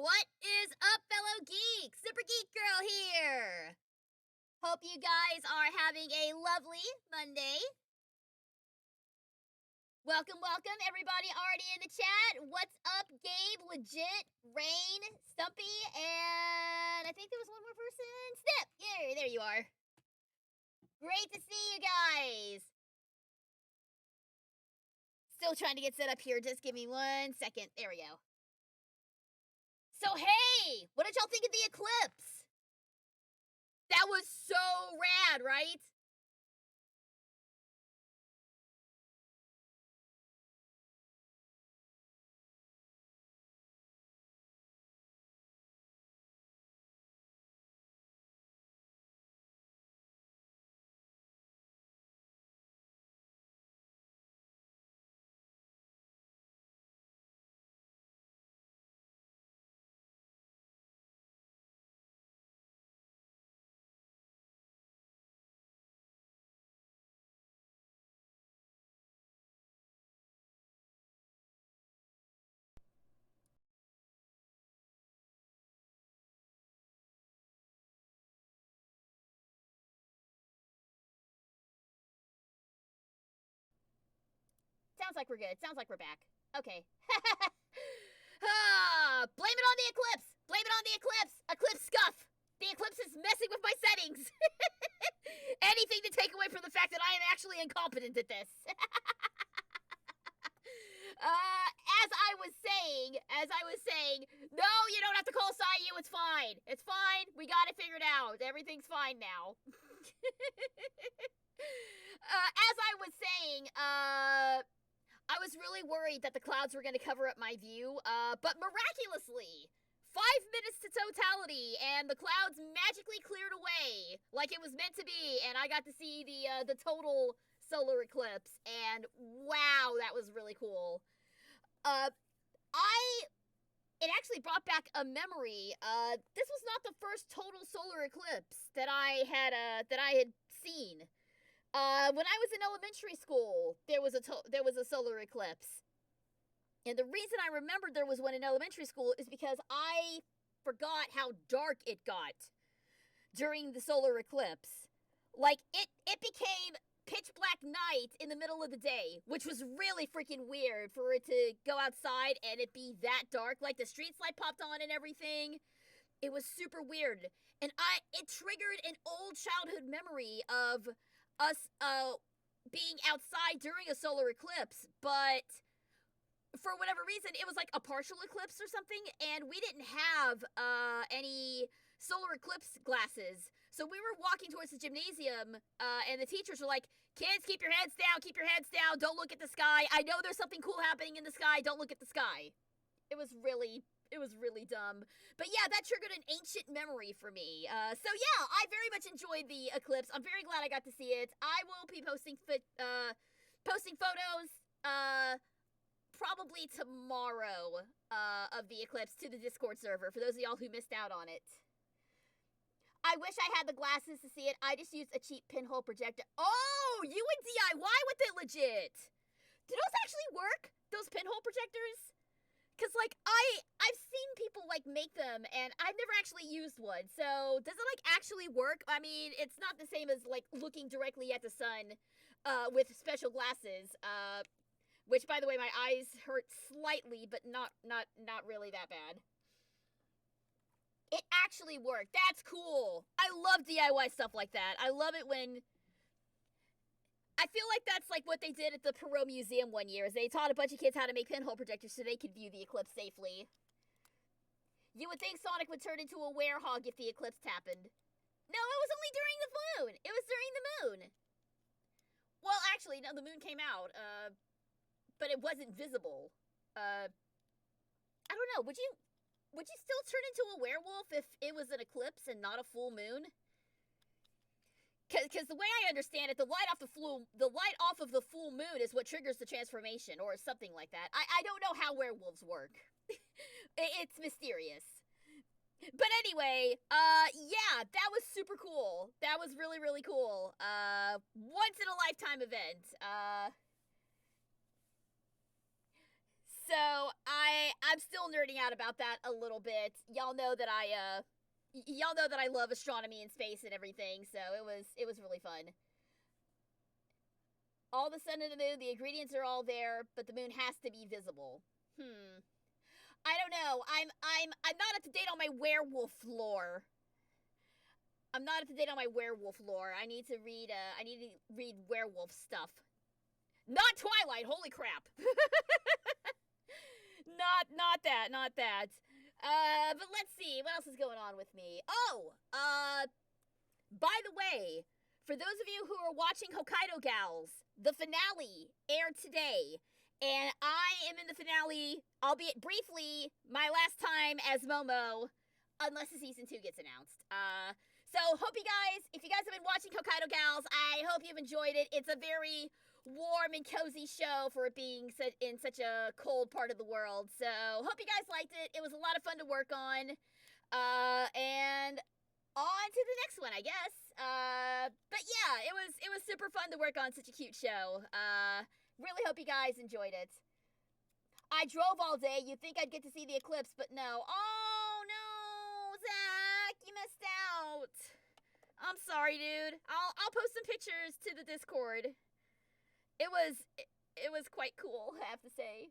What is up, fellow geeks? Super Geek Girl here. Hope you guys are having a lovely Monday. Welcome, everybody already in the chat. What's up, Gabe, Legit, Rain, Stumpy, and I think there was one more person. Snip! Yeah, there you are. Great to see you guys. Still trying to get set up here. Just give me 1 second. There we go. So, hey, what did y'all think of the eclipse? That was so rad, right? Sounds like we're good. Sounds like we're back. Okay. Blame it on the eclipse! Blame it on the eclipse! Eclipse scuff! The eclipse is messing with my settings! Anything to take away from the fact that I am actually incompetent at this. As I was saying, no, you don't have to call Sayu, it's fine. It's fine, we got it figured out. Everything's fine now. As I was saying, I was really worried that the clouds were going to cover up my view, but miraculously, 5 minutes to totality, and the clouds magically cleared away like it was meant to be, and I got to see the total solar eclipse, and wow, that was really cool. It actually brought back a memory. This was not the first total solar eclipse that I had seen. When I was in elementary school, there was a solar eclipse. And the reason I remembered there was one in elementary school is because I forgot how dark it got during the solar eclipse. Like, it became pitch black night in the middle of the day, which was really freaking weird for it to go outside and it be that dark. Like, the street light popped on and everything. It was super weird. And it triggered an old childhood memory of us being outside during a solar eclipse, but for whatever reason it was like a partial eclipse or something, and we didn't have any solar eclipse glasses, so we were walking towards the gymnasium, and the teachers were like, kids, keep your heads down, don't look at the sky, I know there's something cool happening in the sky, don't look at the sky. It was really dumb. But yeah, that triggered an ancient memory for me. So yeah, I very much enjoyed the eclipse. I'm very glad I got to see it. I will be posting photos probably tomorrow of the eclipse to the Discord server for those of y'all who missed out on it. I wish I had the glasses to see it. I just used a cheap pinhole projector. Oh, you and DIY with it, legit. Do those actually work? Those pinhole projectors? Because, like, I've seen people, like, make them, and I've never actually used one. So, does it, like, actually work? I mean, it's not the same as, like, looking directly at the sun with special glasses. Which, by the way, my eyes hurt slightly, but not really that bad. It actually worked. That's cool. I love DIY stuff like that. I love it when... I feel like that's like what they did at the Perot Museum one year, is they taught a bunch of kids how to make pinhole projectors so they could view the eclipse safely. You would think Sonic would turn into a werehog if the eclipse happened. No, it was only during the moon. It was during the moon. Well, actually, no, the moon came out, but it wasn't visible. I don't know, would you still turn into a werewolf if it was an eclipse and not a full moon? Because the way I understand it, the light off of the full moon is what triggers the transformation, or something like that. I don't know how werewolves work. It's mysterious. But anyway, yeah, that was super cool. That was really, really cool. Once in a lifetime event. I'm still nerding out about that a little bit. Y'all know that I love astronomy and space and everything, so it was really fun. All the sun and the moon, the ingredients are all there, but the moon has to be visible. I don't know. I'm not up to date on my werewolf lore. I'm not up to date on my werewolf lore. I need to read werewolf stuff. Not Twilight, holy crap. not that. But let's see, what else is going on with me? By the way, for those of you who are watching Hokkaido Gals, the finale aired today, and I am in the finale, albeit briefly, my last time as Momo, unless the season 2 gets announced. So hope you guys, if you guys have been watching Hokkaido Gals, I hope you've enjoyed it. It's a very warm and cozy show for it being in such a cold part of the world. So hope you guys liked it. It was a lot of fun to work on. And on to the next one, I guess. But yeah, it was super fun to work on such a cute show. Really hope you guys enjoyed it. I drove all day. You'd think I'd get to see the eclipse, but no. Oh no, Zach, you missed out. I'm sorry, dude. I'll post some pictures to the Discord. It was quite cool, I have to say.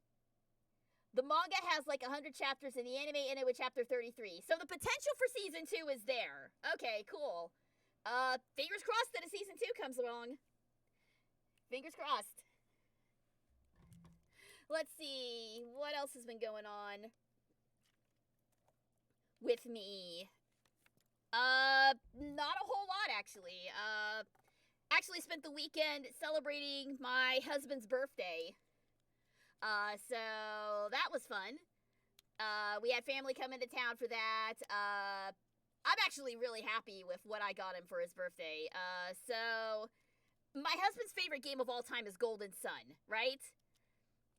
The manga has like 100 chapters, and the anime ended with chapter 33. So the potential for season 2 is there. Okay, cool. Fingers crossed that a season 2 comes along. Fingers crossed. Let's see, what else has been going on with me? Not a whole lot, actually. Actually spent the weekend celebrating my husband's birthday. So that was fun. We had family come into town for that. I'm actually really happy with what I got him for his birthday. So my husband's favorite game of all time is Golden Sun, right?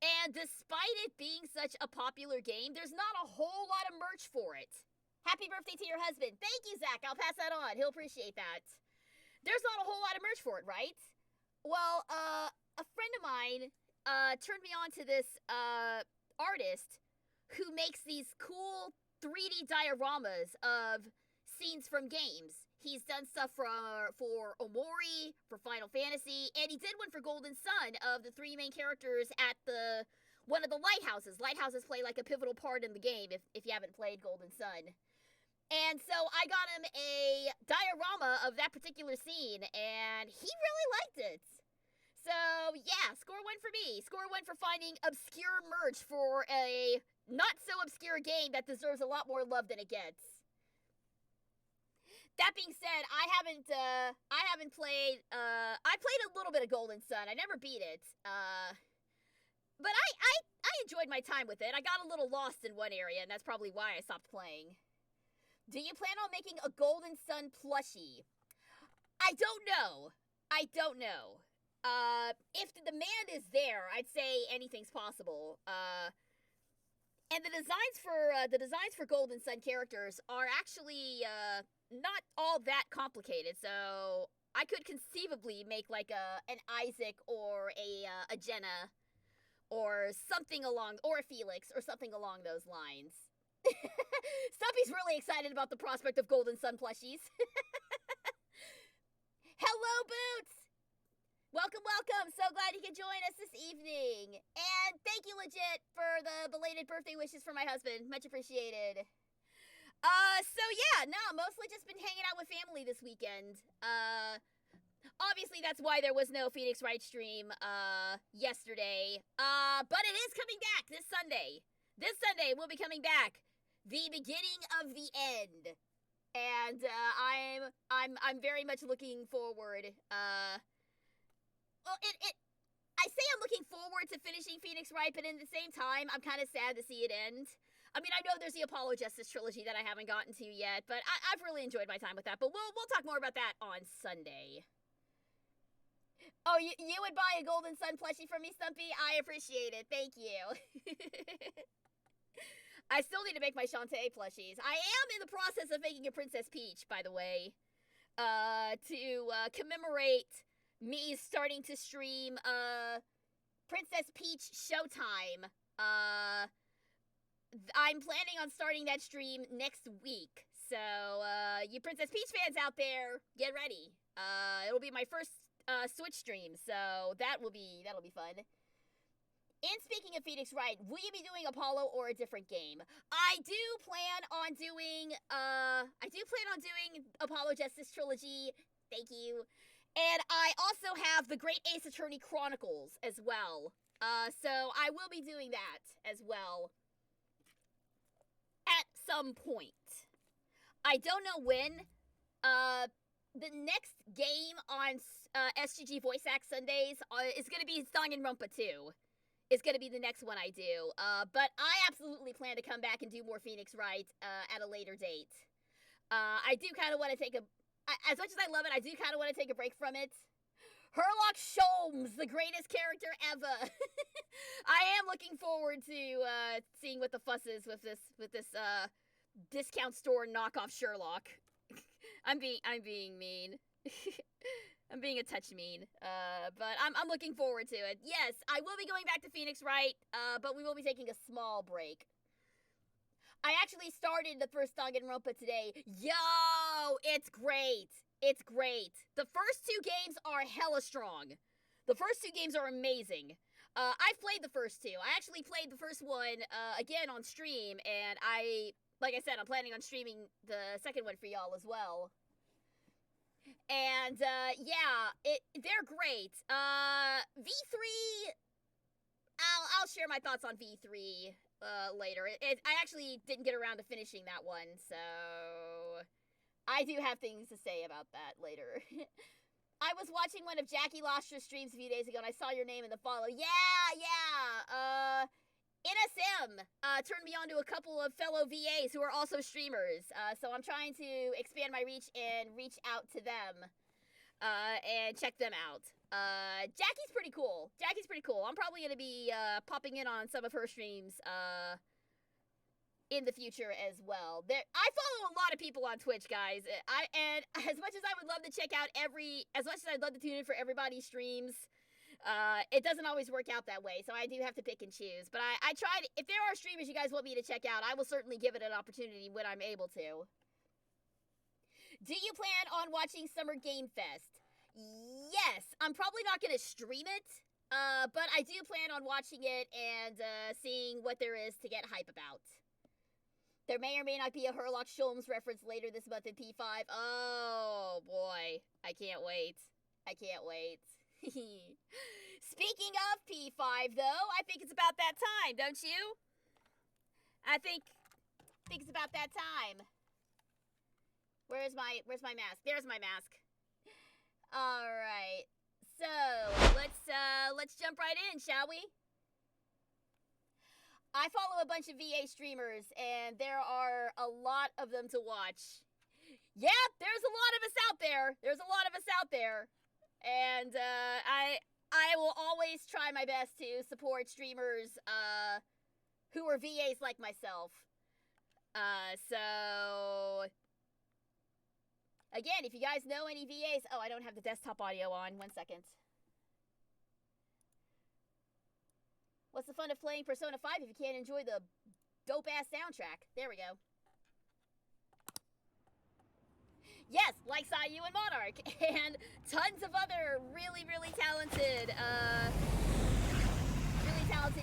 And despite it being such a popular game, there's not a whole lot of merch for it. Happy birthday to your husband. Thank you, Zach. I'll pass that on. He'll appreciate that. There's not a whole lot of merch for it, right? Well, a friend of mine turned me on to this artist who makes these cool 3D dioramas of scenes from games. He's done stuff for Omori, for Final Fantasy, and he did one for Golden Sun of the 3 main characters at one of the lighthouses. Lighthouses play like a pivotal part in the game if you haven't played Golden Sun. And so I got him a diorama of that particular scene, and he really liked it. So yeah, score 1 for me. Score 1 for finding obscure merch for a not so obscure game that deserves a lot more love than it gets. That being said, I haven't played. I played a little bit of Golden Sun. I never beat it. But I enjoyed my time with it. I got a little lost in one area, and that's probably why I stopped playing. Do you plan on making a Golden Sun plushie? I don't know. If the demand is there, I'd say anything's possible. And the designs for Golden Sun characters are actually not all that complicated. So I could conceivably make like an Isaac or a Jenna or something or a Felix or something along those lines. Stumpy's really excited about the prospect of Golden Sun plushies. Hello, Boots! Welcome. So glad you could join us this evening. And thank you, Legit, for the belated birthday wishes for my husband. Much appreciated. So yeah, no, mostly just been hanging out with family this weekend. Obviously that's why there was no Phoenix Wright stream, yesterday. But it is coming back this Sunday. This Sunday we'll be coming back. The beginning of the end. And, I'm very much looking forward, well, I say I'm looking forward to finishing Phoenix Wright, but at the same time, I'm kind of sad to see it end. I mean, I know there's the Apollo Justice trilogy that I haven't gotten to yet, but I've really enjoyed my time with that. But we'll talk more about that on Sunday. Oh, you would buy a Golden Sun plushie from me, Stumpy? I appreciate it. Thank you. I still need to make my Shantae plushies. I am in the process of making a Princess Peach, by the way, to commemorate me starting to stream Princess Peach Showtime I'm planning on starting that stream next week. So, you Princess Peach fans out there, get ready. It'll be my first Switch stream, so that'll be fun. And speaking of Phoenix Wright, will you be doing Apollo or a different game? I do plan on doing Apollo Justice Trilogy. Thank you. And I also have the Great Ace Attorney Chronicles as well. So I will be doing that as well at some point. I don't know when. The next game on SGG Voice Act Sundays is going to be Danganronpa 2. It's going to be the next one I do. But I absolutely plan to come back and do more Phoenix Wright at a later date. I do kind of want to take as much as I love it, I do kind of want to take a break from it. Herlock Sholmes, the greatest character ever. I am looking forward to seeing what the fuss is with this discount store knockoff Sherlock. I'm being mean. I'm being a touch mean. But I'm looking forward to it. Yes, I will be going back to Phoenix Wright, but we will be taking a small break. I actually started the first Danganronpa today. Yo, it's great. It's great. The first two games are hella strong. The first two games are amazing. I've played the first two. I actually played the first one again on stream, and like I said, I'm planning on streaming the second one for y'all as well. And yeah, they're great. V3, I'll share my thoughts on V3 later. I actually didn't get around to finishing that one, so I do have things to say about that later. I was watching one of Jackie Lostra's streams a few days ago, and I saw your name in the follow. Yeah. NSM turned me on to a couple of fellow VAs who are also streamers. So I'm trying to expand my reach and reach out to them and check them out. Jackie's pretty cool. I'm probably going to be popping in on some of her streams in the future as well. I follow a lot of people on Twitch, guys. And as much as I would love to check out as much as I'd love to tune in for everybody's streams, it doesn't always work out that way, so I do have to pick and choose. But I tried. If there are streamers you guys want me to check out, I will certainly give it an opportunity when I'm able to. Do you plan on watching Summer Game Fest? Yes. I'm probably not going to stream it, but I do plan on watching it and seeing what there is to get hype about. There may or may not be a Herlock Sholmes reference later this month in P5. Oh, boy. I can't wait. Speaking of P5, though, I think it's about that time, don't you? I think it's about that time. Where's my mask? There's my mask. All right. So, let's jump right in, shall we? I follow a bunch of VA streamers, and there are a lot of them to watch. Yeah, there's a lot of us out there. And I will always try my best to support streamers who are VAs like myself. So again, if you guys know any VAs, I don't have the desktop audio on. 1 second. What's the fun of playing Persona 5 if you can't enjoy the dope-ass soundtrack? There we go. Yes, like Sayu and Monarch, and tons of other really, really talented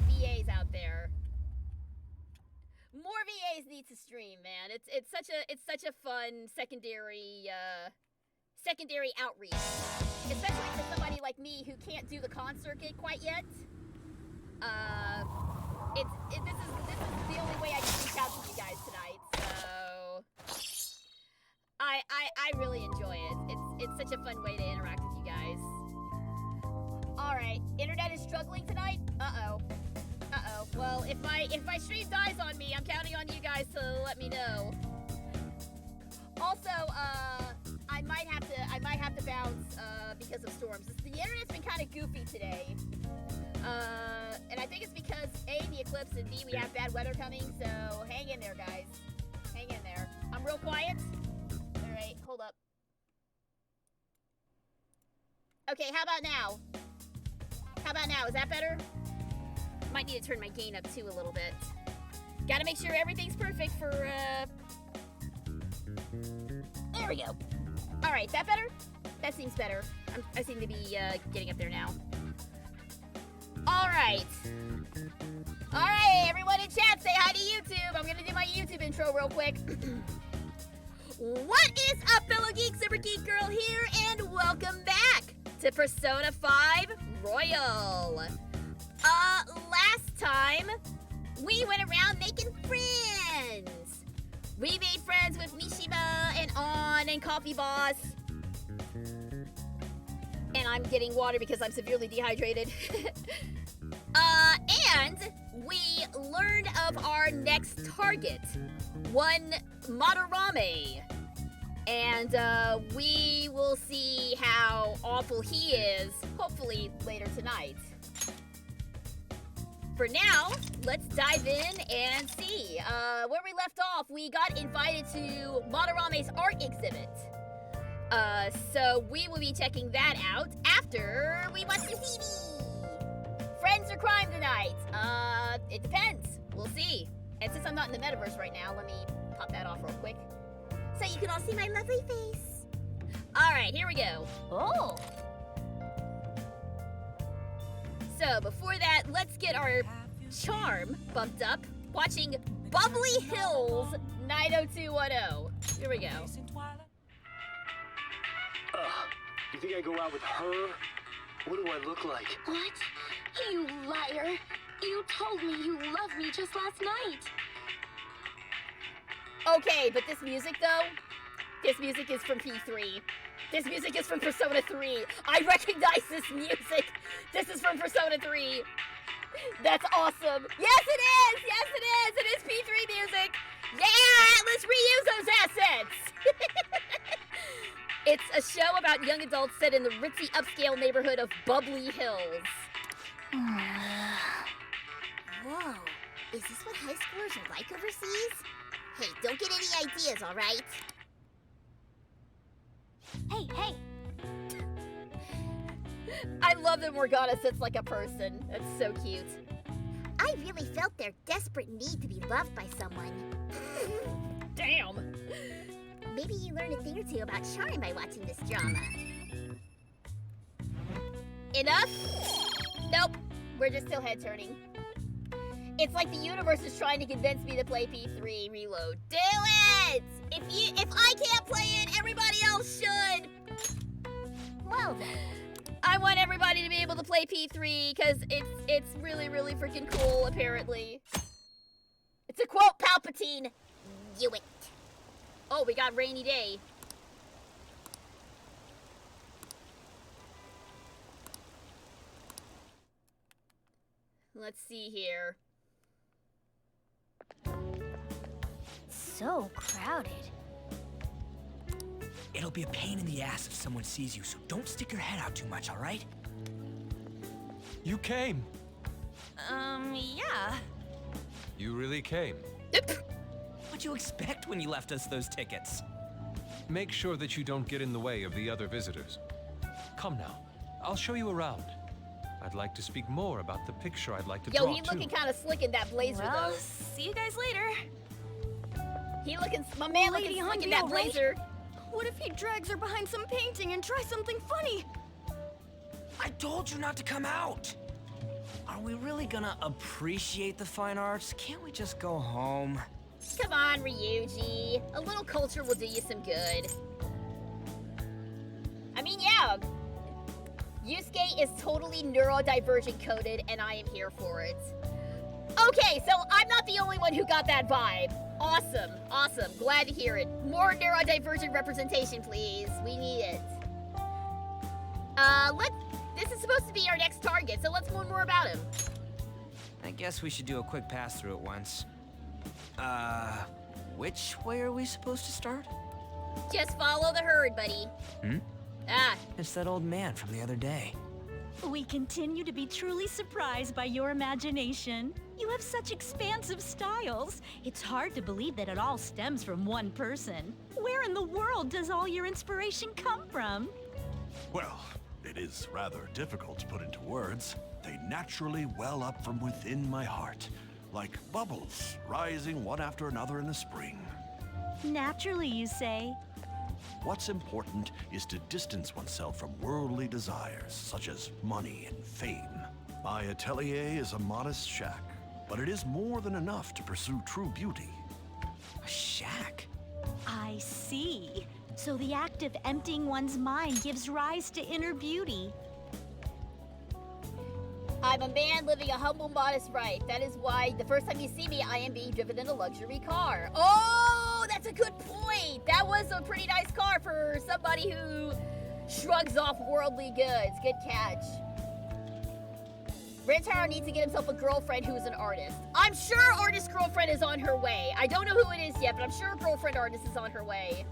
VAs out there. More VAs need to stream, man. It's such a fun secondary outreach, especially for somebody like me who can't do the con circuit quite yet. This is the only way I can reach out to you guys tonight. So I really enjoy it. It's such a fun way to interact with you guys. All right, internet is struggling tonight. Uh-oh. Well, if my stream dies on me, I'm counting on you guys to let me know. Also, I might have to bounce because of storms. The internet's been kind of goofy today. And I think it's because A, the eclipse, and B, we have bad weather coming, so hang in there, guys. Hang in there. I'm real quiet. Alright, hold up. Okay, how about now? Is that better? Might need to turn my gain up too a little bit. Gotta make sure everything's perfect for, There we go. Alright, that better? That seems better. I seem to be, getting up there now. Alright. Alright, everyone in chat, say hi to YouTube. I'm gonna do my YouTube intro real quick. What is up, fellow geeks? Super Geek Girl here, and welcome back to Persona 5 Royal. Last time, we went around making friends. We made friends with Mishima and On and Coffee Boss. And I'm getting water because I'm severely dehydrated. And we learned of our next target, one Madarame. And, we will see how awful he is, hopefully later tonight. For now, let's dive in and see. Where we left off, we got invited to Madarame's art exhibit. So we will be checking that out after we watch the TV. Friends or crime tonight? It depends. We'll see. And since I'm not in the metaverse right now, let me pop that off real quick, so you can all see my lovely face. Alright, here we go. Oh! So, before that, let's get our charm bumped up, watching Bubbly Hills 90210. Here we go. You think I go out with her? What do I look like? What? You liar! You told me you loved me just last night! Okay, but this music, though, this music is from P3. This music is from Persona 3. I recognize this music. This is from Persona 3. That's awesome. Yes, it is! Yes, it is! It is P3 music! Yeah! Let's reuse those assets! It's a show about young adults set in the ritzy upscale neighborhood of Bubbly Hills. Whoa. Is this what high schoolers are like overseas? Hey, don't get any ideas, alright? Hey! I love that Morgana sits like a person. That's so cute. I really felt their desperate need to be loved by someone. Damn. Maybe you learn a thing or two about charm by watching this drama. Enough? Nope. We're just still head turning. It's like the universe is trying to convince me to play P3 Reload. Do it! If I can't play it, everybody else should. Well then. I want everybody to be able to play P3 because it's really, really freaking cool, apparently. It's a quote Palpatine. Do it. Oh, we got rainy day. Let's see here. So crowded. It'll be a pain in the ass if someone sees you, so don't stick your head out too much, all right? You came. Yeah. You really came. What'd you expect when you left us those tickets? Make sure that you don't get in the way of the other visitors. Come now, I'll show you around. I'd like to speak more about the picture I'd like to draw, Yo, he looking kind of slick in that blazer, though. See you guys later. My man looking slick in that blazer. What if he drags her behind some painting and tries something funny? I told you not to come out! Are we really gonna appreciate the fine arts? Can't we just go home? Come on, Ryuji. A little culture will do you some good. I mean, yeah. Yusuke is totally neurodivergent coded, and I am here for it. Okay, so I'm not the only one who got that vibe. Awesome, awesome. Glad to hear it. More neurodivergent representation, please. We need it. This is supposed to be our next target, so let's learn more about him. I guess we should do a quick pass through at once. Which way are we supposed to start? Just follow the herd, buddy. It's that old man from the other day. We continue to be truly surprised by your imagination. You have such expansive styles. It's hard to believe that it all stems from one person. Where in the world does all your inspiration come from? Well, it is rather difficult to put into words. They naturally well up from within my heart, like bubbles rising one after another in the spring. Naturally, you say? What's important is to distance oneself from worldly desires, such as money and fame. My atelier is a modest shack, but it is more than enough to pursue true beauty. A shack? I see. So the act of emptying one's mind gives rise to inner beauty. I'm a man living a humble, modest life. That is why the first time you see me, I am being driven in a luxury car. Oh, that's a good point. That was a pretty nice car for somebody who shrugs off worldly goods. Good catch. Rentaro needs to get himself a girlfriend who is an artist. I'm sure artist girlfriend is on her way. I don't know who it is yet, but I'm sure girlfriend artist is on her way.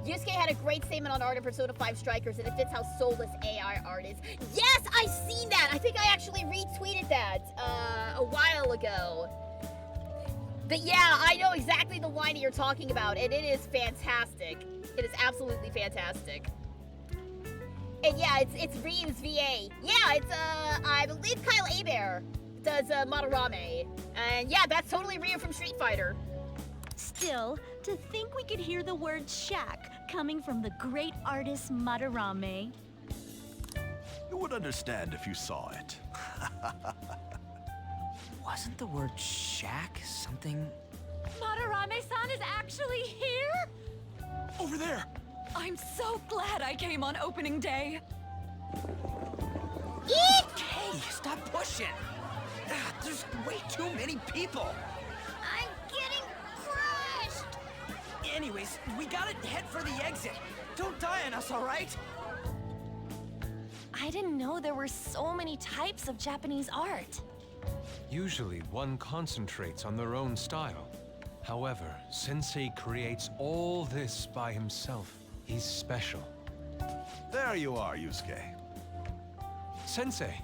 Yusuke had a great statement on art in Persona 5 Strikers, and it fits how soulless AI art is. Yes, I've seen that! I think I actually retweeted that a while ago. But yeah, I know exactly the line that you're talking about, and it is fantastic. It is absolutely fantastic. And yeah, it's Ryu's VA. Yeah, it's, I believe Kyle Hebert does Madarame. And yeah, that's totally Ryu from Street Fighter. Still, to think we could hear the word shack coming from the great artist Madarame. You would understand if you saw it. Wasn't the word shack something? Madarame-san is actually here? Over there! I'm so glad I came on opening day. Hey, stop pushing! There's way too many people! I'm getting crushed! Anyways, we gotta head for the exit. Don't die on us, all right? I didn't know there were so many types of Japanese art. Usually, one concentrates on their own style. However, Sensei creates all this by himself. He's special. There you are, Yusuke. Sensei!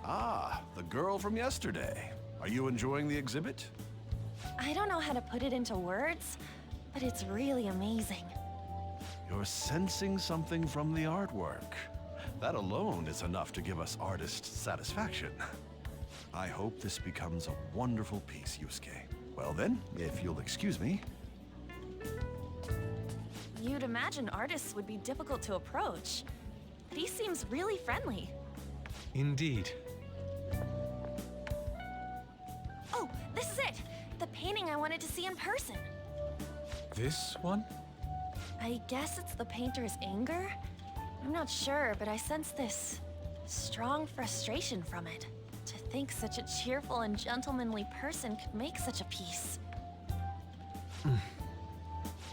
Ah, the girl from yesterday. Are you enjoying the exhibit? I don't know how to put it into words, but it's really amazing. You're sensing something from the artwork. That alone is enough to give us artists satisfaction. I hope this becomes a wonderful piece, Yusuke. Well then, if you'll excuse me. You'd imagine artists would be difficult to approach, but he seems really friendly. Indeed. Oh, this is it! The painting I wanted to see in person. This one? I guess it's the painter's anger? I'm not sure, but I sense this strong frustration from it. To think such a cheerful and gentlemanly person could make such a piece.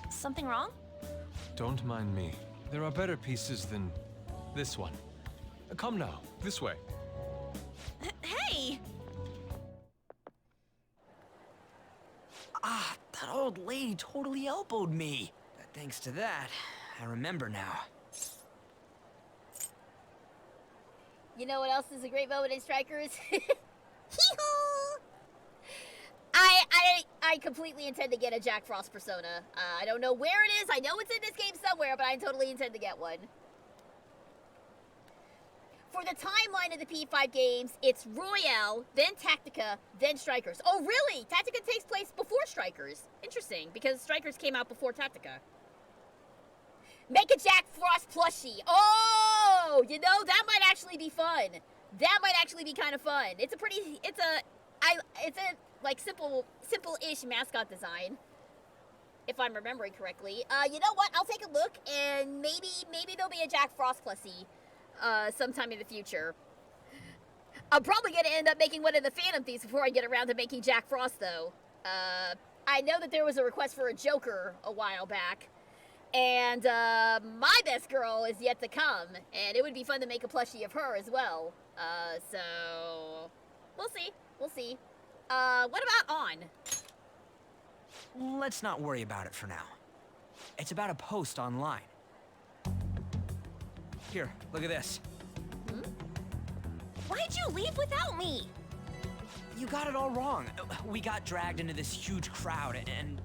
Something wrong? Don't mind me. There are better pieces than this one. Come now, this way. Hey! Ah, that old lady totally elbowed me. But thanks to that, I remember now. You know what else is a great moment in Strikers? Hee-hoo! I completely intend to get a Jack Frost persona. I don't know where it is. I know it's in this game somewhere, but I totally intend to get one. For the timeline of the P5 games, it's Royale, then Tactica, then Strikers. Oh, really? Tactica takes place before Strikers. Interesting, because Strikers came out before Tactica. Make a Jack Frost plushie. Oh, you know, that might actually be fun. That might actually be kind of fun. It's a like simple-ish mascot design, if I'm remembering correctly. You know what? I'll take a look, and maybe there'll be a Jack Frost plushie sometime in the future. I'm probably gonna end up making one of the Phantom Thieves before I get around to making Jack Frost, though. I know that there was a request for a Joker a while back. And my best girl is yet to come, and it would be fun to make a plushie of her as well. So we'll see. We'll see. What about On? Let's not worry about it for now. It's about a post online. Here, look at this. Why'd you leave without me? You got it all wrong. We got dragged into this huge crowd and...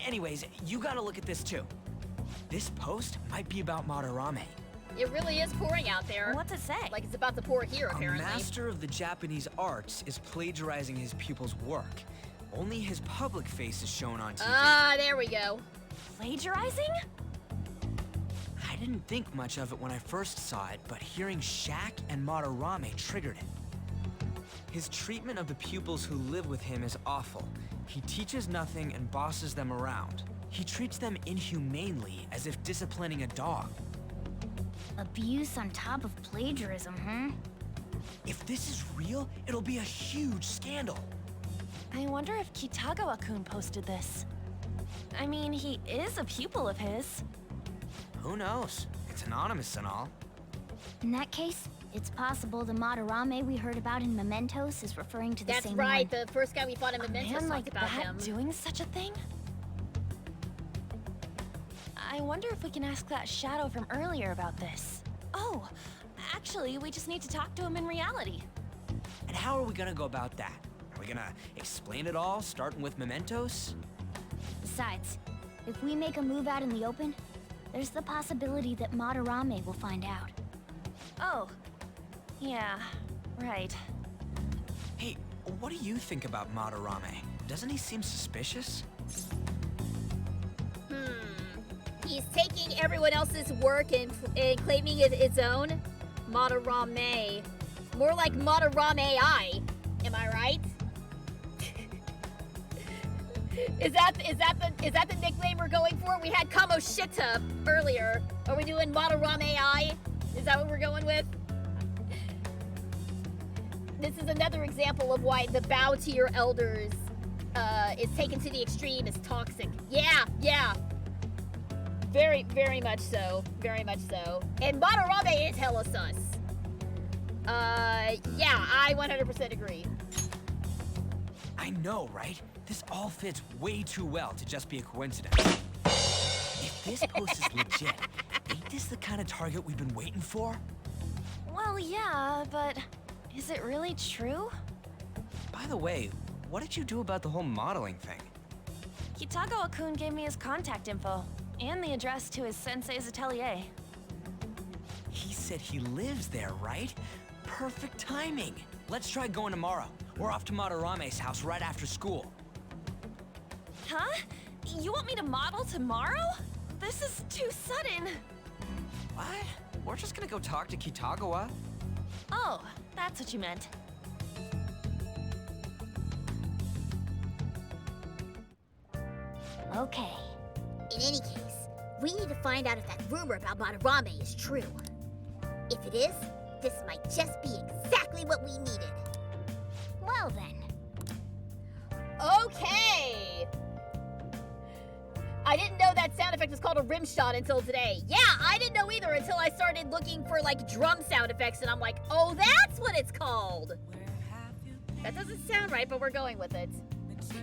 anyways, you gotta look at this too. This post might be about Madarame. It really is pouring out there. What's it say? Like it's about to pour here, apparently. A master of the Japanese arts is plagiarizing his pupil's work. Only his public face is shown on TV. Ah, there we go. Plagiarizing? I didn't think much of it when I first saw it, but hearing Shaq and Madarame triggered it. His treatment of the pupils who live with him is awful. He teaches nothing and bosses them around. He treats them inhumanely, as if disciplining a dog. Abuse on top of plagiarism, huh? If this is real, it'll be a huge scandal. I wonder if Kitagawa-kun posted this. I mean, he is a pupil of his. Who knows? It's anonymous and all. In that case, it's possible the Madarame we heard about in Mementos is referring to the That's same right. one. The first guy we fought in A Mementos man talked like about that him. doing such a thing? I wonder if we can ask that shadow from earlier about this. Oh, actually, we just need to talk to him in reality. And how are we gonna go about that? Are we gonna explain it all, starting with Mementos? Besides, if we make a move out in the open, there's the possibility that Madarame will find out. Oh, yeah, right. Hey, what do you think about Madarame? Doesn't he seem suspicious? He's taking everyone else's work and claiming it its own. Madarame. More like Madarame-I. Am I right? Is that the nickname we're going for? We had Kamoshita earlier. Are we doing Madarame-I? Is that what we're going with? This is another example of why the bow to your elders is taken to the extreme is toxic. Yeah. Very, very much so. Very much so. And Madarame is hella sus. Yeah, I 100% agree. I know, right? This all fits way too well to just be a coincidence. If this post is legit, ain't this the kind of target we've been waiting for? Well, yeah, but is it really true? By the way, what did you do about the whole modeling thing? Kitagawa-kun gave me his contact info and the address to his sensei's atelier. He said he lives there, right? Perfect timing. Let's try going tomorrow. We're off to Madarame's house right after school. Huh? You want me to model tomorrow? This is too sudden. What? We're just gonna go talk to Kitagawa. Oh, that's what you meant. Okay. In any case, we need to find out if that rumor about Madarame is true. If it is, this might just be exactly what we needed. Well then. Okay. I didn't know that sound effect was called a rim shot until today. Yeah, I didn't know either until I started looking for like drum sound effects and I'm like, oh, that's what it's called. That doesn't sound right, but we're going with it.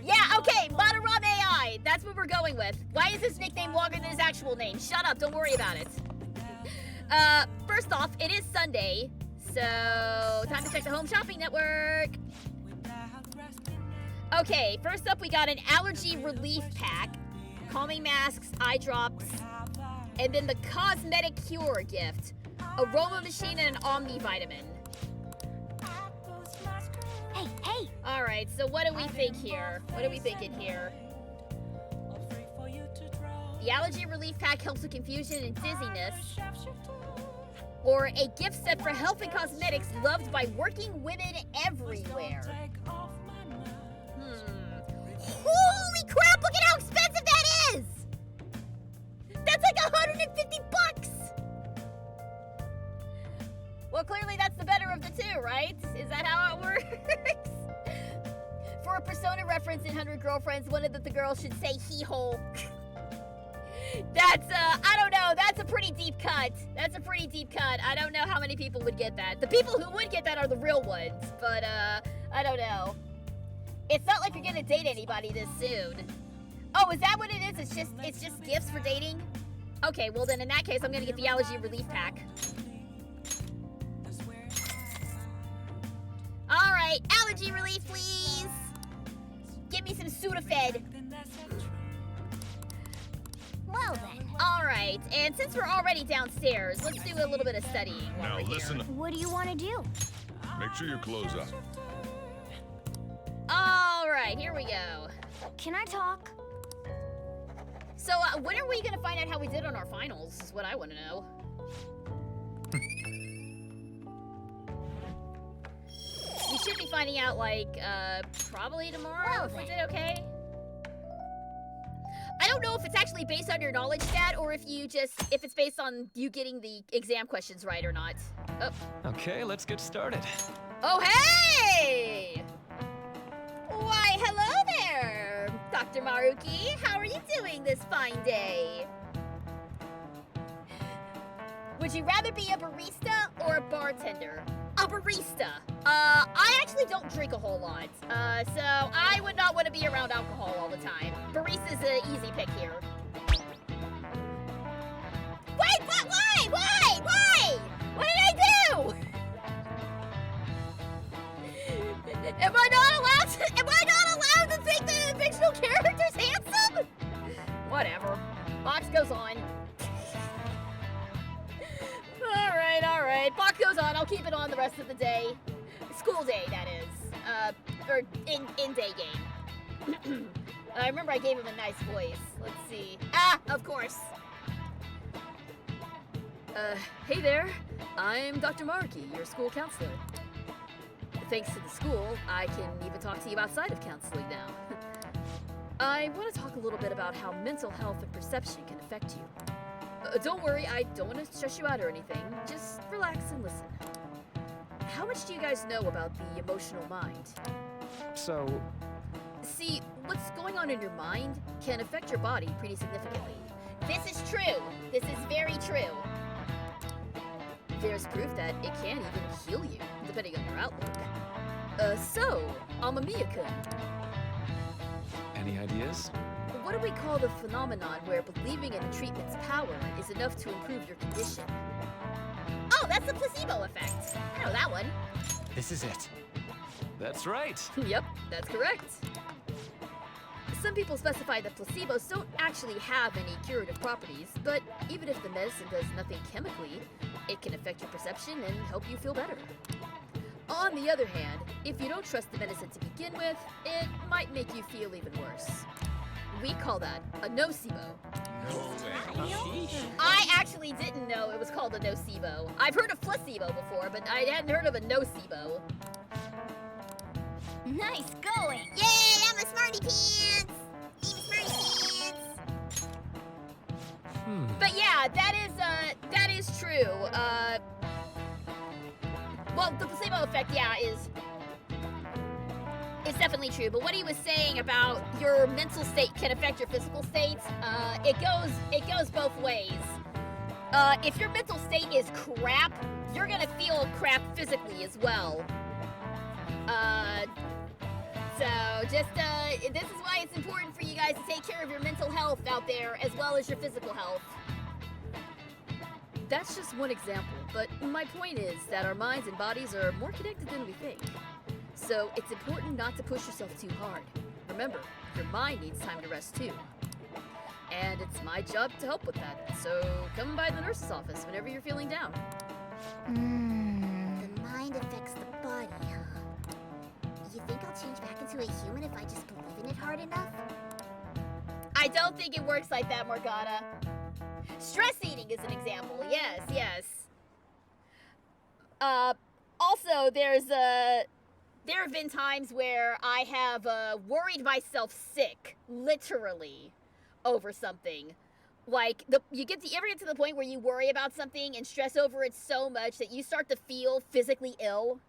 Yeah, okay, Madarame-I. That's what we're going with. Why is his nickname longer than his actual name? Shut up, don't worry about it. First off, it is Sunday, so time to check the Home Shopping Network. Okay, first up we got an allergy relief pack, calming masks, eye drops, and then the cosmetic cure gift, aroma machine and an omnivitamin. Hey! All right, so what do we think here? What are we thinking here? The allergy relief pack helps with confusion and dizziness. Or a gift set for health and cosmetics loved by working women everywhere. Holy crap, look at how expensive that is! That's like $150! Well, clearly that's the better of the two, right? Is that how it works? For a Persona reference in 100 Girlfriends, one of the girls should say hee-hole. That's, I don't know, that's a pretty deep cut. That's a pretty deep cut. I don't know how many people would get that. The people who would get that are the real ones, but, I don't know. It's not like you're gonna date anybody this soon. Oh, is that what it is? It's just gifts for dating? Okay, well then in that case, I'm gonna get the allergy relief pack. All right, allergy relief, please. Give me some Sudafed. Well then. Alright, and since we're already downstairs, let's do a little bit of studying while Now we're listen. here. What do you want to do? Make sure your clothes up. Alright, here we go. Can I talk? So, when are we gonna find out how we did on our finals, is what I want to know. We should be finding out, like, probably tomorrow if we did okay. I don't know if it's actually based on your knowledge stat or if it's based on you getting the exam questions right or not. Oh. Okay, let's get started. Oh, hey! Why, hello there, Dr. Maruki. How are you doing this fine day? Would you rather be a barista or a bartender? A barista. I actually don't drink a whole lot, so I would not want to be around alcohol all the time. Barista's an easy pick here. Wait, what? Why? Why? Why? What did I do? Am I not allowed to think the fictional character's handsome? Whatever. Box goes on. Alright. Box goes on. I'll keep it on the rest of the day. School day, that is. Or in-day game. I remember I gave him a nice voice. Let's see. Ah, of course. Hey there. I'm Dr. Maruki, your school counselor. Thanks to the school, I can even talk to you outside of counseling now. I want to talk a little bit about how mental health and perception can affect you. Don't worry, I don't want to stress you out or anything. Just relax and listen. How much do you guys know about the emotional mind? So, See, what's going on in your mind can affect your body pretty significantly. This is true. This is very true. There's proof that it can even heal you, depending on your outlook. So, Amamiya-kun, any ideas? what do we call the phenomenon where believing in a treatment's power is enough to improve your condition? Oh, that's the placebo effect. I know that one. This is it. That's right. Yep, that's correct. Some people specify that placebos don't actually have any curative properties, but even if the medicine does nothing chemically, it can affect your perception and help you feel better. On the other hand, if you don't trust the medicine to begin with, it might make you feel even worse. We call that a nocebo. I actually didn't know it was called a nocebo. I've heard of placebo before, but I hadn't heard of a nocebo. Nice going. Yay, I'm a smarty pants. Team smarty pants. But yeah, that is true. Well, the placebo effect, yeah, is definitely true. But what he was saying about your mental state can affect your physical state, it goes both ways. If your mental state is crap, you're gonna feel crap physically as well. So just this is why it's important for you guys to take care of your mental health out there as well as your physical health. That's just one example, but my point is that our minds and bodies are more connected than we think. So it's important not to push yourself too hard. Remember, your mind needs time to rest too. And it's my job to help with that, so come by the nurse's office whenever you're feeling down. The mind affects the body, huh? You think I'll change back into a human if I just believe in it hard enough? I don't think it works like that, Morgana. Stress eating is an example. Yes. Also, there have been times where I have worried myself sick, literally, over something. Like, you ever get to the point where you worry about something and stress over it so much that you start to feel physically ill?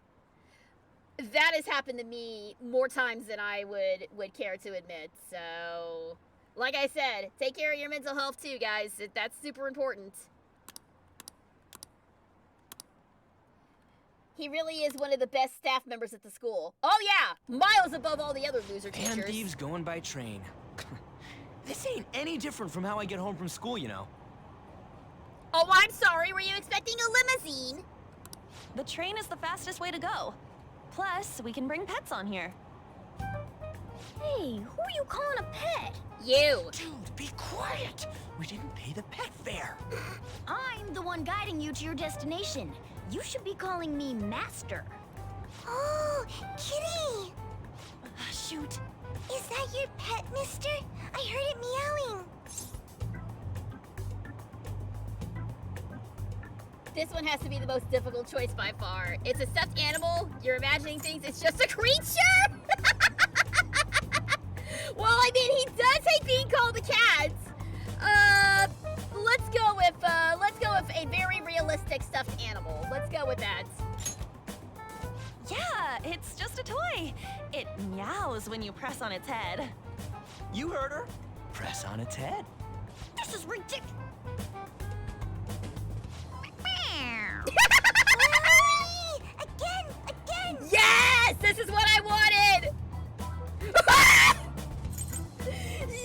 That has happened to me more times than I would care to admit, so... Like I said, take care of your mental health too, guys. That's super important. He really is one of the best staff members at the school. Oh yeah, miles above all the other loser teachers. And thieves going by train. This ain't any different from how I get home from school, you know. Oh, I'm sorry. Were you expecting a limousine? The train is the fastest way to go. Plus, we can bring pets on here. Hey, who are you calling a pet? You. Dude, be quiet! We didn't pay the pet fare. I'm the one guiding you to your destination. You should be calling me Master. Oh, Kitty! Shoot. Is that your pet, mister? I heard it meowing. This one has to be the most difficult choice by far. It's a stuffed animal. You're imagining things. It's just a creature. Well, I mean, he does hate being called a cat. Let's go with a very realistic stuffed animal. Let's go with that. Yeah, it's just a toy. It meows when you press on its head. You heard her. Press on its head. This is ridiculous. Again! Yes, this is what I wanted.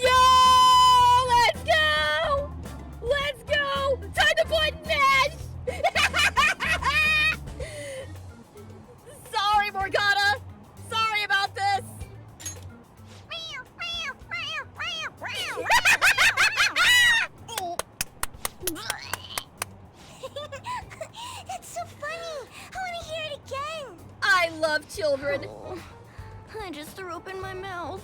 Yo, let's go. Time to button mash. Sorry, Morgana. Sorry about this. That's so funny. I want to hear it again. I love children. Oh, I just threw up in my mouth.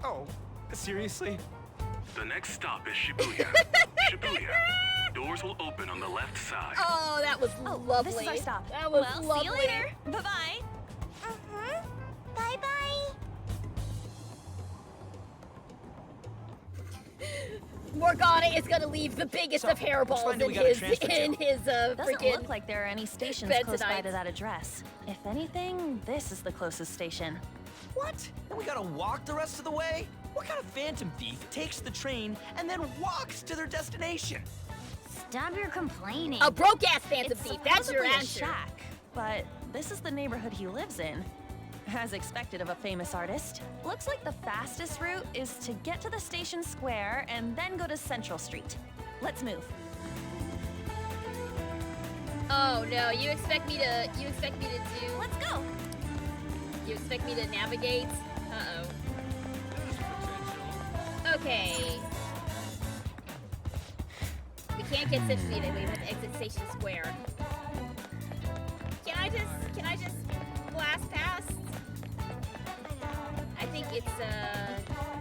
Oh, seriously? The next stop is Shibuya. Shibuya. Doors will open on the left side. Oh, that was lovely. This is our stop. That was well, lovely. see you later. Bye-bye. Bye-bye. Morgana is gonna leave the biggest So, of hairballs which one do in we gotta his transfer to? freaking. Doesn't look like there are any stations close by to that address. If anything, this is the closest station. What? And we gotta walk the rest of the way? What kind of phantom thief takes the train and then walks to their destination? Stop your complaining. A broke-ass phantom It's thief. That's your supposedly a answer. shack, but this is the neighborhood he lives in. As expected of a famous artist, looks like the fastest route is to get to the station square and then go to Central Street. Let's move. Oh no, you expect me to do Let's go. You expect me to navigate? Uh-oh. Okay. We can't get Central Street, we have to exit Station Square. Can I just blast past? I think it's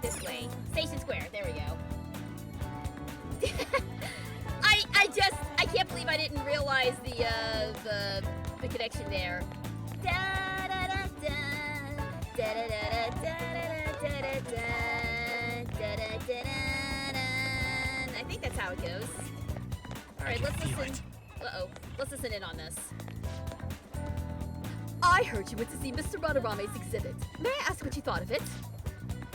this way. Station Square, there we go. I can't believe I didn't realize the connection there. I think that's how it goes. Alright, let's listen. Uh-oh. Let's listen in on this. I heard you went to see Mr. Radarame's exhibit. May I ask what you thought of it?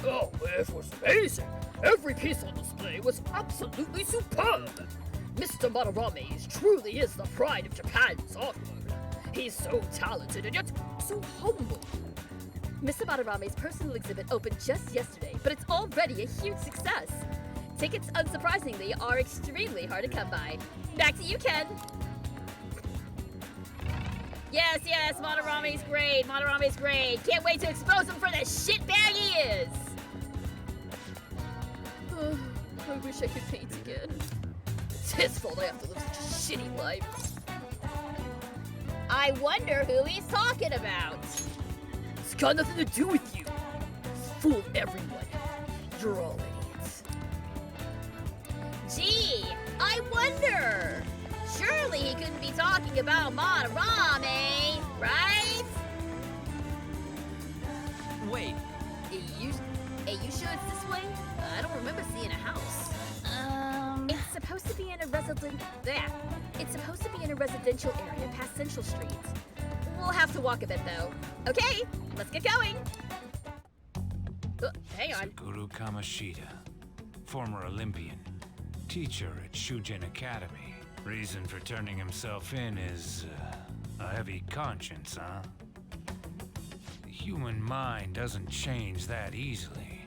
Oh, it was amazing. Every piece on display was absolutely superb. Mr. Madarame truly is the pride of Japan's art world. He's so talented and yet so humble. Mr. Madarame's personal exhibit opened just yesterday, but it's already a huge success. Tickets, unsurprisingly, are extremely hard to come by. Back to you, Ken. Yes, Madarame's great. Madarame's great. Can't wait to expose him for the shitbag he is. I wish I could paint again. It's his fault I have to live such a shitty life. I wonder who he's talking about. It's got nothing to do with you. Fool everyone. You're all idiots. Gee, I wonder. Surely he couldn't be talking about Madarame, right? Wait, Are you sure it's this way? I don't remember seeing a house. It's supposed to be in a It's supposed to be in a residential area past Central Street. We'll have to walk a bit though. Okay, let's get going. Hang on. Guru Kamashita, former Olympian, teacher at Shujin Academy. Reason for turning himself in is a heavy conscience, huh? The human mind doesn't change that easily,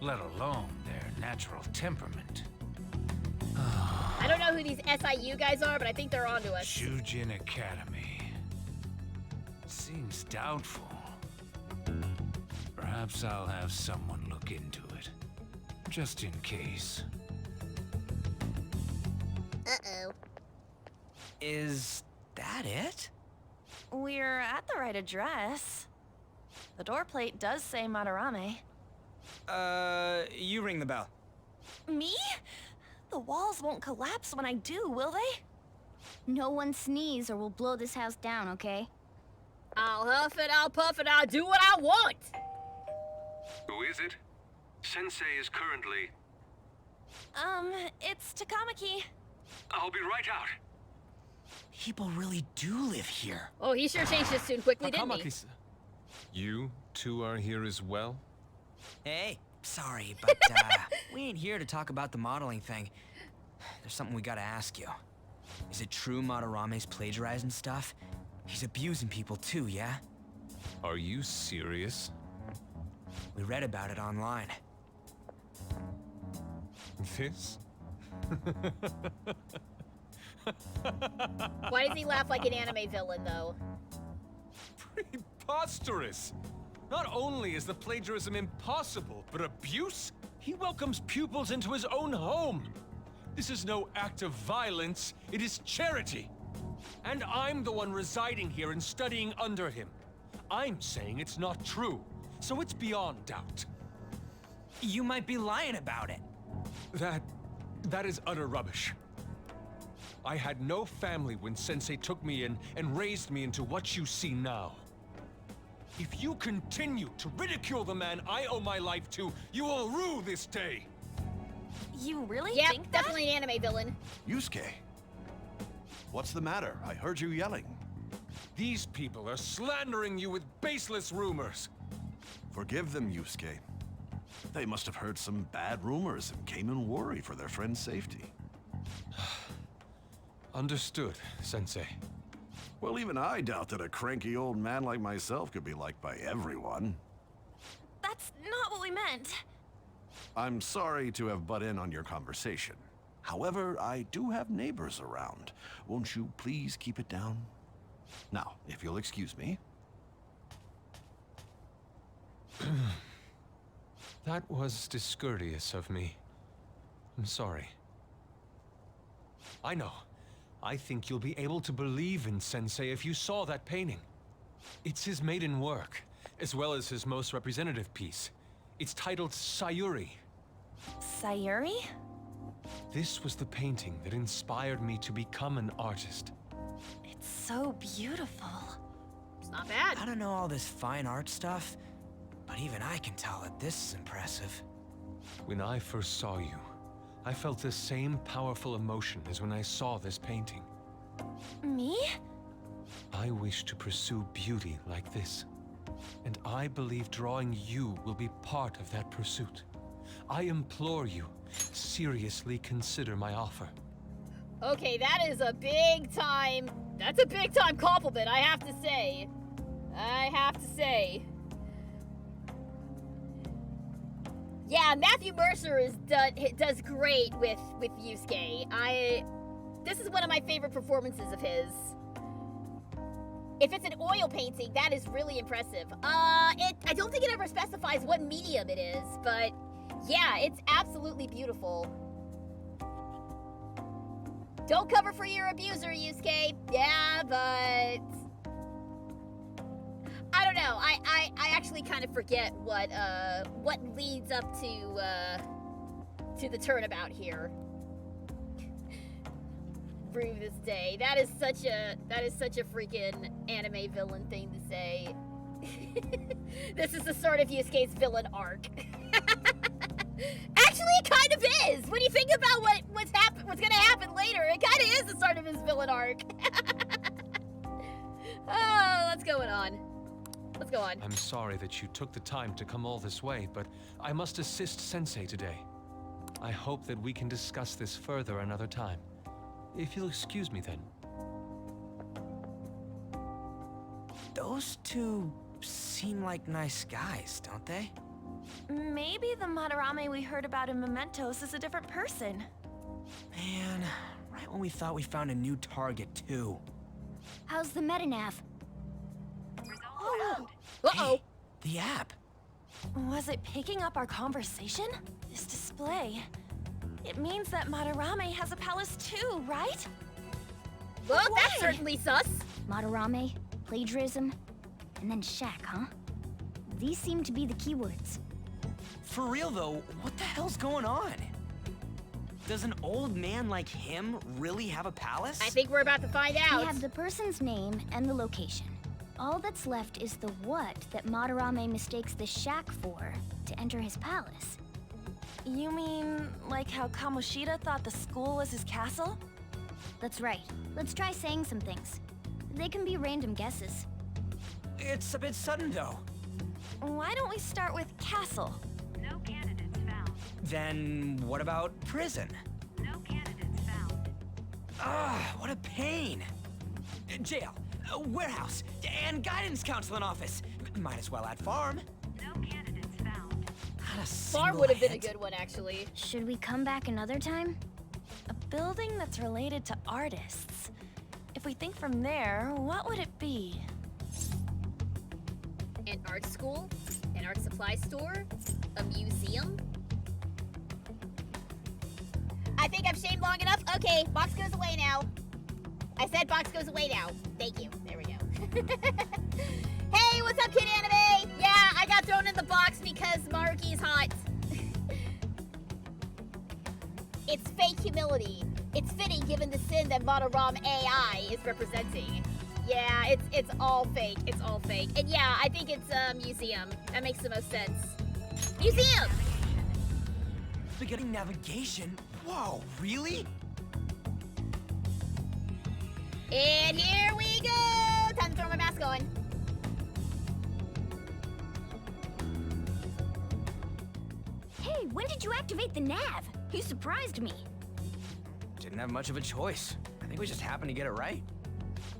let alone their natural temperament. I don't know who these SIU guys are, but I think they're onto us. Shujin Academy. Seems doubtful. Perhaps I'll have someone look into it. Just in case. Uh-oh. Is that it? We're at the right address. The door plate does say Madarame. You ring the bell. Me? The walls won't collapse when I do, will they? No one sneeze or we'll blow this house down, okay? I'll huff it, I'll puff it, I'll do what I want! Who is it? Sensei is currently... It's Takamaki. I'll be right out. People really do live here. Oh, he sure changed his tune quickly, didn't he? Takamaki-san. You two are here as well? Hey, sorry, but we ain't here to talk about the modeling thing. There's something we gotta ask you. Is it true Madarame's plagiarizing stuff? He's abusing people too, yeah? Are you serious? We read about it online. This? Why does he laugh like an anime villain, though? Preposterous! Not only is the plagiarism impossible, but abuse? He welcomes pupils into his own home. This is no act of violence, it is charity. And I'm the one residing here and studying under him. I'm saying it's not true, so it's beyond doubt. You might be lying about it. That is utter rubbish. I had no family when Sensei took me in and raised me into what you see now. If you continue to ridicule the man I owe my life to, you will rue this day. You really Yep, think that? definitely an anime villain. Yusuke, what's the matter? I heard you yelling. These people are slandering you with baseless rumors. Forgive them, Yusuke. They must have heard some bad rumors and came in worry for their friend's safety. Understood, Sensei. Well, even I doubt that a cranky old man like myself could be liked by everyone. That's not what we meant. I'm sorry to have butt in on your conversation. However, I do have neighbors around. Won't you please keep it down? Now, if you'll excuse me. That was discourteous of me. I'm sorry. I know. I think you'll be able to believe in Sensei if you saw that painting. It's his maiden work, as well as his most representative piece. It's titled Sayuri. Sayuri? This was the painting that inspired me to become an artist. It's so beautiful. It's not bad. I don't know all this fine art stuff, but even I can tell that this is impressive. When I first saw you, I felt the same powerful emotion as when I saw this painting. Me? I wish to pursue beauty like this. And I believe drawing you will be part of that pursuit. I implore you, seriously consider my offer. Okay, that's a big time compliment, I have to say. Yeah, Matthew Mercer does great with Yusuke. This is one of my favorite performances of his. If it's an oil painting, that is really impressive. I don't think it ever specifies what medium it is, but yeah, it's absolutely beautiful. Don't cover for your abuser, Yusuke. Yeah, but I don't know. I actually kind of forget what leads up to the turnabout here. Rue this day. That is such a freaking anime villain thing to say. This is the start of Yusuke's villain arc. Actually, it kind of is. When you think about what's gonna happen later, it kind of is the start of his villain arc. Oh, what's going on? Let's go on. I'm sorry that you took the time to come all this way, but I must assist Sensei today. I hope that we can discuss this further another time. If you'll excuse me then. Those two seem like nice guys, don't they? Maybe the Madarame we heard about in Mementos is a different person. Man, right when we thought we found a new target, too. How's the metanav? Uh-oh. Hey, the app. Was it picking up our conversation? This display. It means that Madarame has a palace too, right? Well, that's certainly sus. Madarame, plagiarism, and then Shaq, huh? These seem to be the keywords. For real though, what the hell's going on? Does an old man like him really have a palace? I think we're about to find out. We have the person's name and the location. All that's left is the what that Madarame mistakes the shack for to enter his palace. You mean like how Kamoshida thought the school was his castle? That's right. Let's try saying some things. They can be random guesses. It's a bit sudden though. Why don't we start with castle? No candidates found. Then what about prison? No candidates found. Ah, what a pain. Jail, warehouse, and guidance counseling office. Might as well add farm. No candidates found. Farm would have been a good one, actually. Should we come back another time? A building that's related to artists. If we think from there, what would it be? An art school? An art supply store? A museum? I think I've shamed long enough. Okay, box goes away now. I said box goes away now. Thank you. There we go. Hey, what's up, Kid Anime? Yeah, I got thrown in the box because Maruki's hot. It's fake humility. It's fitting given the sin that Madarame AI is representing. Yeah, it's all fake. It's all fake. And yeah, I think it's a museum. That makes the most sense. Museum! Beginning navigation? Whoa, really? And here we go! Time to throw my mask on. Hey, when did you activate the nav? You surprised me. Didn't have much of a choice. I think we just happened to get it right.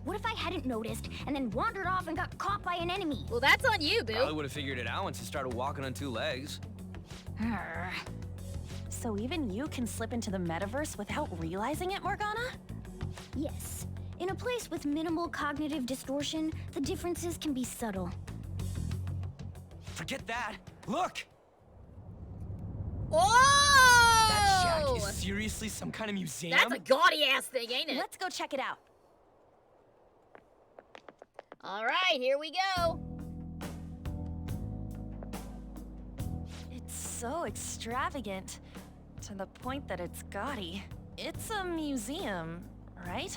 What if I hadn't noticed and then wandered off and got caught by an enemy? Well, that's on you, boo. Probably would have figured it out once you started walking on two legs. So even you can slip into the metaverse without realizing it, Morgana? Yes. In a place with minimal cognitive distortion, the differences can be subtle. Forget that. Look! Oh! That shack is seriously some kind of museum? That's a gaudy ass thing, ain't it? Let's go check it out. All right, here we go. It's so extravagant, to the point that it's gaudy. It's a museum, right?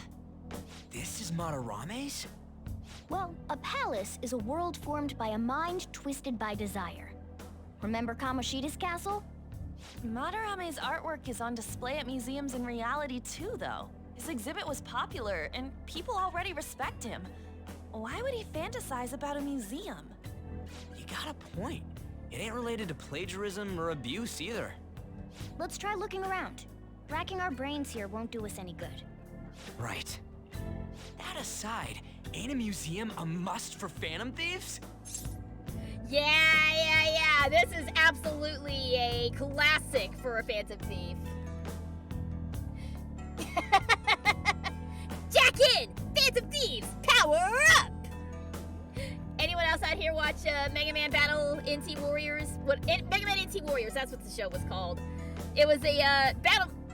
This is Madarame's? Well, a palace is a world formed by a mind twisted by desire. Remember Kamoshida's castle? Madarame's artwork is on display at museums in reality too, though. His exhibit was popular, and people already respect him. Why would he fantasize about a museum? You got a point. It ain't related to plagiarism or abuse either. Let's try looking around. Racking our brains here won't do us any good. Right. That aside, ain't a museum a must for Phantom Thieves? Yeah. This is absolutely a classic for a Phantom Thief. Jack in! Phantom Thieves, power up! Anyone else out here watch Mega Man Battle NT Warriors? Mega Man NT Warriors, that's what the show was called. It was a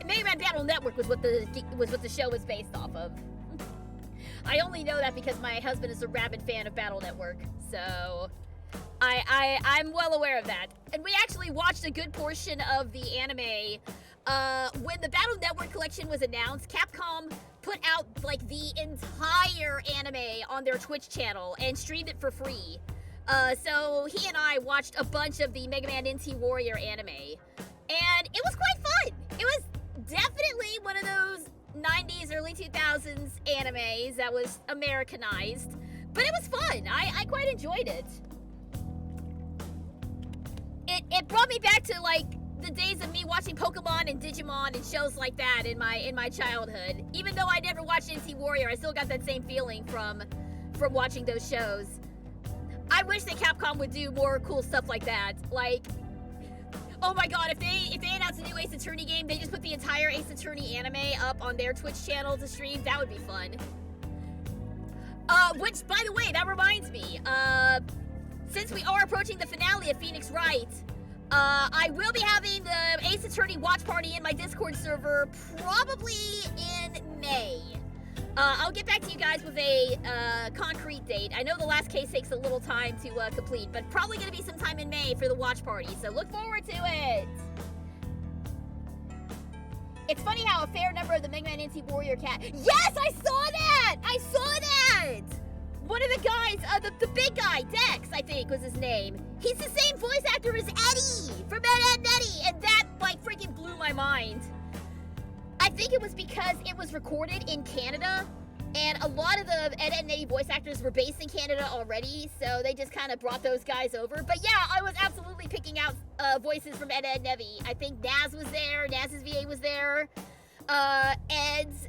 Mega Man Battle Network was what the show was based off of. I only know that because my husband is a rabid fan of Battle Network, so I'm well aware of that. And we actually watched a good portion of the anime. When the Battle Network collection was announced, Capcom put out like the entire anime on their Twitch channel and streamed it for free. So he and I watched a bunch of the Mega Man NT Warrior anime, and it was quite fun. It was definitely one of those 90s, early 2000s animes that was Americanized, but it was fun. I quite enjoyed it. It brought me back to like the days of me watching Pokemon and Digimon and shows like that in my childhood. Even though I never watched NT Warrior, I still got that same feeling from watching those shows. I wish that Capcom would do more cool stuff like that. Like, oh my god, if they announce a new Ace Attorney game, they just put the entire Ace Attorney anime up on their Twitch channel to stream, that would be fun. Which, by the way, that reminds me, since we are approaching the finale of Phoenix Wright, I will be having the Ace Attorney watch party in my Discord server probably in May. I'll get back to you guys with a concrete date. I know the last case takes a little time to complete, but probably going to be sometime in May for the watch party, so look forward to it. It's funny how a fair number of the Mega Man NT Warrior cat. Yes, I saw that! I saw that! One of the guys, the big guy, Dex, I think was his name. He's the same voice actor as Eddie from Ed, Edd n Eddy, and that, like, freaking blew my mind. I think it was because it was recorded in Canada, and a lot of the Ed, Edd n Eddy voice actors were based in Canada already, so they just kind of brought those guys over. But yeah, I was absolutely picking out voices from Ed, Edd n Eddy. I think Naz was there, Naz's VA was there, Ed's,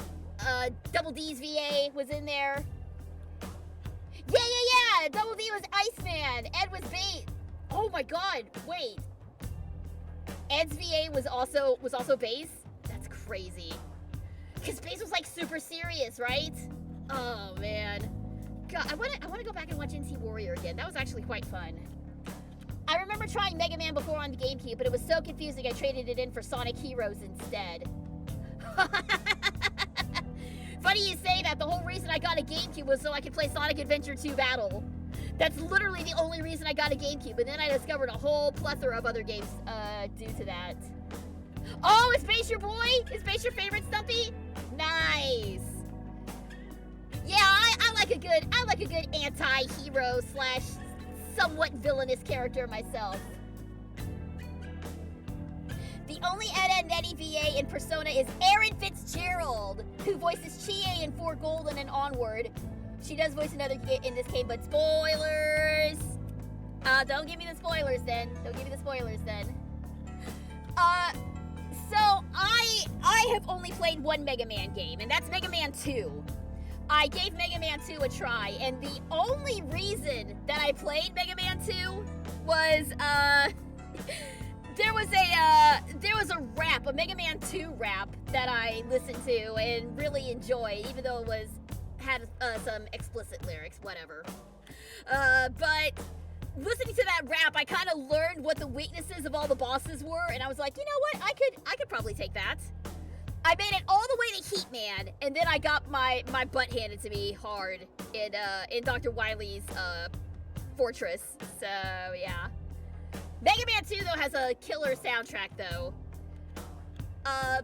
Double D's VA was in there. Yeah, Double D was Iceman, Ed was Bait. Oh my god, wait. Ed's VA was also Base? That's crazy. Cause Base was like super serious, right? Oh man. God, I wanna go back and watch NT Warrior again. That was actually quite fun. I remember trying Mega Man before on the GameCube, but it was so confusing I traded it in for Sonic Heroes instead. Funny you say that. The whole reason I got a GameCube was so I could play Sonic Adventure 2 Battle. That's literally the only reason I got a GameCube, and then I discovered a whole plethora of other games due to that. Oh, is Base your boy? Is Base your favorite Stumpy? Nice. Yeah, I like a good anti-hero slash somewhat villainous character myself. The only Ed, Edd n Eddy VA in Persona is Erin Fitzgerald, who voices Chie in For Golden and Onward. She does voice another in this game, but spoilers! Don't give me the spoilers then. So I have only played one Mega Man game, and that's Mega Man 2. I gave Mega Man 2 a try, and the only reason that I played Mega Man 2 was, there was a rap, a Mega Man 2 rap that I listened to and really enjoyed, even though it had some explicit lyrics, whatever. But listening to that rap, I kind of learned what the weaknesses of all the bosses were, and I was like, you know what, I could probably take that. I made it all the way to Heat Man, and then I got my butt handed to me hard in Dr. Wily's fortress. So yeah. Mega Man 2 though has a killer soundtrack though. I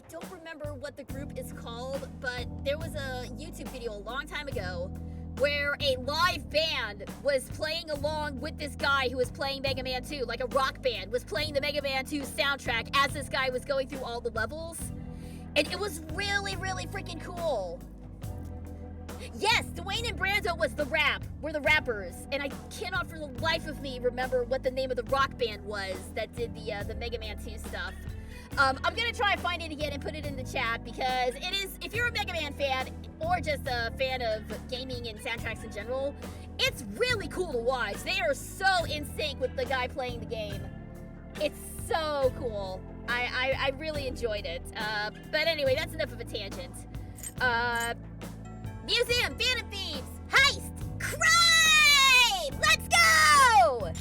don't remember what the group is called, but there was a YouTube video a long time ago where a live band was playing along with this guy who was playing Mega Man 2, like a rock band was playing the Mega Man 2 soundtrack as this guy was going through all the levels. And it was really, really freaking cool. Yes, Dwayne and Brando were the rappers, and I cannot for the life of me remember what the name of the rock band was that did the Mega Man 2 stuff. I'm gonna try and find it again and put it in the chat because it is, if you're a Mega Man fan or just a fan of gaming and soundtracks in general, it's really cool to watch. They are so in sync with the guy playing the game. It's so cool. I really enjoyed it. But anyway, that's enough of a tangent. Museum, Phantom Thieves, Heist, Crime! Let's go!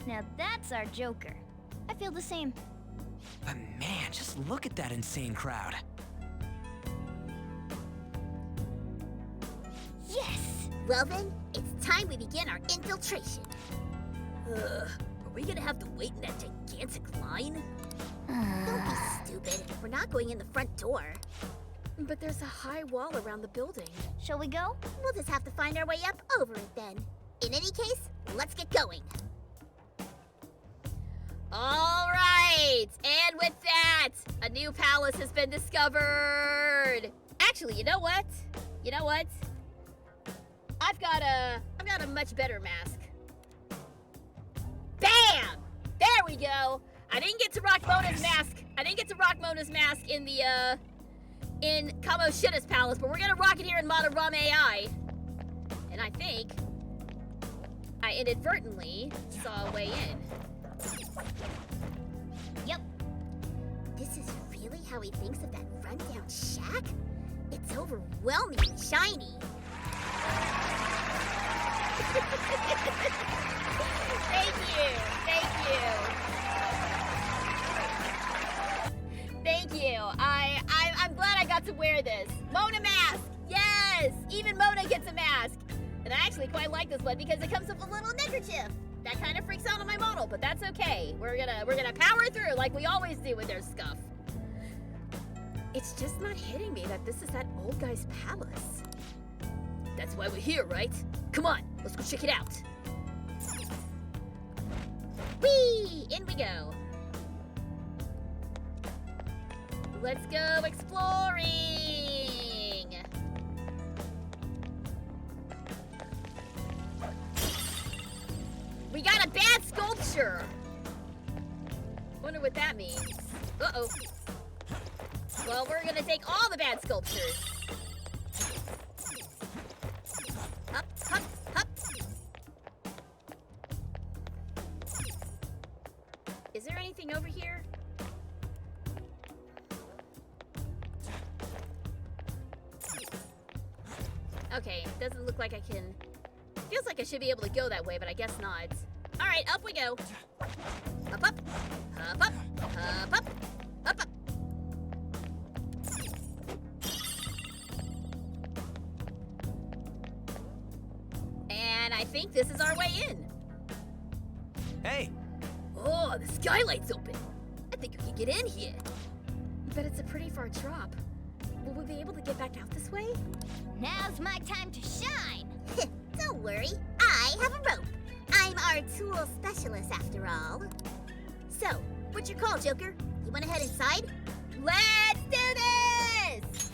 Now that's our Joker. I feel the same. But man, just look at that insane crowd. Yes! Well then, it's time we begin our infiltration. Are we gonna have to wait in that gigantic line? Don't be stupid. We're not going in the front door. But there's a high wall around the building. Shall we go? We'll just have to find our way up over it then. In any case, let's get going. All right, and with that, a new palace has been discovered. Actually, you know what? I've got a much better mask. Bam! There we go. I didn't get to rock Mona's mask in the in Kamoshida's palace, but we're gonna rock it here in Madarame AI. And I think I inadvertently saw a way in. Yep. This is really how he thinks of that rundown shack? It's overwhelmingly shiny. Thank you. Thank you. Thank you. I'm glad I got to wear this. Mona mask. Yes. Even Mona gets a mask. And I actually quite like this one because it comes with a little neckerchief. That kind of freaks out on my model, but that's okay. We're gonna power through like we always do with their scuff. It's just not hitting me that this is that old guy's palace. That's why we're here, right? Come on, let's go check it out. Whee! In we go. Let's go exploring. We got a bad sculpture. Wonder what that means. Uh-oh. Well, we're gonna take all the bad sculptures. Up, up, up. Is there anything over here? Okay, doesn't look like I can... Feels like I should be able to go that way, but I guess not. All right, up we go. Up, up, up, up, up, up, up, up. And I think this is our way in. Hey! Oh, the skylight's open. I think we can get in here. But it's a pretty far drop. Will we be able to get back out this way? Now's my time to shine. Don't worry, I have a rope. I'm our tool specialist after all. So, what's your call, Joker? You wanna head inside? Let's do this!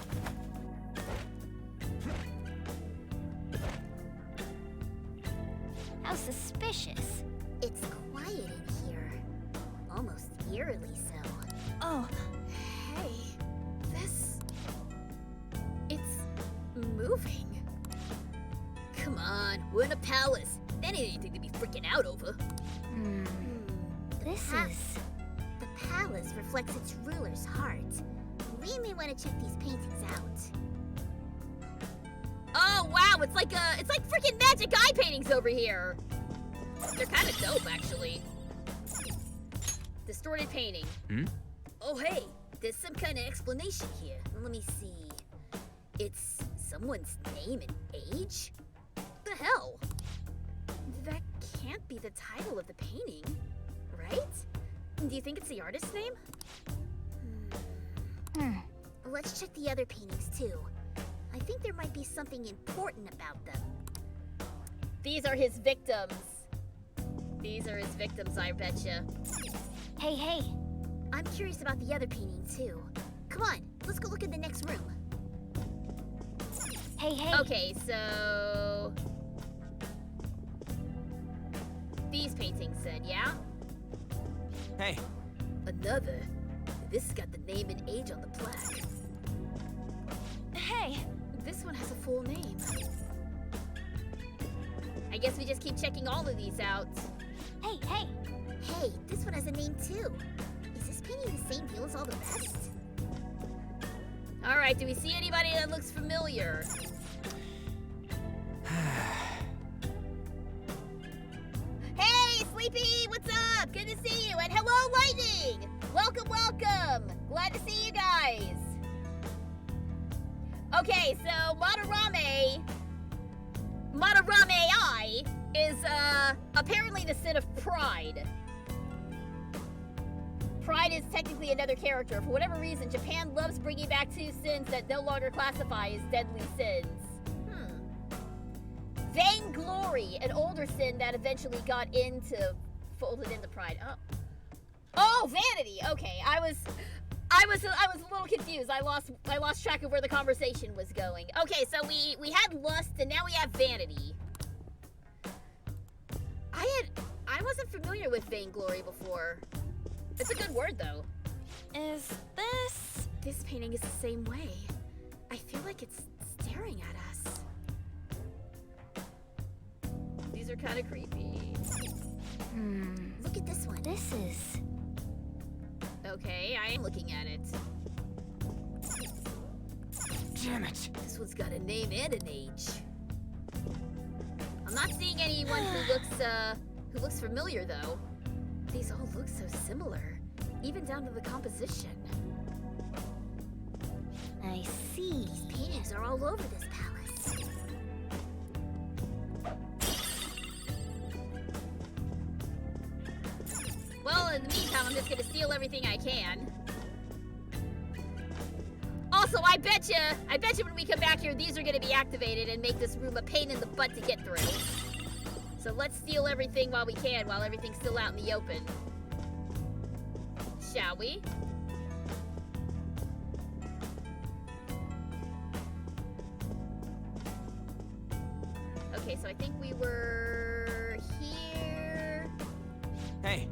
How suspicious. It's quiet in here. Almost eerily so. Oh, Hey, this... It's moving. Come on, we're in a palace. That ain't anything to be freaking out over. this Ha- is... The palace reflects its ruler's heart. We may want to check these paintings out. Oh, wow, it's like freaking magic eye paintings over here. They're kind of dope, actually. Distorted painting. Oh, hey, there's some kind of explanation here. Let me see. It's someone's name and age? What the hell? That can't be the title of the painting, right? Do you think it's the artist's name? Let's check the other paintings too. I think there might be something important about them. These are his victims. These are his victims, I betcha. Hey, hey. I'm curious about the other painting too. Come on, let's go look in the next room. Hey, hey. Okay, so... These paintings said, yeah? Hey, Another. This has got the name and age on the plaque. Hey. This one has a full name. I guess we just keep checking all of these out. Hey, hey. Hey, this one has a name too. Is this painting the same deal as all the rest? Alright, do we see anybody that looks familiar? Hey, Sleepy, what's up? Good to see you. And hello, Lightning! Welcome, welcome! Glad to see you guys. Okay, so Madarame-I is apparently the sin of pride. Pride is technically another character. For whatever reason, Japan loves bringing back two sins that no longer classify as deadly sins. Vainglory, an older sin that eventually got folded into pride. Oh, vanity. Okay, I was a little confused. I lost track of where the conversation was going. Okay, so we had lust and now we have vanity. I wasn't familiar with vainglory before. It's a good word though. Is this... This painting is the same way. I feel like it's staring at us. These are kind of creepy. Look at this one. This is... Okay, I am looking at it. damn it. This one's got a name and an age. I'm not seeing anyone who looks familiar though. These all look so similar, even down to the composition. I see. These paintings are all over this palace. Well, in the meantime, I'm just gonna steal everything I can. Also, I bet you when we come back here, these are gonna be activated and make this room a pain in the butt to get through. So let's steal everything while we can, while everything's still out in the open. Shall we? Okay, so I think we were here. Hey.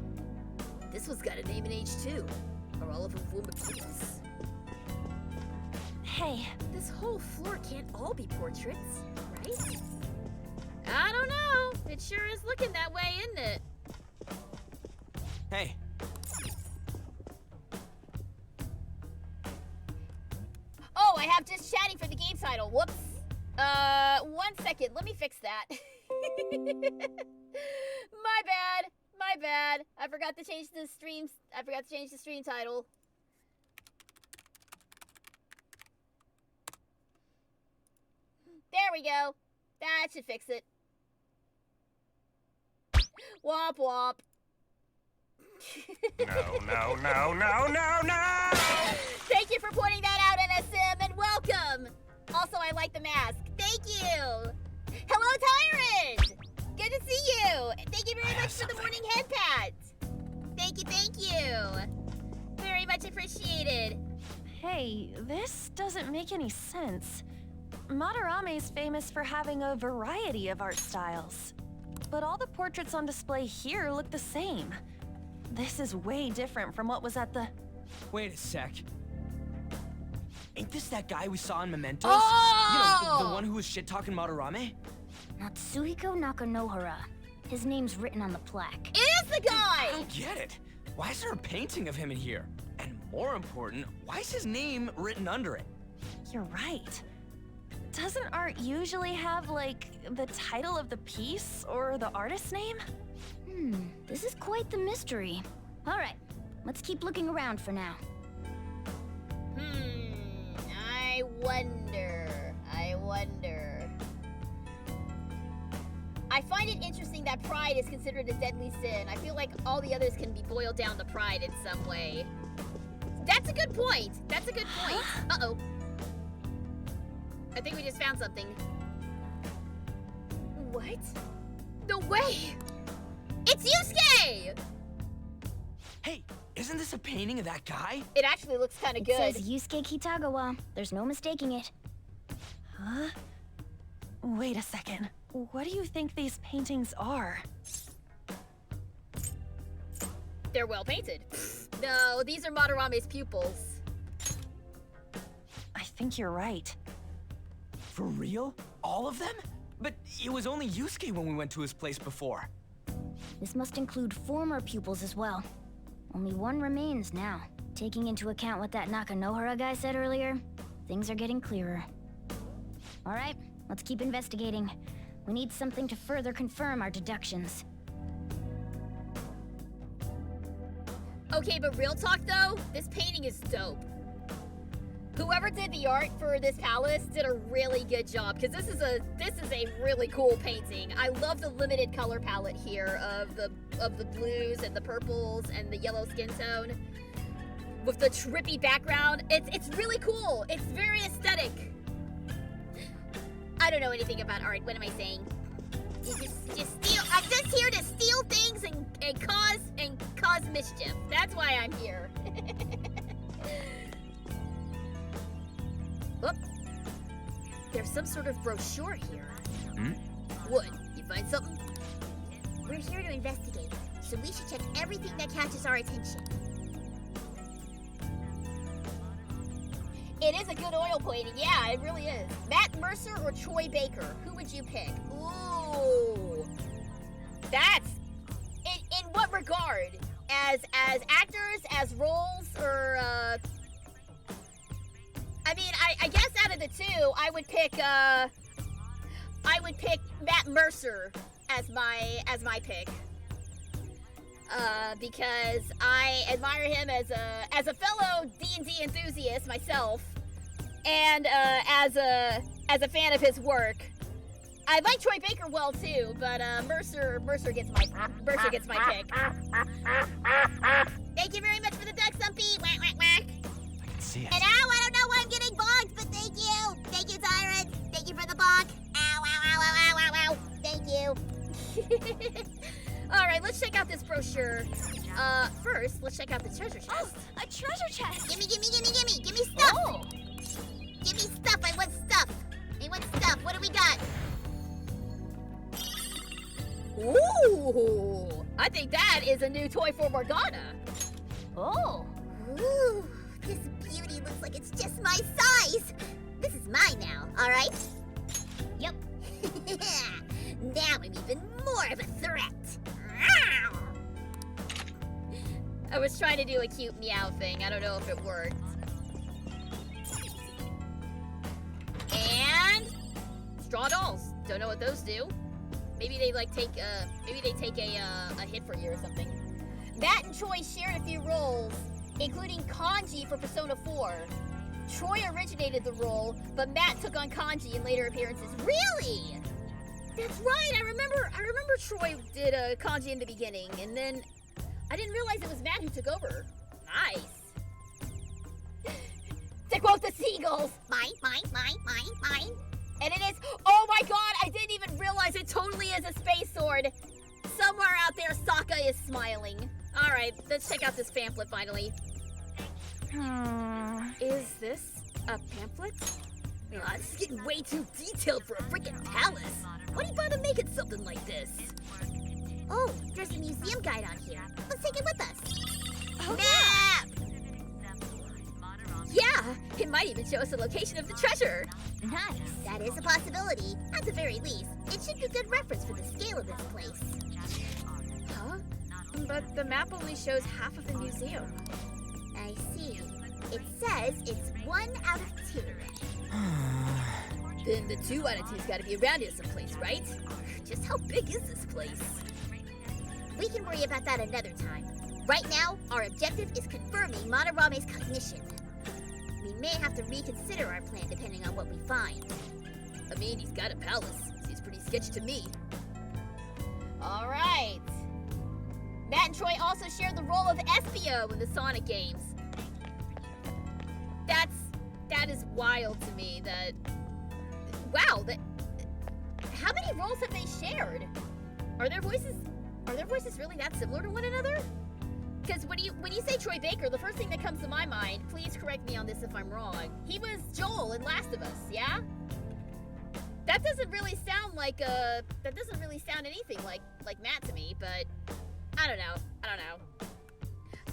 This one's got a name and age too. Are all of them former pupils? Hey. This whole floor can't all be portraits, right? I don't know. It sure is looking that way, isn't it? Hey. Oh, I have just chatting for the game title. Whoops. 1 second. Let me fix that. My bad. My bad. I forgot to change the streams. I forgot to change the stream title. There we go. That should fix it. Womp womp. No. Thank you for pointing that out, NSM, and welcome. Also, I like the mask. Thank you. Hello, Tyrant. Good to see you. Thank you very much for the morning head pat. Thank you. Very much appreciated. Hey, this doesn't make any sense. Madarame's famous for having a variety of art styles. But all the portraits on display here look the same. This is way different from what was at the... Wait a sec. Ain't this that guy we saw in Mementos? Oh! You know, the one who was shit-talking Madarame? Natsuhiko Nakanohara. His name's written on the plaque. It is the guy! I don't get it. Why is there a painting of him in here? And more important, why is his name written under it? You're right. Doesn't art usually have, like, the title of the piece or the artist's name? This is quite the mystery. All right, let's keep looking around for now. I wonder. I find it interesting that pride is considered a deadly sin. I feel like all the others can be boiled down to pride in some way. That's a good point. Uh-oh. I think we just found something. What? No way! It's Yusuke! Hey, isn't this a painting of that guy? It actually looks kind of good. It says Yusuke Kitagawa. There's no mistaking it. Huh? Wait a second. What do you think these paintings are? They're well painted. No, these are Madarame's pupils. I think you're right. For real? All of them? But it was only Yusuke when we went to his place before. This must include former pupils as well. Only one remains now. Taking into account what that Nakanohara guy said earlier, things are getting clearer. All right, let's keep investigating. We need something to further confirm our deductions. Okay, but real talk though, this painting is dope. Whoever did the art for this palace did a really good job, because this is a really cool painting. I love the limited color palette here of the blues and the purples and the yellow skin tone with the trippy background. It's really cool. It's very aesthetic. I don't know anything about art. What am I saying? Just steal. I'm just here to steal things and cause mischief. That's why I'm here. Oh, there's some sort of brochure here. What? You find something? We're here to investigate, so we should check everything that catches our attention. It is a good oil painting. Yeah, it really is. Matt Mercer or Troy Baker? Who would you pick? Ooh. That's... In what regard? As actors, as roles, or, I mean, I guess out of the two, I would pick, I would pick Matt Mercer as my pick. Because I admire him as a fellow D&D enthusiast myself, and as a fan of his work. I like Troy Baker well too, but Mercer gets my pick. Thank you very much for the duck, Stumpy. Whack, whack, whack. I can see it. And ow, I don't know why I'm getting bonked, but thank you. Thank you, Tyrant. Thank you for the bonk. Ow, ow, ow, ow, ow, ow, ow. Thank you. All right, let's check out this brochure. First, let's check out the treasure chest. Oh, a treasure chest! Gimme, gimme, gimme, gimme. Give me stuff. Oh. Give me stuff. I want stuff. I want stuff. What do we got? Ooh, I think that is a new toy for Morgana. Oh. Ooh, this beauty looks like it's just my size. This is mine now, all right? Yep. Now I'm even more of a threat. I was trying to do a cute meow thing. I don't know if it worked. And straw dolls. Don't know what those do. Maybe they like take a hit for you or something. Matt and Troy shared a few roles, including Kanji for Persona 4. Troy originated the role, but Matt took on Kanji in later appearances. Really? That's right. I remember Troy did Kanji in the beginning, and then I didn't realize it was Matt who took over. Nice. To quote the seagulls, Mine, mine, mine, mine, mine. and it is. Oh my God! I didn't even realize it totally is a space sword. Somewhere out there, Sokka is smiling. All right, let's check out this pamphlet finally. Is this a pamphlet? This is getting way too detailed for a freaking palace. Why do you bother making something like this? Oh, there's a museum guide on here. Let's take it with us. Oh, Map! Yeah, it might even show us the location of the treasure. Nice. That is a possibility. At the very least, it should be a good reference for the scale of this place. Huh? But the map only shows half of the museum. I see. It says it's 1 out of 2. Then the 2 out of 2's gotta be around here someplace, right? Just how big is this place? We can worry about that another time. Right now, our objective is confirming Monarame's cognition. We may have to reconsider our plan depending on what we find. I mean, he's got a palace. Seems pretty sketchy to me. All right. Matt and Troy also share the role of Espio in the Sonic games. That is wild to me. Wow. How many roles have they shared? Are their voices really that similar to one another? Because when you say Troy Baker, the first thing that comes to my mind, please correct me on this if I'm wrong, he was Joel in Last of Us, yeah? That doesn't really sound anything like Matt to me, but I don't know.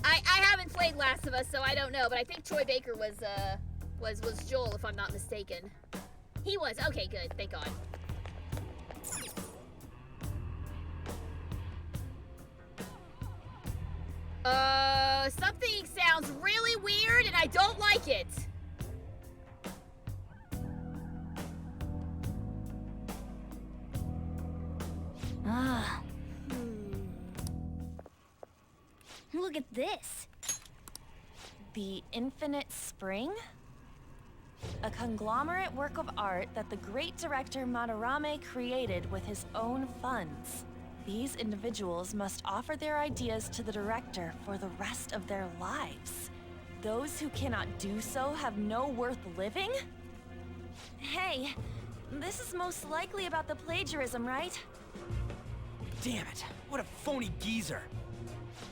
I haven't played Last of Us, so I don't know, but I think Troy Baker was Joel, if I'm not mistaken. He was. Okay, good. Thank God. Something sounds really weird and I don't like it. Look at this. The Infinite Spring? A conglomerate work of art that the great director Madarame created with his own funds. These individuals must offer their ideas to the director for the rest of their lives. Those who cannot do so have no worth living? Hey, this is most likely about the plagiarism, right? Damn it, what a phony geezer.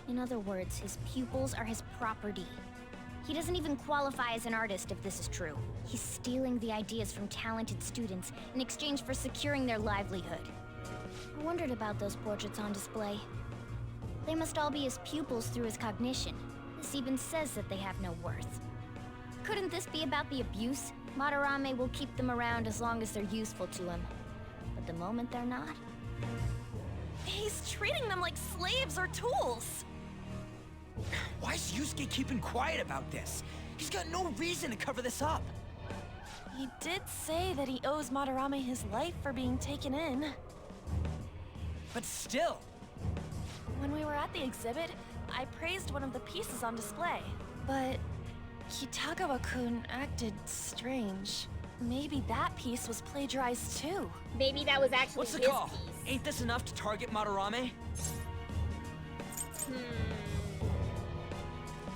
In other words, his pupils are his property. He doesn't even qualify as an artist if this is true. He's stealing the ideas from talented students in exchange for securing their livelihood. I wondered about those portraits on display. They must all be his pupils through his cognition. This even says that they have no worth. Couldn't this be about the abuse? Madarame will keep them around as long as they're useful to him. But the moment they're not... He's treating them like slaves or tools! Why is Yusuke keeping quiet about this? He's got no reason to cover this up. He did say that he owes Madarame his life for being taken in. But still! When we were at the exhibit, I praised one of the pieces on display. But Kitagawa-kun acted strange. Maybe that piece was plagiarized too. Maybe that was actually What's the his call? piece. Ain't this enough to target Madarame?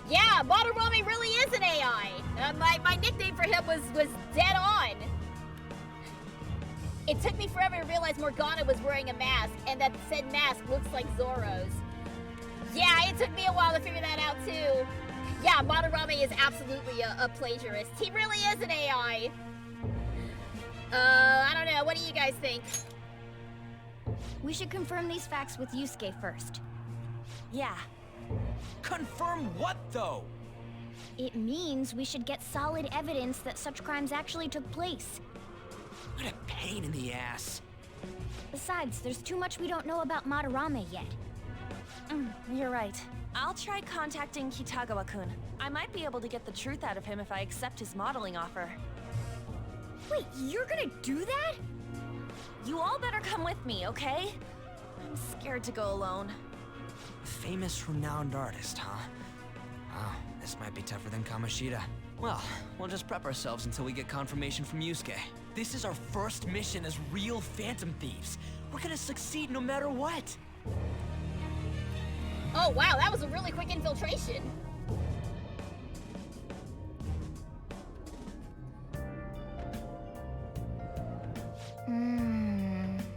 Yeah, Madarame really is an AI. My nickname for him was dead on. It took me forever to realize Morgana was wearing a mask, and that said mask looks like Zoro's. Yeah, it took me a while to figure that out too. Yeah, Madarame is absolutely a plagiarist. He really is an AI. I don't know. What do you guys think? We should confirm these facts with Yusuke first. Yeah. Confirm what, though? It means we should get solid evidence that such crimes actually took place. What a pain in the ass. Besides, there's too much we don't know about Madarame yet. You're right. I'll try contacting Kitagawa-kun. I might be able to get the truth out of him if I accept his modeling offer. Wait, you're gonna do that? You all better come with me, okay? I'm scared to go alone. Famous, renowned artist, huh? Oh, this might be tougher than Kamoshida. Well, we'll just prep ourselves until we get confirmation from Yusuke. This is our first mission as real Phantom Thieves. We're gonna succeed no matter what. Oh wow, that was a really quick infiltration.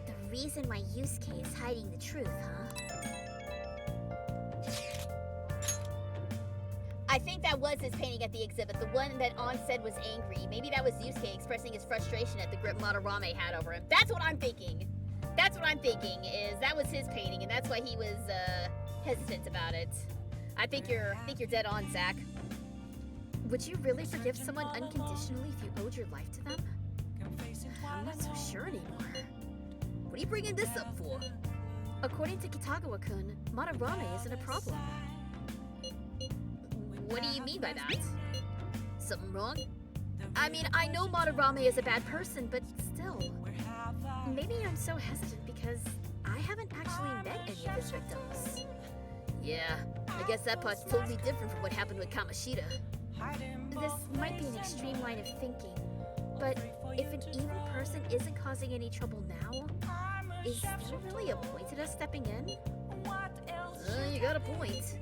The reason why Yusuke is hiding the truth, huh? I think that was his painting at the exhibit. The one that On said was angry. Maybe that was Yusuke expressing his frustration at the grip Madarame had over him. That's what I'm thinking. That's what I'm thinking, is that was his painting, and that's why he was hesitant about it. I think you're dead on, Zach. Would you really forgive someone unconditionally if you owed your life to them? I'm not so sure anymore. What are you bringing this up for? According to Kitagawa-kun, Madarame isn't a problem. What do you mean by that? Something wrong? I mean, I know Madarame is a bad person, but still. Maybe I'm so hesitant because I haven't actually met any of his victims. Yeah, I guess that part's totally different from what happened with Kamoshida. This might be an extreme line of thinking, but if an evil person isn't causing any trouble now, is there really a point to us stepping in? You got a point.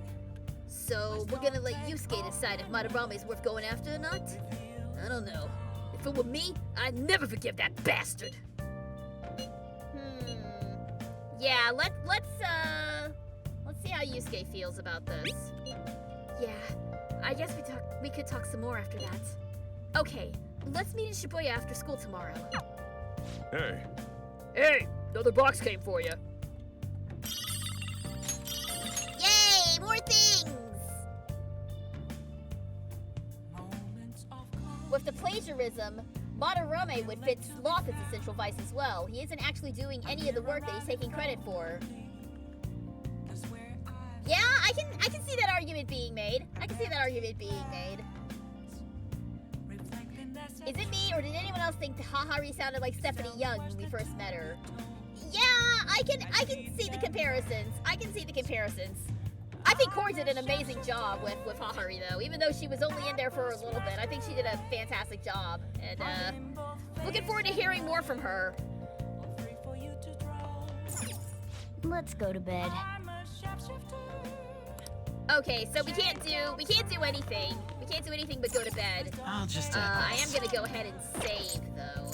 So, we're gonna let Yusuke decide if Madarame's worth going after or not? I don't know. If it were me, I'd never forgive that bastard! Yeah, let's see how Yusuke feels about this. Yeah, I guess we could talk some more after that. Okay, let's meet in Shibuya after school tomorrow. Hey. Hey, another box came for you. Yay, more things! With the plagiarism, Madarame would fit Sloth as a central vice as well. He isn't actually doing any of the work that he's taking credit for. Yeah, I can see that argument being made. Is it me, or did anyone else think Hahari sounded like Stephanie Young when we first met her? Yeah, I can see the comparisons. I think Corey did an amazing job with Hahari, though. Even though she was only in there for a little bit, I think she did a fantastic job. And looking forward to hearing more from her. Let's go to bed. Okay, so we can't do anything. We can't do anything but go to bed. I'll just I am gonna go ahead and save, though.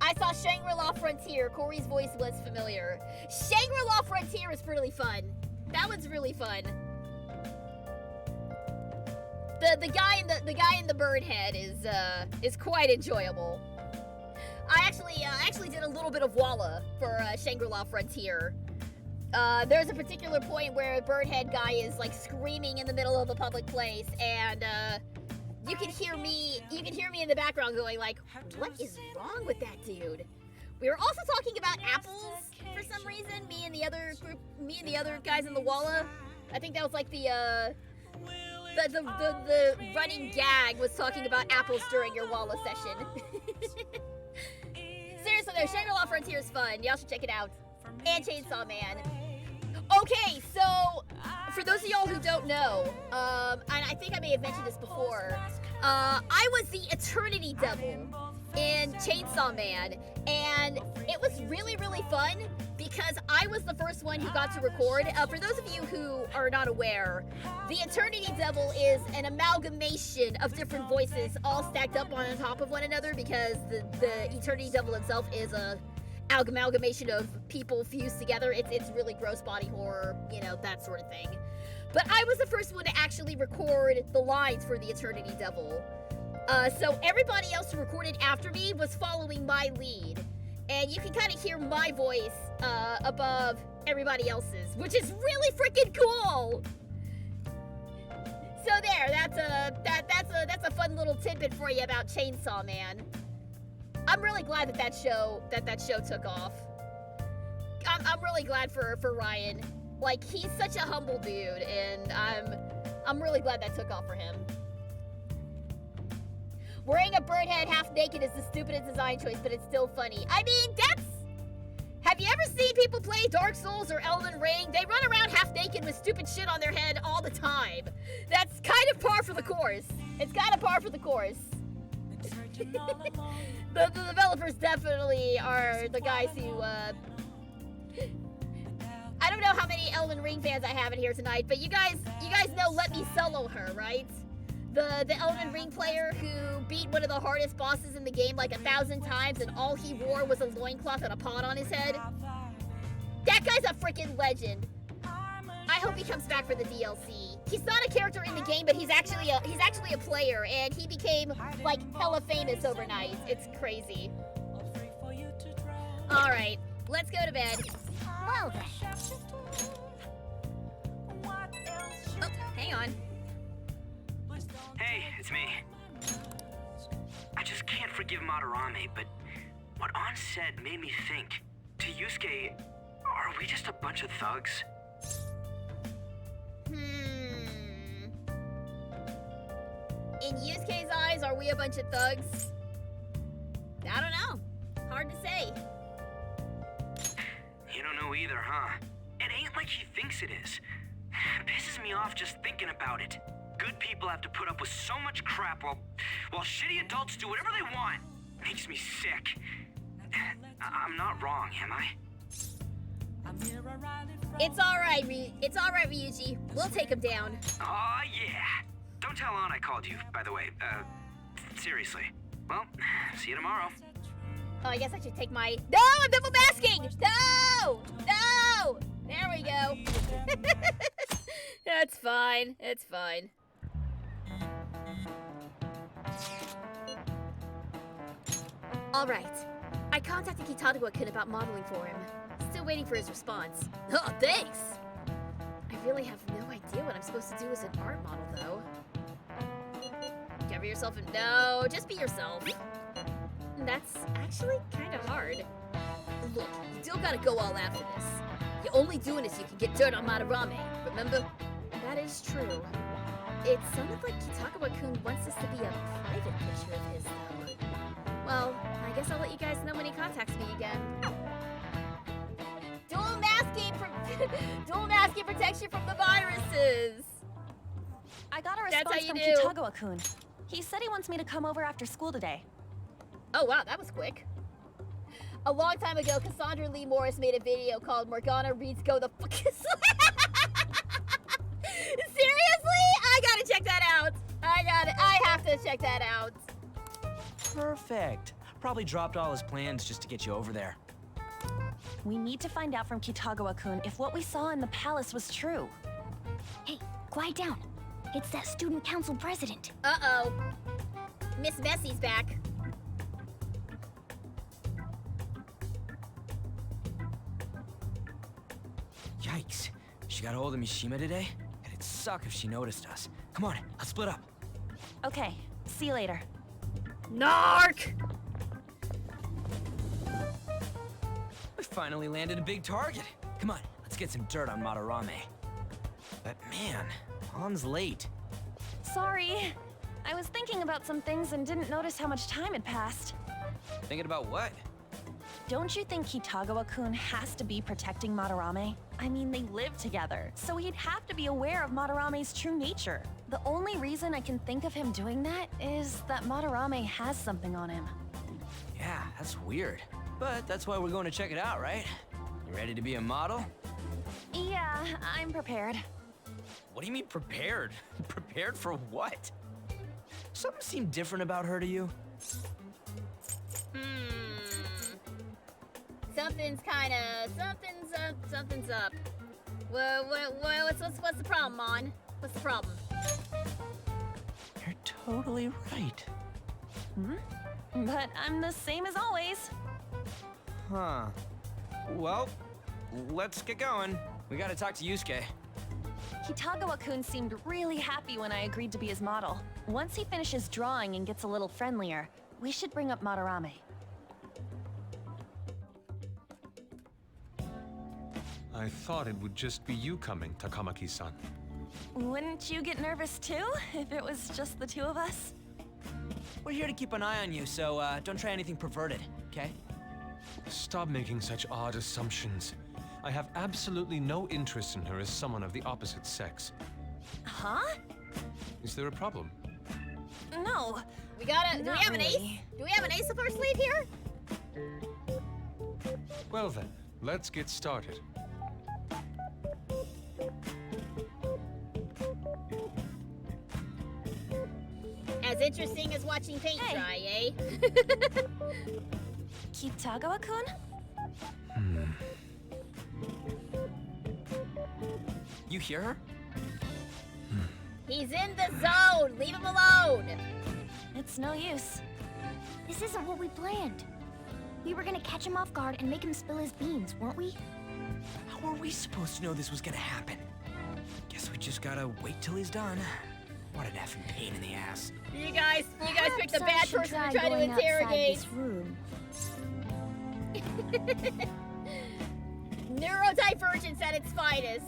I saw Shangri-La Frontier. Corey's voice was familiar. Shangri-La Frontier is really fun. That one's really fun. The guy in the bird head is quite enjoyable. I actually did a little bit of Walla for Shangri-La Frontier. There's a particular point where a bird head guy is like screaming in the middle of a public place, and you can hear me in the background going like, what is wrong with that dude? We were also talking about apples for some reason, me and the other guys in the Walla. I think that was like the the running gag was talking about apples during your Walla session. Seriously though, Shangri-La Frontier is fun. Y'all should check it out. And Chainsaw Man. Okay, so for those of y'all who don't know, and I think I may have mentioned this before, I was the Eternity Devil in Chainsaw Man, and it was really, really fun because I was the first one who got to record. For those of you who are not aware, the Eternity Devil is an amalgamation of different voices all stacked up on top of one another because the Eternity Devil himself is a amalgamation of people fused together. It's really gross body horror, you know, that sort of thing. But I was the first one to actually record the lines for the Eternity Devil. So everybody else who recorded after me was following my lead. And you can kind of hear my voice above everybody else's, which is really freaking cool. So there, that's a fun little tidbit for you about Chainsaw Man. I'm really glad that show took off. I'm really glad for Ryan. Like, he's such a humble dude, and I'm really glad that took off for him. Wearing a bird head half naked is the stupidest design choice, but it's still funny. I mean, have you ever seen people play Dark Souls or Elden Ring? They run around half naked with stupid shit on their head all the time. That's kind of par for the course. It's kind of par for the course. The developers definitely are the guys who, I don't know how many Elden Ring fans I have in here tonight, but you guys know Let Me Solo Her, right? The Elden Ring player who beat one of the hardest bosses in the game like 1,000 times and all he wore was a loincloth and a pot on his head. That guy's a freaking legend. I hope he comes back for the DLC. He's not a character in the game, but he's actually a player, and he became like hella famous overnight. It's crazy. All right, let's go to bed. Well then. Oh, hang on. Hey, it's me. I just can't forgive Madarame, but what An said made me think. To Yusuke, are we just a bunch of thugs? In Yusuke's eyes, are we a bunch of thugs? I don't know. Hard to say. You don't know either, huh? It ain't like he thinks it is. Pisses me off just thinking about it. Good people have to put up with so much crap while shitty adults do whatever they want. Makes me sick. I'm not wrong, am I? It's alright, Ryuji. We'll take him down. Aw, yeah. Don't tell An I called you, by the way. Seriously. Well, see you tomorrow. Oh, I guess I should take my... No, I'm double masking! No! No! There we go. That's fine. It's fine. All right. I contacted Kitagawa-kun about modeling for him. Still waiting for his response. Oh, thanks! I really have no idea what I'm supposed to do as an art model, though. Cover yourself in... No, just be yourself. That's actually kind of hard. Look, you still gotta go all out for this. You're only doing this so you can get dirt on Madarame, remember? That is true. It sounded like Kitagawa-kun wants this to be a private picture of his, though. Well, I guess I'll let you guys know when he contacts me again. Dual masking protects you from the viruses! I got a That's response how from you do. Kitagawa-kun. He said he wants me to come over after school today. Oh wow, that was quick. A long time ago, Cassandra Lee Morris made a video called Morgana Reads Go the Fuck. Seriously? I gotta check that out. I have to check that out. Perfect. Probably dropped all his plans just to get you over there. We need to find out from Kitagawa-kun if what we saw in the palace was true. Hey, quiet down. It's that student council president. Uh-oh. Miss Messie's back. Yikes. She got hold of Mishima today? It'd suck if she noticed us. Come on, let's split up. Okay, see you later. Narc! We finally landed a big target. Come on, let's get some dirt on Madarame. But man, An's late. Sorry. I was thinking about some things and didn't notice how much time had passed. Thinking about what? Don't you think Kitagawa-kun has to be protecting Madarame? I mean, they live together, so he'd have to be aware of Madarame's true nature. The only reason I can think of him doing that is that Madarame has something on him. Yeah, that's weird. But that's why we're going to check it out, right? You ready to be a model? Yeah, I'm prepared. What do you mean prepared? Prepared for what? Something seemed different about her to you? Something's up. What's the problem, Mon? What's the problem? You're totally right. But I'm the same as always. Huh. Well, let's get going. We gotta talk to Yusuke. Kitagawa-kun seemed really happy when I agreed to be his model. Once he finishes drawing and gets a little friendlier, we should bring up Madarame. I thought it would just be you coming, Takamaki-san. Wouldn't you get nervous too, if it was just the two of us? We're here to keep an eye on you, so don't try anything perverted, okay? Stop making such odd assumptions. I have absolutely no interest in her as someone of the opposite sex. Huh? Is there a problem? No. Do we have an ace? really. Do we have an ace up our sleeve here? Well then, let's get started. As interesting as watching paint dry, eh? Kitagawa-kun? You hear her? He's in the zone! Leave him alone! It's no use. This isn't what we planned. We were gonna catch him off guard and make him spill his beans, weren't we? How were we supposed to know this was gonna happen? Guess we just gotta wait till he's done. What an effing pain in the ass. You guys picked a Perhaps I bad should person to try try to going outside interrogate. this room. Neurodivergence at its finest.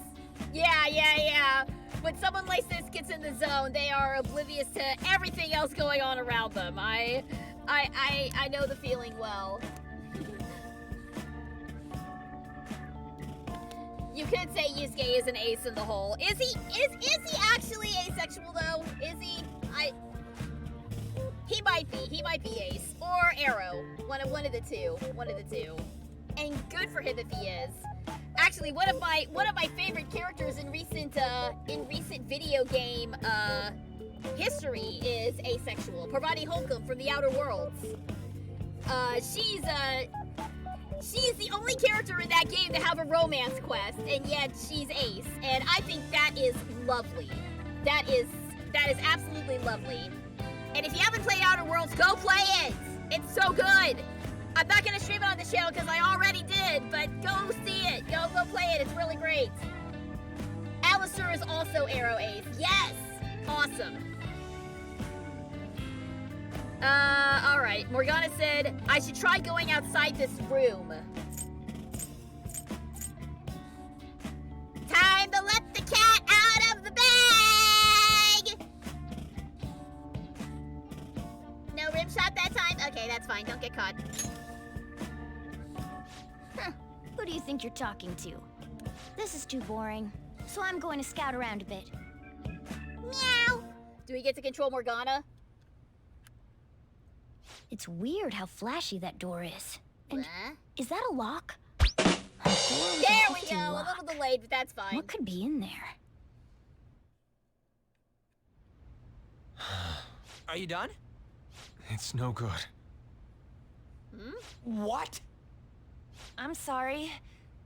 Yeah. When someone like this gets in the zone, they are oblivious to everything else going on around them. I know the feeling well. You could say Yusuke is an ace in the hole. Is he actually asexual though? Is he? He might be ace or arrow. One of the two. And good for him if he is. Actually, one of my favorite characters in recent video game history is asexual. Parvati Holcomb from The Outer Worlds. She's the only character in that game to have a romance quest, and yet she's ace. And I think that is lovely. That is absolutely lovely. And if you haven't played Outer Worlds, go play it. It's so good. I'm not gonna stream it on the channel because I already did, but go see it. Go play it. It's really great. Alistair is also Arrow Ace. Yes! Awesome. Alright. Morgana said, I should try going outside this room. Time to let the cat out of the bag! No rim shot that time? Okay, that's fine. Don't get caught. Who do you think you're talking to? This is too boring, so I'm going to scout around a bit. Meow! Do we get to control Morgana? It's weird how flashy that door is. And is that a lock? There we go! A little delayed, but that's fine. What could be in there? Are you done? It's no good. What? I'm sorry.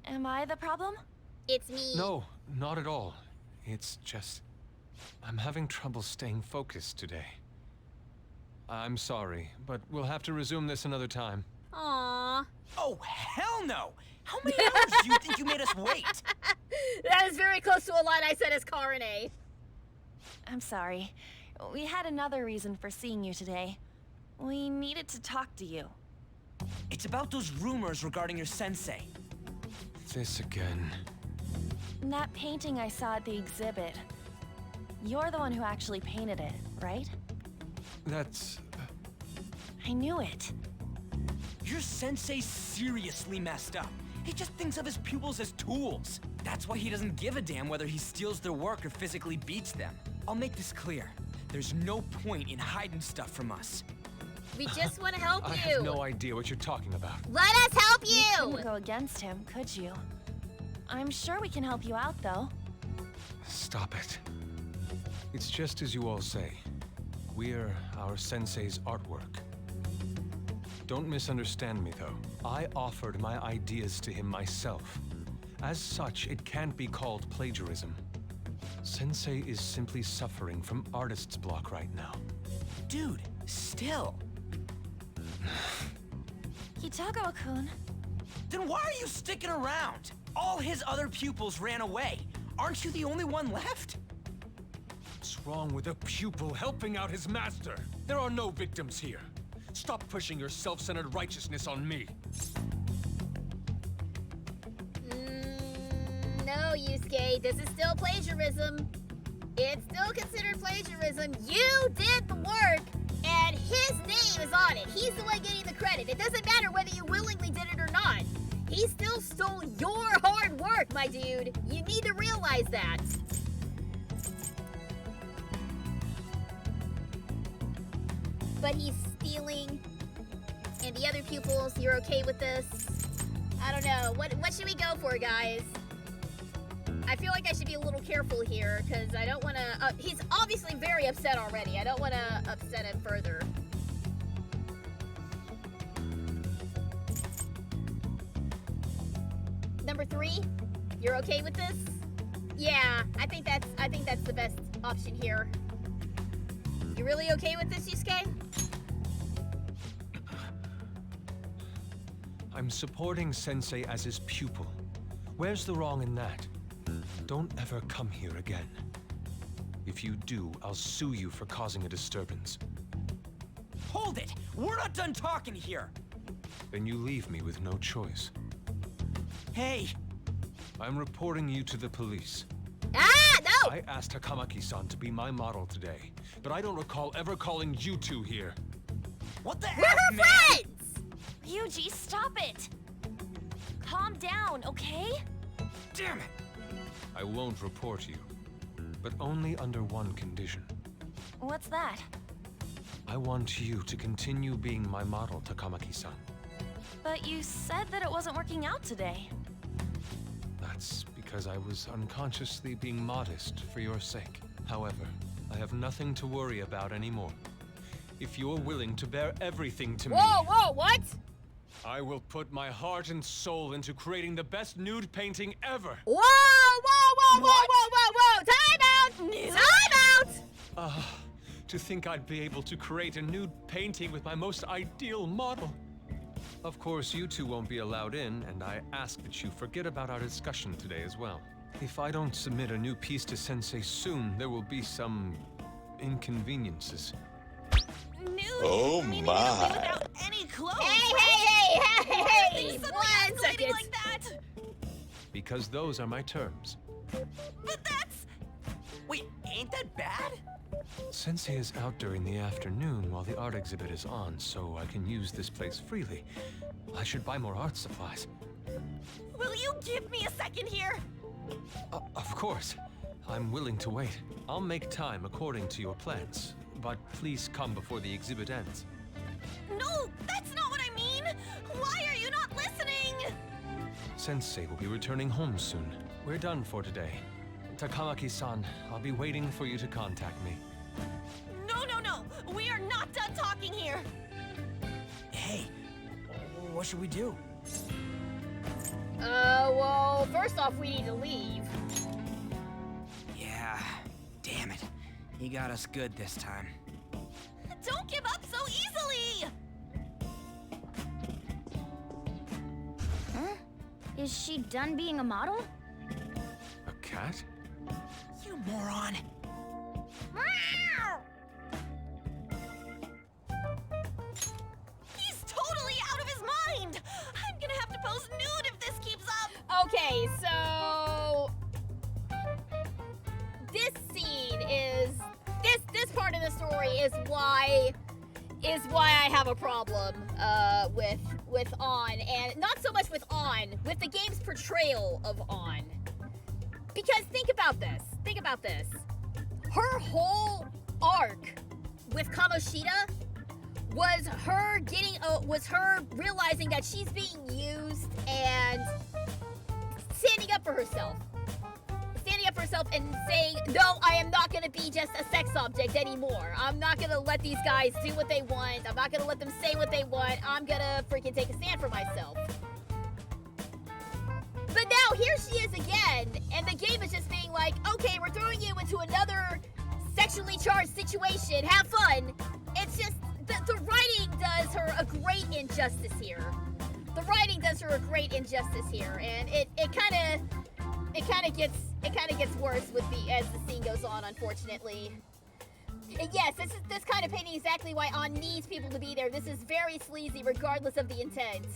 Am I the problem? It's me. No, not at all. It's just... I'm having trouble staying focused today. I'm sorry, but we'll have to resume this another time. Aww. Oh, hell no! How many hours do you think you made us wait? That is very close to a line I said as Karine. I'm sorry. We had another reason for seeing you today. We needed to talk to you. It's about those rumors regarding your sensei. This again. That painting I saw at the exhibit. You're the one who actually painted it, right? That's... I knew it. Your sensei seriously messed up. He just thinks of his pupils as tools. That's why he doesn't give a damn whether he steals their work or physically beats them. I'll make this clear. There's no point in hiding stuff from us. We just want to help you. I have no idea what you're talking about. Let us help You you! couldn't go against him, could you? I'm sure we can help you out, though. Stop it. It's just as you all say. We're our sensei's artwork. Don't misunderstand me, though. I offered my ideas to him myself. As such, it can't be called plagiarism. Sensei is simply suffering from artist's block right now. Dude, still. Kitagawa-kun. Then why are you sticking around? All his other pupils ran away. Aren't you the only one left? What's wrong with a pupil helping out his master? There are no victims here. Stop pushing your self-centered righteousness on me. No, Yusuke, this is still plagiarism. It's still considered plagiarism. You did the work, and his name is on it. He's the one getting the credit. It doesn't matter whether you willingly did it or not. He still stole your hard work, my dude. You need to realize that. But he's stealing, and the other pupils, you're okay with this? I don't know. What should we go for, guys? I feel like I should be a little careful here, because I don't want to... he's obviously very upset already. I don't want to upset him further. Number 3, you're okay with this? Yeah, I think that's the best option here. You really okay with this, Yusuke? I'm supporting Sensei as his pupil. Where's the wrong in that? Don't ever come here again. If you do, I'll sue you for causing a disturbance. Hold it! We're not done talking here! Then you leave me with no choice. Hey! I'm reporting you to the police. Ah, no! I asked Takamaki-san to be my model today, but I don't recall ever calling you two here. What the We're heck, her man? friends! Yuji, stop it! Calm down, okay? Damn it! I won't report you, but only under one condition. What's that? I want you to continue being my model, Takamaki-san. But you said that it wasn't working out today. That's because I was unconsciously being modest for your sake. However, I have nothing to worry about anymore. If you're willing to bear everything to me... Whoa, what? I will put my heart and soul into creating the best nude painting ever! Whoa! Time out! Time out! To think I'd be able to create a nude painting with my most ideal model. Of course, you two won't be allowed in, and I ask that you forget about our discussion today as well. If I don't submit a new piece to Sensei soon, there will be some inconveniences. Nude? Oh Meaning my. it'll be without any clothes, Hey! Why are things suddenly 1 escalating second. like that? Because those are my terms. But that's... Wait, ain't that bad? Sensei is out during the afternoon while the art exhibit is on, so I can use this place freely. I should buy more art supplies. Will you give me a second here? Of course. I'm willing to wait. I'll make time according to your plans, but please come before the exhibit ends. No, that's not what I mean! Why are you not listening? Sensei will be returning home soon. We're done for today. Takamaki-san, I'll be waiting for you to contact me. No! We are not done talking here! Hey, what should we do? Well, first off, we need to leave. Yeah, damn it. He got us good this time. Don't give up so easily! Huh? Is she done being a model? A cat? You moron. He's totally out of his mind! I'm gonna have to pose nude if this keeps up! Okay, so... this scene is problem with On, and not so much with On, with the game's portrayal of On. Because think about this. Think about this. Her whole arc with Kamoshida was her realizing that she's being used and standing up for herself. Standing up for herself and saying, no, I am not going to be just a sex object anymore. I'm not going to let these guys do what they want. I'm not going to let them say what they want. I'm going to freaking take a stand for myself. But now here she is again, and the game is just being like, okay, we're throwing you into another sexually charged situation. Have fun. It's just, the writing does her a great injustice here. The writing does her a great injustice here, and it kind of gets worse as the scene goes on, unfortunately. And yes, this kind of painting exactly why On needs people to be there. This is very sleazy, regardless of the intent.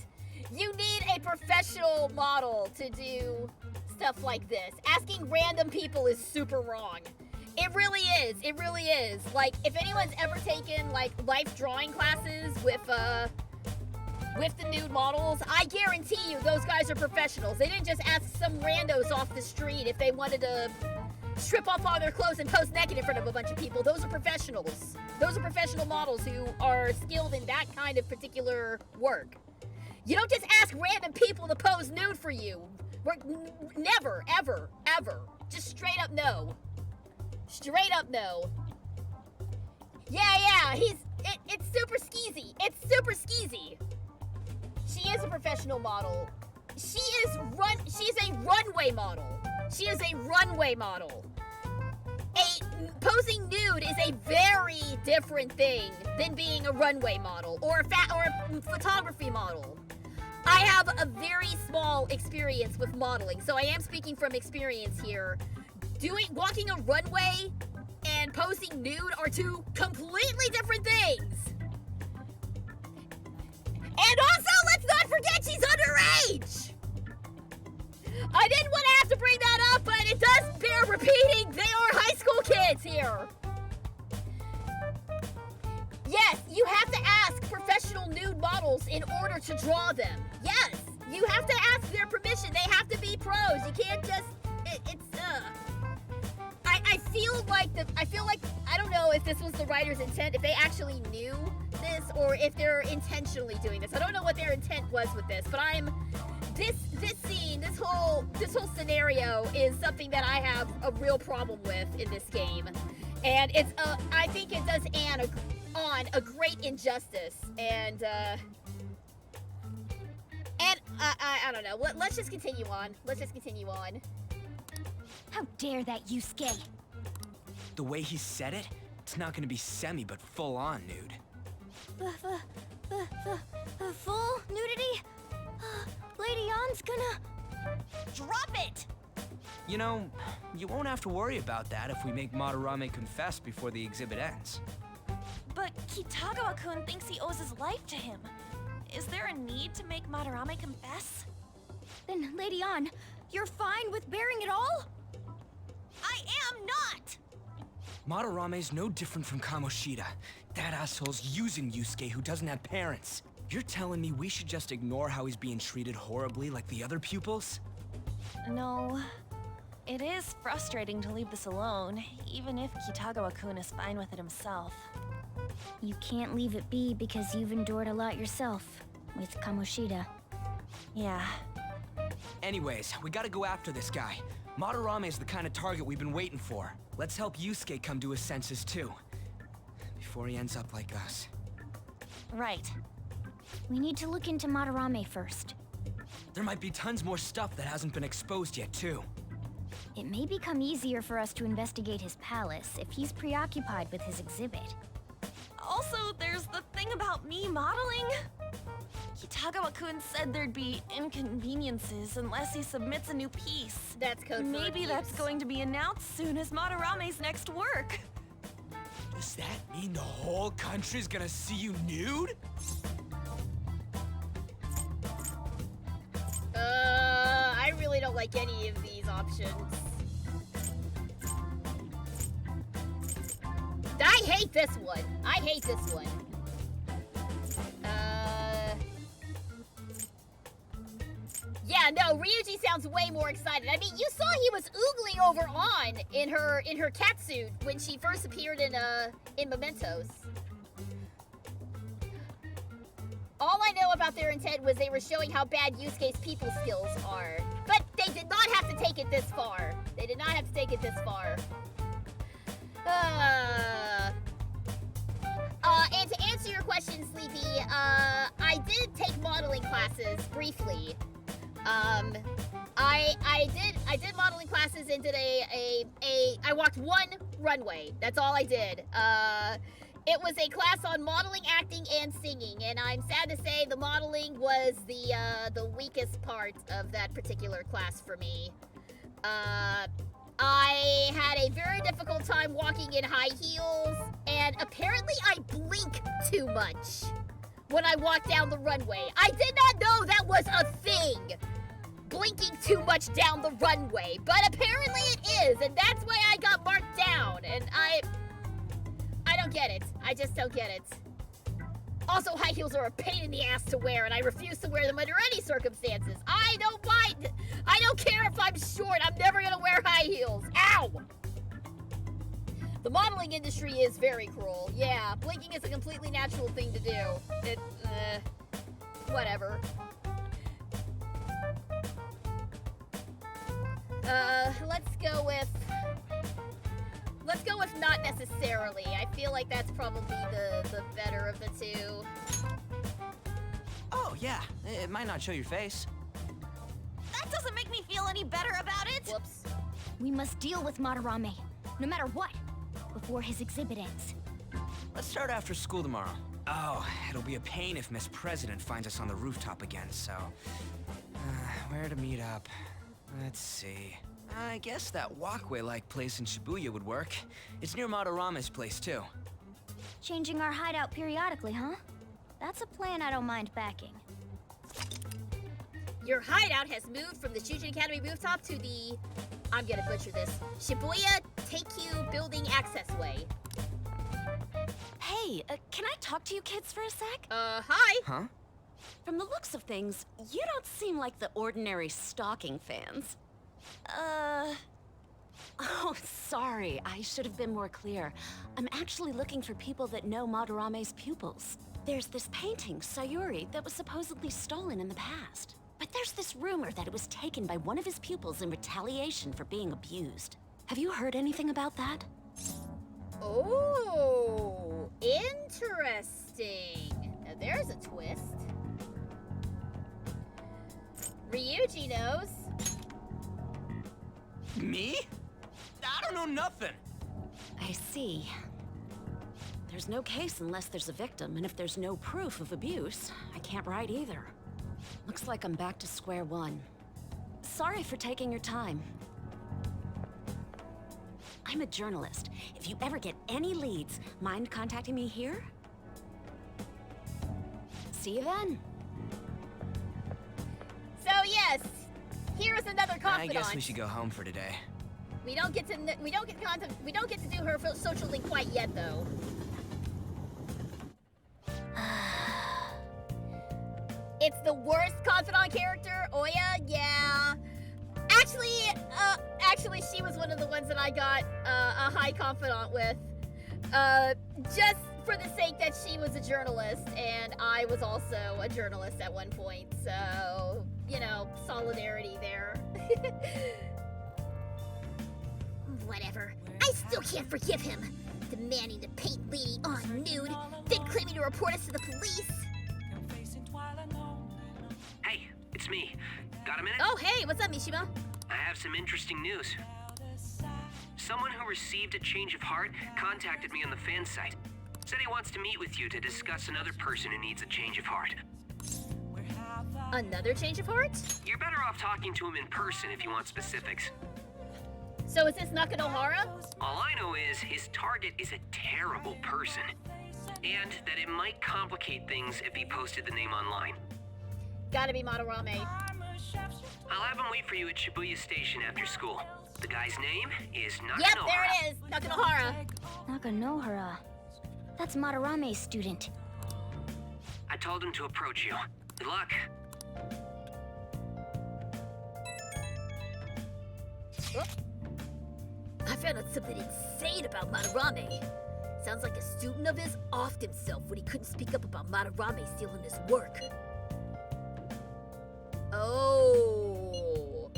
You need a professional model to do stuff like this. Asking random people is super wrong. It really is. It really is. Like, if anyone's ever taken like life drawing classes with the nude models, I guarantee you those guys are professionals. They didn't just ask some randos off the street if they wanted to strip off all their clothes and pose naked in front of a bunch of people. Those are professionals. Those are professional models who are skilled in that kind of particular work. You don't just ask random people to pose nude for you. Never, ever, ever. Just straight up no. Straight up no. Yeah, it's super skeezy. It's super skeezy. She is a professional model. She's a runway model. She is a runway model. Posing nude is a very different thing than being a runway model or a photography model. I have a very small experience with modeling, so I am speaking from experience here. Walking a runway and posing nude are two completely different things. And also, let's not forget she's underage! I didn't want to have to bring that up, but it does bear repeating. They are high school kids here. Yes, you have to ask professional nude models in order to draw them. Yes, you have to ask their permission. They have to be pros. You can't just, I feel like, I don't know if this was the writer's intent, if they actually knew this, or if they're intentionally doing this. I don't know what their intent was with this, but this scene, this whole scenario is something that I have a real problem with in this game. And I think it does On a great injustice, and I don't know. Let's just continue on. Let's just continue on. How dare that Yusuke? The way he said it, it's not gonna be semi, but full on nude. Full nudity? Lady Ann's gonna... Drop it! You know, you won't have to worry about that if we make Madarame confess before the exhibit ends. But Kitagawa-kun thinks he owes his life to him. Is there a need to make Madarame confess? Then, Lady Ann, you're fine with bearing it all? I am not! Madarame's no different from Kamoshida. That asshole's using Yusuke who doesn't have parents. You're telling me we should just ignore how he's being treated horribly like the other pupils? No. It is frustrating to leave this alone, even if Kitagawa-kun is fine with it himself. You can't leave it be because you've endured a lot yourself, with Kamoshida. Yeah. Anyways, we gotta go after this guy. Madarame is the kind of target we've been waiting for. Let's help Yusuke come to his senses too. Before he ends up like us. Right. We need to look into Madarame first. There might be tons more stuff that hasn't been exposed yet too. It may become easier for us to investigate his palace if he's preoccupied with his exhibit. Also, there's the thing about me modeling. Kitagawa-kun said there'd be inconveniences unless he submits a new piece. That's code for Maybe that's abuse. going to be announced soon as Madarame's next work. Does that mean the whole country's gonna see you nude? I really don't like any of these options. I hate this one. I hate this one. Yeah, no, Ryuji sounds way more excited. I mean, you saw he was oogling over on in her cat suit when she first appeared in Mementos. All I know about their intent was they were showing how bad Yusuke's people skills are. But they did not have to take it this far. They did not have to take it this far. And to answer your question, Sleepy, I did take modeling classes briefly. I did modeling classes and did I walked one runway. That's all I did. It was a class on modeling, acting, and singing, and I'm sad to say the modeling was the weakest part of that particular class for me. I had a very difficult time walking in high heels, and apparently I blink too much when I walk down the runway. I did not know that was a thing, blinking too much down the runway, but apparently it is, and that's why I got marked down, and I don't get it. I just don't get it. Also, high heels are a pain in the ass to wear, and I refuse to wear them under any circumstances. I don't mind. I don't care if I'm short. I'm never gonna wear high heels. Ow! The modeling industry is very cruel. Yeah, blinking is a completely natural thing to do. Whatever. Let's go with not necessarily. I feel like that's probably the better of the two. Oh, yeah. It might not show your face. That doesn't make me feel any better about it! Whoops. We must deal with Madarame, no matter what, before his exhibit ends. Let's start after school tomorrow. Oh, it'll be a pain if Miss President finds us on the rooftop again, so... where to meet up? Let's see. I guess that walkway-like place in Shibuya would work. It's near Madarame's place, too. Changing our hideout periodically, huh? That's a plan I don't mind backing. Your hideout has moved from the Shujin Academy rooftop to the... I'm gonna butcher this. Shibuya Teikyu Building Access Way. Hey, can I talk to you kids for a sec? Hi. Huh? From the looks of things, you don't seem like the ordinary stalking fans. Oh, sorry. I should have been more clear. I'm actually looking for people that know Madarame's pupils. There's this painting, Sayuri, that was supposedly stolen in the past. But there's this rumor that it was taken by one of his pupils in retaliation for being abused. Have you heard anything about that? Oh, interesting. Now there's a twist. Ryuji knows. Me? I don't know nothing. I see. There's no case unless there's a victim, and if there's no proof of abuse, I can't write either. Looks like I'm back to square one. Sorry for taking your time. I'm a journalist. If you ever get any leads, mind contacting me here? See you then. So yes, here is another confidant. I guess we should go home for today. We don't get to do her socialing quite yet, though. It's the worst confidant character, Oya. Yeah. Actually, she was one of the ones that I got a high confidant with, just for the sake that she was a journalist and I was also a journalist at one point. So, you know, solidarity there. Whatever. I still can't forgive him. Demanding to paint Lady on nude, then claiming to report us to the police. Hey, it's me. Got a minute? Oh, hey, what's up, Mishima? I have some interesting news. Someone who received a change of heart contacted me on the fan site. Said he wants to meet with you to discuss another person who needs a change of heart. Another change of heart? You're better off talking to him in person if you want specifics. So is this Nakanohara? All I know is his target is a terrible person. And that it might complicate things if he posted the name online. Gotta be Madarame. I'll have him wait for you at Shibuya Station after school. The guy's name is Nakanohara. Yep, there it is. Nakanohara. Nakanohara. That's Madarame's student. I told him to approach you. Good luck. Oh. I found out something insane about Madarame. Sounds like a student of his offed himself when he couldn't speak up about Madarame stealing his work. Oh.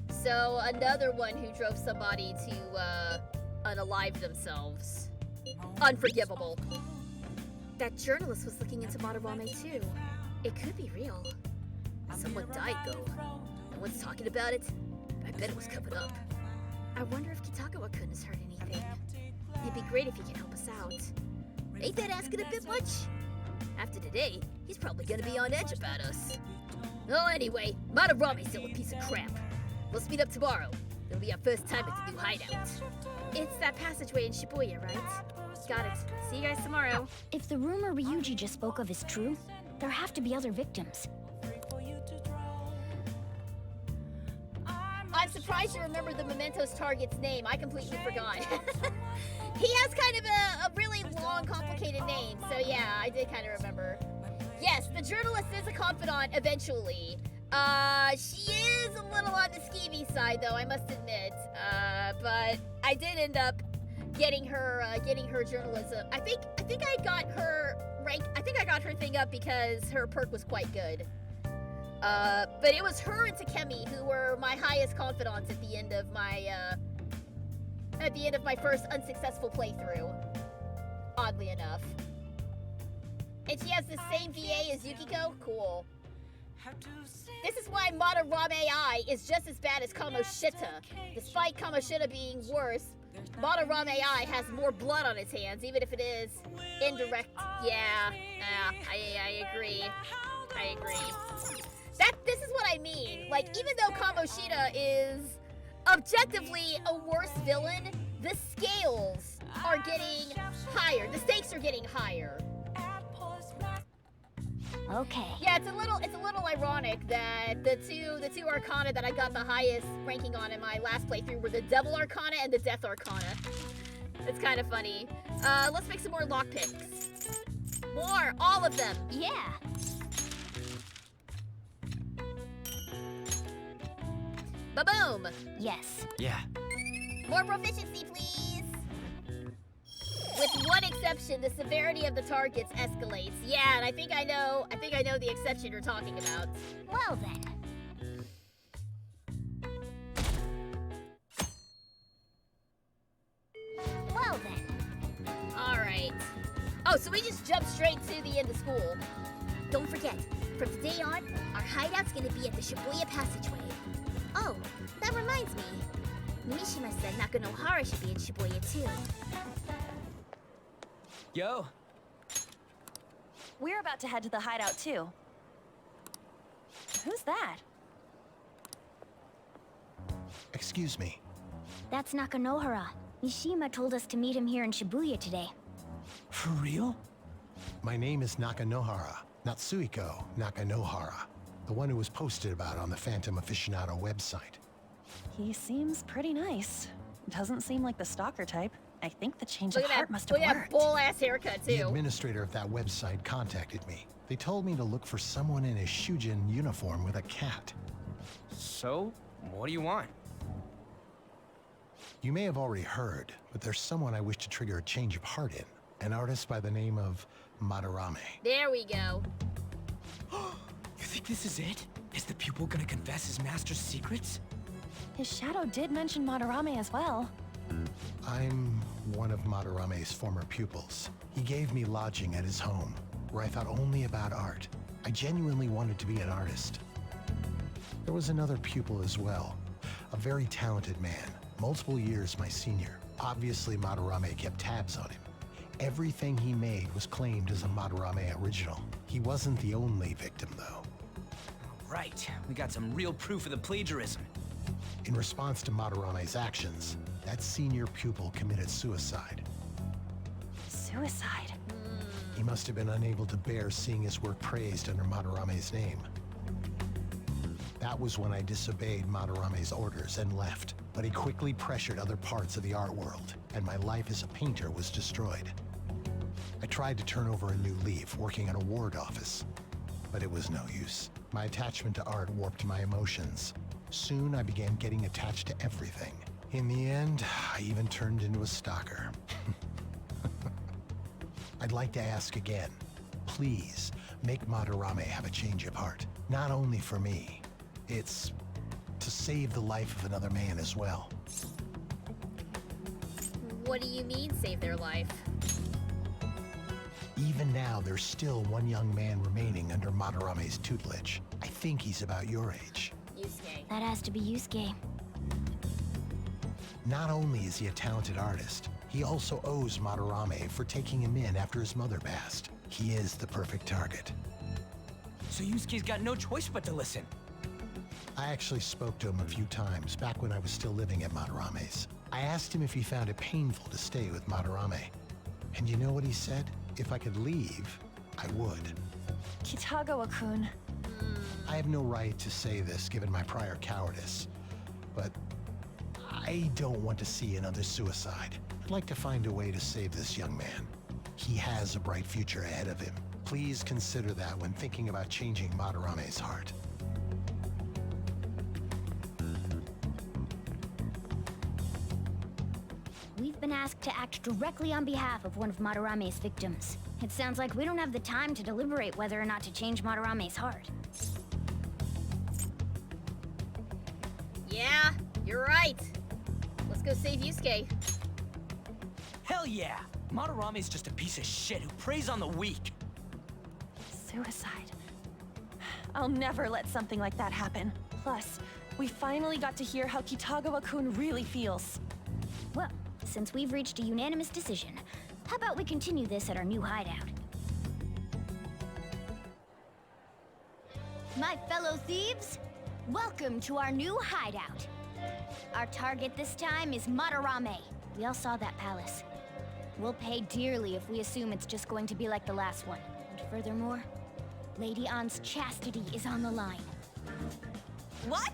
So another one who drove somebody to unalive themselves. Unforgivable. That journalist was looking into Madarame too. It could be real. Someone died though. No one's talking about it. I bet it was covered up. I wonder if Kitagawa-kun has heard anything. It'd be great if he can help us out. Ain't that asking a bit much? After today, he's probably gonna be on edge about us. Oh, anyway, Madarame's still a piece of crap. We'll speed up tomorrow. It'll be our first time at the new hideout. It's that passageway in Shibuya, right? Got it. See you guys tomorrow. If the rumor Ryuji just spoke of is true, there have to be other victims. I'm surprised you remember the Mementos target's name. I completely forgot. He has kind of a really long, complicated name, so yeah, I did kind of remember. Yes, the journalist is a confidant eventually. She is a little on the skeevy side, though, I must admit. But I did end up getting her journalism. I think I got her rank. I think I got her thing up because her perk was quite good. But it was her and Takemi who were my highest confidants at the end of my first unsuccessful playthrough. Oddly enough. And she has the same VA as Yukiko? Cool. This is why Madarame I is just as bad as Kamoshita. Despite Kamoshita being worse, Madarame I has more blood on its hands, even if it is indirect. Yeah, I agree. I agree. This is what I mean. Like, even though Kamoshita is objectively a worse villain, the scales are getting higher. The stakes are getting higher. Okay. Yeah, it's a little ironic that the two Arcana that I got the highest ranking on in my last playthrough were the Devil Arcana and the Death Arcana. It's kind of funny. Let's make some more lockpicks. More, all of them. Yeah. Ba-boom. Yes. Yeah. More proficiency, please. With one exception, the severity of the targets escalates. Yeah, and I think I know the exception you're talking about. Well then. Well then. All right. Oh, so we just jump straight to the end of school. Don't forget, from today on, our hideout's gonna be at the Shibuya passageway. Oh, that reminds me. Mishima said Nakanohara should be in Shibuya too. Yo. We're about to head to the hideout too. Who's that? Excuse me. That's Nakanohara. Mishima told us to meet him here in Shibuya today. For real? My name is Nakanohara, Natsuhiko Nakanohara. The one who was posted about on the Phantom Aficionado website. He seems pretty nice. Doesn't seem like the stalker type. I think the change of heart must have worked. Look at that bull-ass haircut, too. The administrator of that website contacted me. They told me to look for someone in a Shujin uniform with a cat. So, what do you want? You may have already heard, but there's someone I wish to trigger a change of heart in. An artist by the name of Madarame. There we go. You think this is it? Is the pupil gonna confess his master's secrets? His shadow did mention Madarame as well. I'm one of Madarame's former pupils. He gave me lodging at his home, where I thought only about art. I genuinely wanted to be an artist. There was another pupil as well, a very talented man, multiple years my senior. Obviously, Madarame kept tabs on him. Everything he made was claimed as a Madarame original. He wasn't the only victim, though. Right, we got some real proof of the plagiarism. In response to Madarame's actions, that senior pupil committed suicide. Suicide? He must have been unable to bear seeing his work praised under Madarame's name. That was when I disobeyed Madarame's orders and left, but he quickly pressured other parts of the art world, and my life as a painter was destroyed. I tried to turn over a new leaf, working at a ward office, but it was no use. My attachment to art warped my emotions, Soon I began getting attached to everything. In the end, I even turned into a stalker. I'd like to ask again. Please, make Madarame have a change of heart. Not only for me. It's to save the life of another man as well. What do you mean, save their life? Even now, there's still one young man remaining under Madarame's tutelage. I think he's about your age. Yusuke. That has to be Yusuke. Not only is he a talented artist, he also owes Madarame for taking him in after his mother passed. He is the perfect target. So Yusuke's got no choice but to listen. I actually spoke to him a few times back when I was still living at Madarame's. I asked him if he found it painful to stay with Madarame. And you know what he said? If I could leave, I would. Kitagawa-kun. I have no right to say this given my prior cowardice, but I don't want to see another suicide. I'd like to find a way to save this young man. He has a bright future ahead of him. Please consider that when thinking about changing Madarame's heart. We've been asked to act directly on behalf of one of Madarame's victims. It sounds like we don't have the time to deliberate whether or not to change Madarame's heart. Yeah, you're right. Let's go save Yusuke. Hell yeah! Madarame's just a piece of shit who preys on the weak. Suicide. I'll never let something like that happen. Plus, we finally got to hear how Kitagawa-kun really feels. Well, since we've reached a unanimous decision, how about we continue this at our new hideout? My fellow thieves, welcome to our new hideout. Our target this time is Madarame. We all saw that palace. We'll pay dearly if we assume it's just going to be like the last one. And furthermore, Lady Ann's chastity is on the line. What?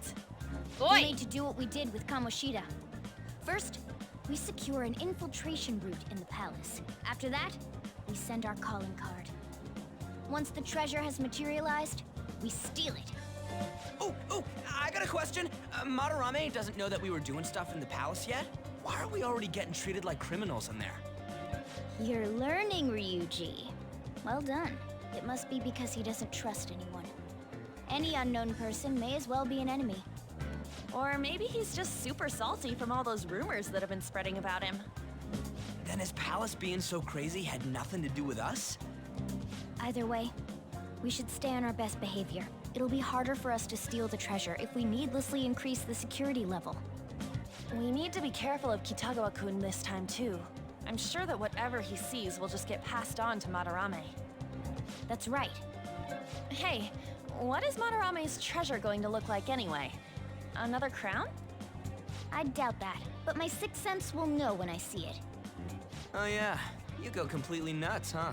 We need to do what we did with Kamoshida. First, we secure an infiltration route in the palace. After that, we send our calling card. Once the treasure has materialized, we steal it. Oh, I got a question. Madarame doesn't know that we were doing stuff in the palace yet? Why are we already getting treated like criminals in there? You're learning, Ryuji. Well done. It must be because he doesn't trust anyone. Any unknown person may as well be an enemy. Or maybe he's just super salty from all those rumors that have been spreading about him. Then his palace being so crazy had nothing to do with us? Either way, we should stay on our best behavior. It'll be harder for us to steal the treasure if we needlessly increase the security level. We need to be careful of Kitagawa-kun this time too. I'm sure that whatever he sees will just get passed on to Madarame. That's right. Hey, what is Madarame's treasure going to look like anyway? Another crown? I doubt that, but my sixth sense will know when I see it. Oh yeah, you go completely nuts, huh?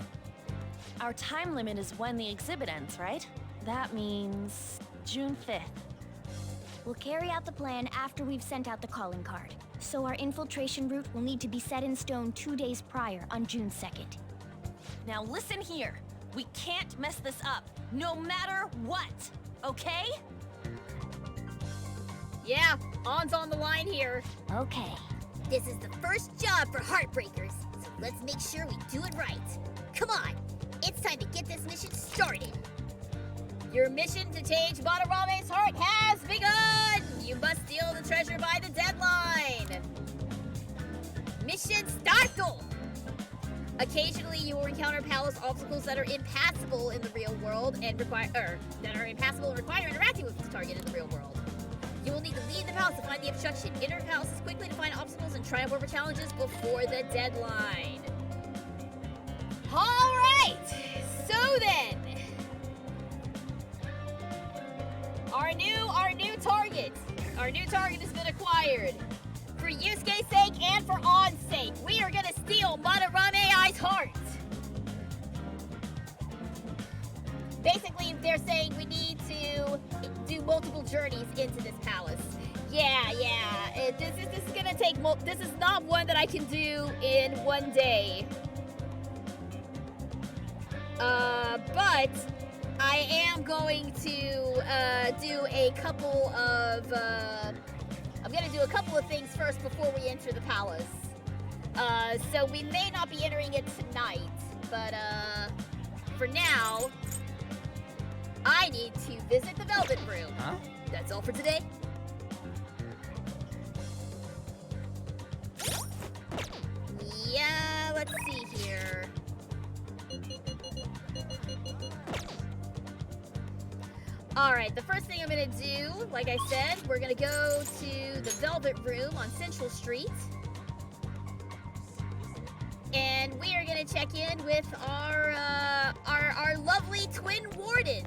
Our time limit is when the exhibit ends, right? That means June 5th. We'll carry out the plan after we've sent out the calling card. So our infiltration route will need to be set in stone 2 days prior on June 2nd. Now listen here. We can't mess this up, no matter what, okay? Yeah, Ann's on the line here. Okay. This is the first job for Heartbreakers, so let's make sure we do it right. Come on, it's time to get this mission started. Your mission to change Madarame's heart has begun! You must steal the treasure by the deadline! Mission starto! Occasionally, you will encounter palace obstacles that are impassable in the real world and require interacting with the target in the real world. You will need to leave the palace to find the obstruction. Enter the palace quickly to find obstacles and triumph over challenges before the deadline. All right, so then, our new target has been acquired. For Yusuke's sake and for Ann's sake, we are gonna steal Madarame-Ai's heart. Basically, they're saying we need to do multiple journeys into this palace. Yeah. This is gonna take. This is not one that I can do in one day. But I am going to do a couple of I'm gonna do a couple of things first before we enter the palace. So we may not be entering it tonight, but for now, I need to visit the Velvet Room. Huh? That's all for today. Yeah, let's see here. Alright, the first thing I'm gonna do, like I said, we're gonna go to the Velvet Room on Central Street. And we are gonna check in with our lovely twin wardens,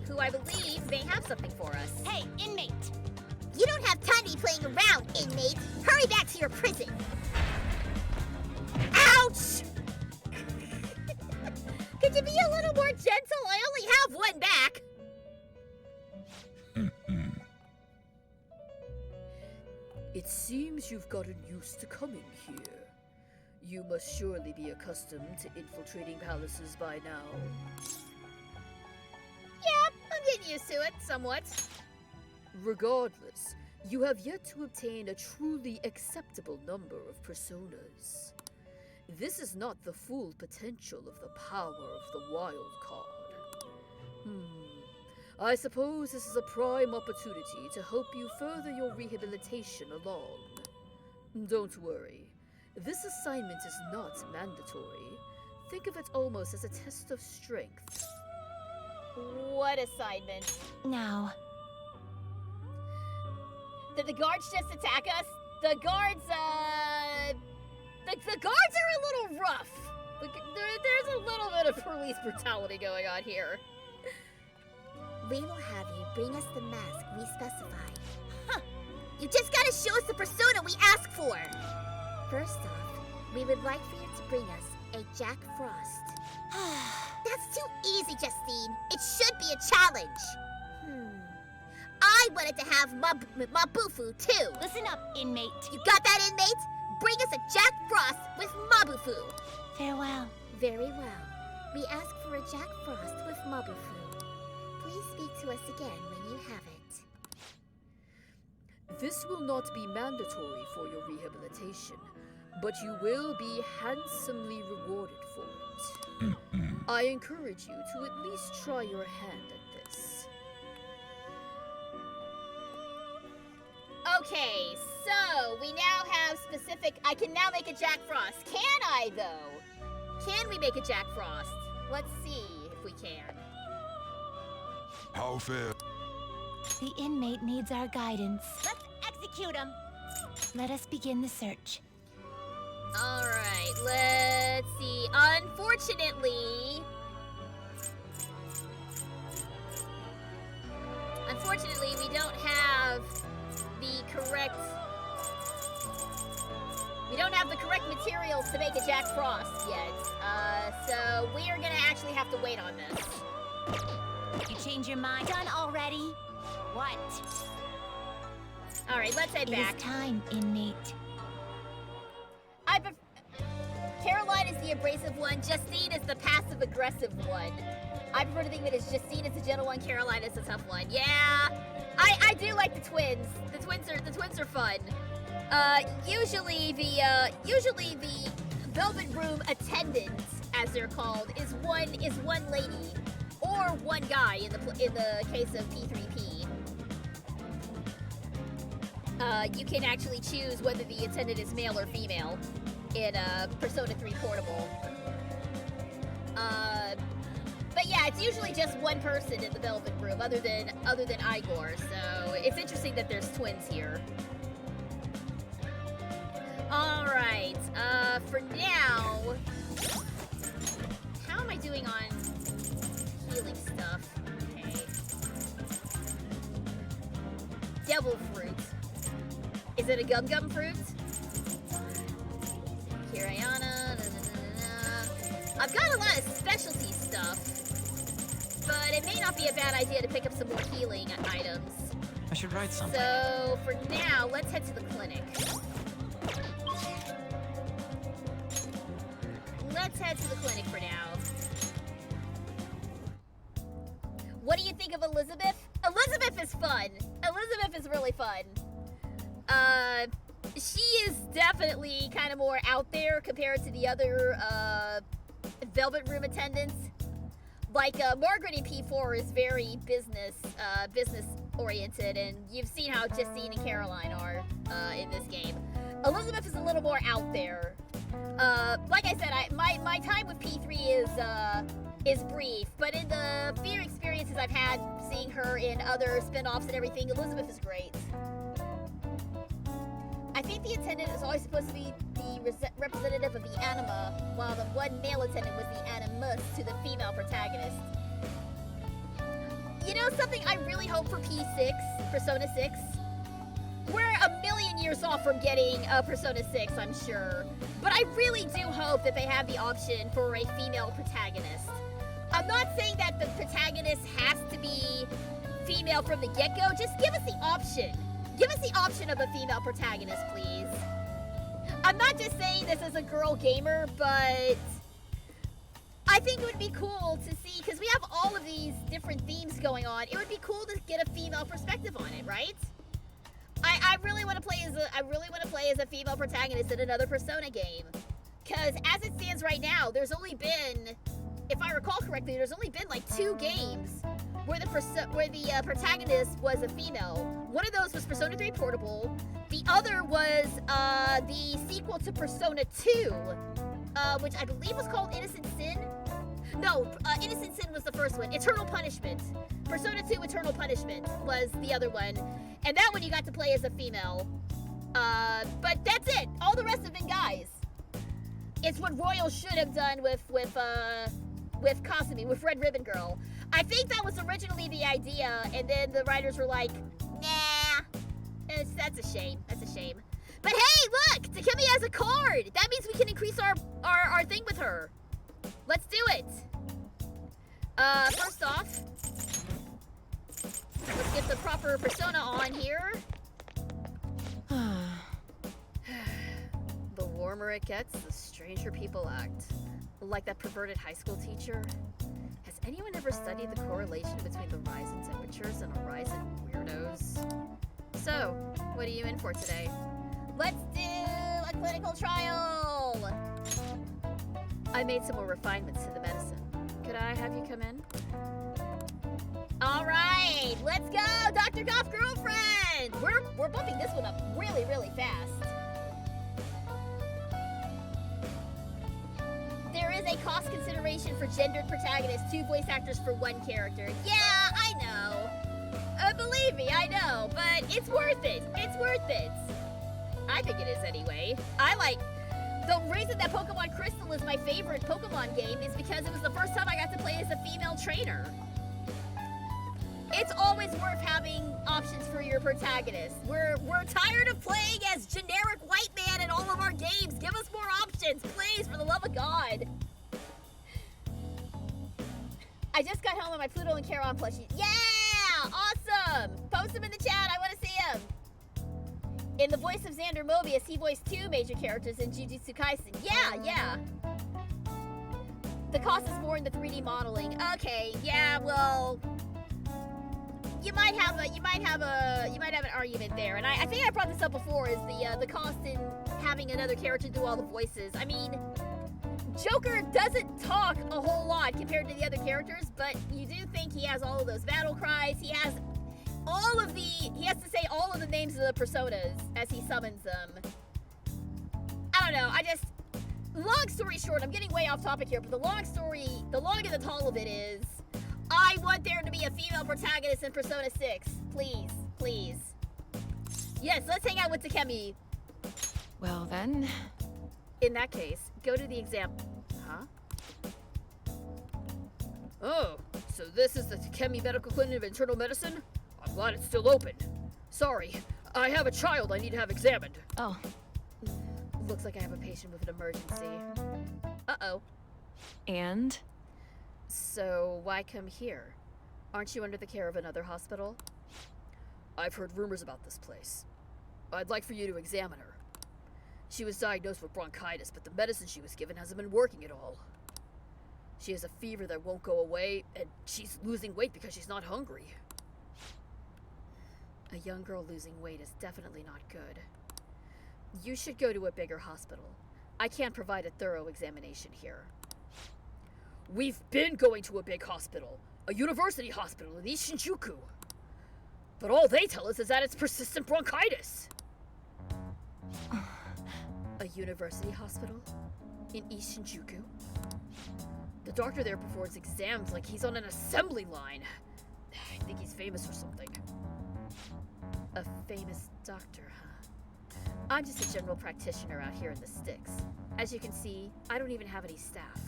who I believe may have something for us. Hey, inmate! You don't have time to be playing around, inmate! Hurry back to your prison! Ouch! Could you be a little more gentle? I only have one back! It seems you've gotten used to coming here. You must surely be accustomed to infiltrating palaces by now. Yeah, I'm getting used to it, somewhat. Regardless, you have yet to obtain a truly acceptable number of personas. This is not the full potential of the power of the wild card. I suppose this is a prime opportunity to help you further your rehabilitation along. Don't worry, this assignment is not mandatory. Think of it almost as a test of strength. What assignment? Now. Did the guards just attack us? The guards, The guards are a little rough. There's a little bit of police brutality going on here. We will have you bring us the mask we specify. Huh. You just gotta show us the persona we ask for. First off, we would like for you to bring us a Jack Frost. That's too easy, Justine. It should be a challenge. I wanted to have Mabufu too. Listen up, inmate. You got that, inmate? Bring us a Jack Frost with Mabufu. Farewell. Very well. We ask for a Jack Frost with Mabufu. Please speak to us again when you have it. This will not be mandatory for your rehabilitation, but you will be handsomely rewarded for it. I encourage you to at least try your hand at this. Okay, so we now have specific... I can now make a Jack Frost. Can I, though? Can we make a Jack Frost? Let's see if we can. How fair? The inmate needs our guidance. Let's execute him. Let us begin the search. Alright, let's see. Unfortunately, we don't have the correct... We don't have the correct materials to make a Jack Frost yet. So we are gonna actually have to wait on this. You change your mind? Done already? What? Alright, let's head back. It is time, inmate. Caroline is the abrasive one, Justine is the passive-aggressive one. I prefer to think that it's Justine is the gentle one, Caroline is the tough one. Yeah, I do like the twins. The twins are fun. Usually the Velvet Room attendants, as they're called, is one lady or one guy in the case of P3P. You can actually choose whether the attendant is male or female in Persona 3 Portable. But yeah, it's usually just one person in the Velvet Room, other than Igor. So it's interesting that there's twins here. All right. For now, how am I doing on healing stuff? Okay. Devil fruit. Is it a gum fruit? Kirayana. I've got a lot of specialty stuff, but it may not be a bad idea to pick up some more healing items. I should write something. So for now, let's head to the clinic. Let's head to the clinic for now. What do you think of Elizabeth? Elizabeth is fun. Elizabeth is really fun. She is definitely kind of more out there compared to the other, Velvet Room attendants. Like, Margaret in P4 is very business oriented, and you've seen how Justine and Caroline are, in this game. Elizabeth is a little more out there. Like I said, my time with P3 is brief, but in the few experiences I've had seeing her in other spin-offs and everything, Elizabeth is great. I think the attendant is always supposed to be the representative of the anima, while the one male attendant was the animus to the female protagonist. You know something I really hope for P6, Persona 6? We're a million years off from getting Persona 6, I'm sure. But I really do hope that they have the option for a female protagonist. I'm not saying that the protagonist has to be female from the get-go, just give us the option. Give us the option of a female protagonist, please. I'm not just saying this as a girl gamer, but I think it would be cool to see, because we have all of these different themes going on, it would be cool to get a female perspective on it, right? I really want to play as a female protagonist in another Persona game. Because as it stands right now, there's only been, if I recall correctly, there's only been like 2 games where the protagonist was a female. One of those was Persona 3 Portable. The other was the sequel to Persona 2, which I believe was called Innocent Sin. No, Innocent Sin was the first one. Eternal Punishment. Persona 2 Eternal Punishment was the other one. And that one you got to play as a female. But that's it. All the rest have been guys. It's what Royal should have done with Kasumi, with Red Ribbon Girl. I think that was originally the idea, and then the writers were like, nah. That's a shame. That's a shame. But hey, look! Takemi has a card! That means we can increase our thing with her. Let's do it. First off, let's get the proper persona on here. The warmer it gets, the stranger people act. Like that perverted high school teacher. Has anyone ever studied the correlation between the rise in temperatures and a rise in weirdos? So, what are you in for today? Let's do a clinical trial! I made some more refinements to the medicine. Could I have you come in? Alright, let's go! Dr. Goff girlfriend! We're bumping this one up really, really fast. There is a cost consideration for gendered protagonists, 2 voice actors for 1 character. Yeah, I know. Believe me, I know, but it's worth it. It's worth it. I think it is anyway. The reason that Pokemon Crystal is my favorite Pokemon game is because it was the first time I got to play as a female trainer. It's always worth having options for your protagonist. We're tired of playing as generic white man in all of our games. Give us more options, please, for the love of God. I just got home with my Pluto and Charon plushie. Yeah! Awesome! Post him in the chat. I want to see him. In the voice of Xander Mobius, he voiced 2 major characters in Jujutsu Kaisen. Yeah. The cost is more in the 3D modeling. Okay, yeah, well, you might have an argument there. And I think I brought this up before, is the cost in having another character do all the voices. I mean, Joker doesn't talk a whole lot compared to the other characters, but you do think he has all of those battle cries. He has to say all of the names of the personas as he summons them. I don't know, long story short, I'm getting way off topic here, but the long and the tall of it is, I want there to be a female protagonist in Persona 6. Please, please. Yes, let's hang out with Takemi. Well then. In that case, go to the exam. Huh? Oh, so this is the Takemi Medical Clinic of Internal Medicine? I'm glad it's still open. Sorry, I have a child I need to have examined. Oh. Looks like I have a patient with an emergency. Uh-oh. And? So, why come here? Aren't you under the care of another hospital? I've heard rumors about this place. I'd like for you to examine her. She was diagnosed with bronchitis, but the medicine she was given hasn't been working at all. She has a fever that won't go away, and she's losing weight because she's not hungry. A young girl losing weight is definitely not good. You should go to a bigger hospital. I can't provide a thorough examination here. We've been going to a big hospital, a university hospital in East Shinjuku. But all they tell us is that it's persistent bronchitis. A university hospital? In East Shinjuku? The doctor there performs exams like he's on an assembly line. I think he's famous or something. A famous doctor, huh? I'm just a general practitioner out here in the sticks. As you can see, I don't even have any staff.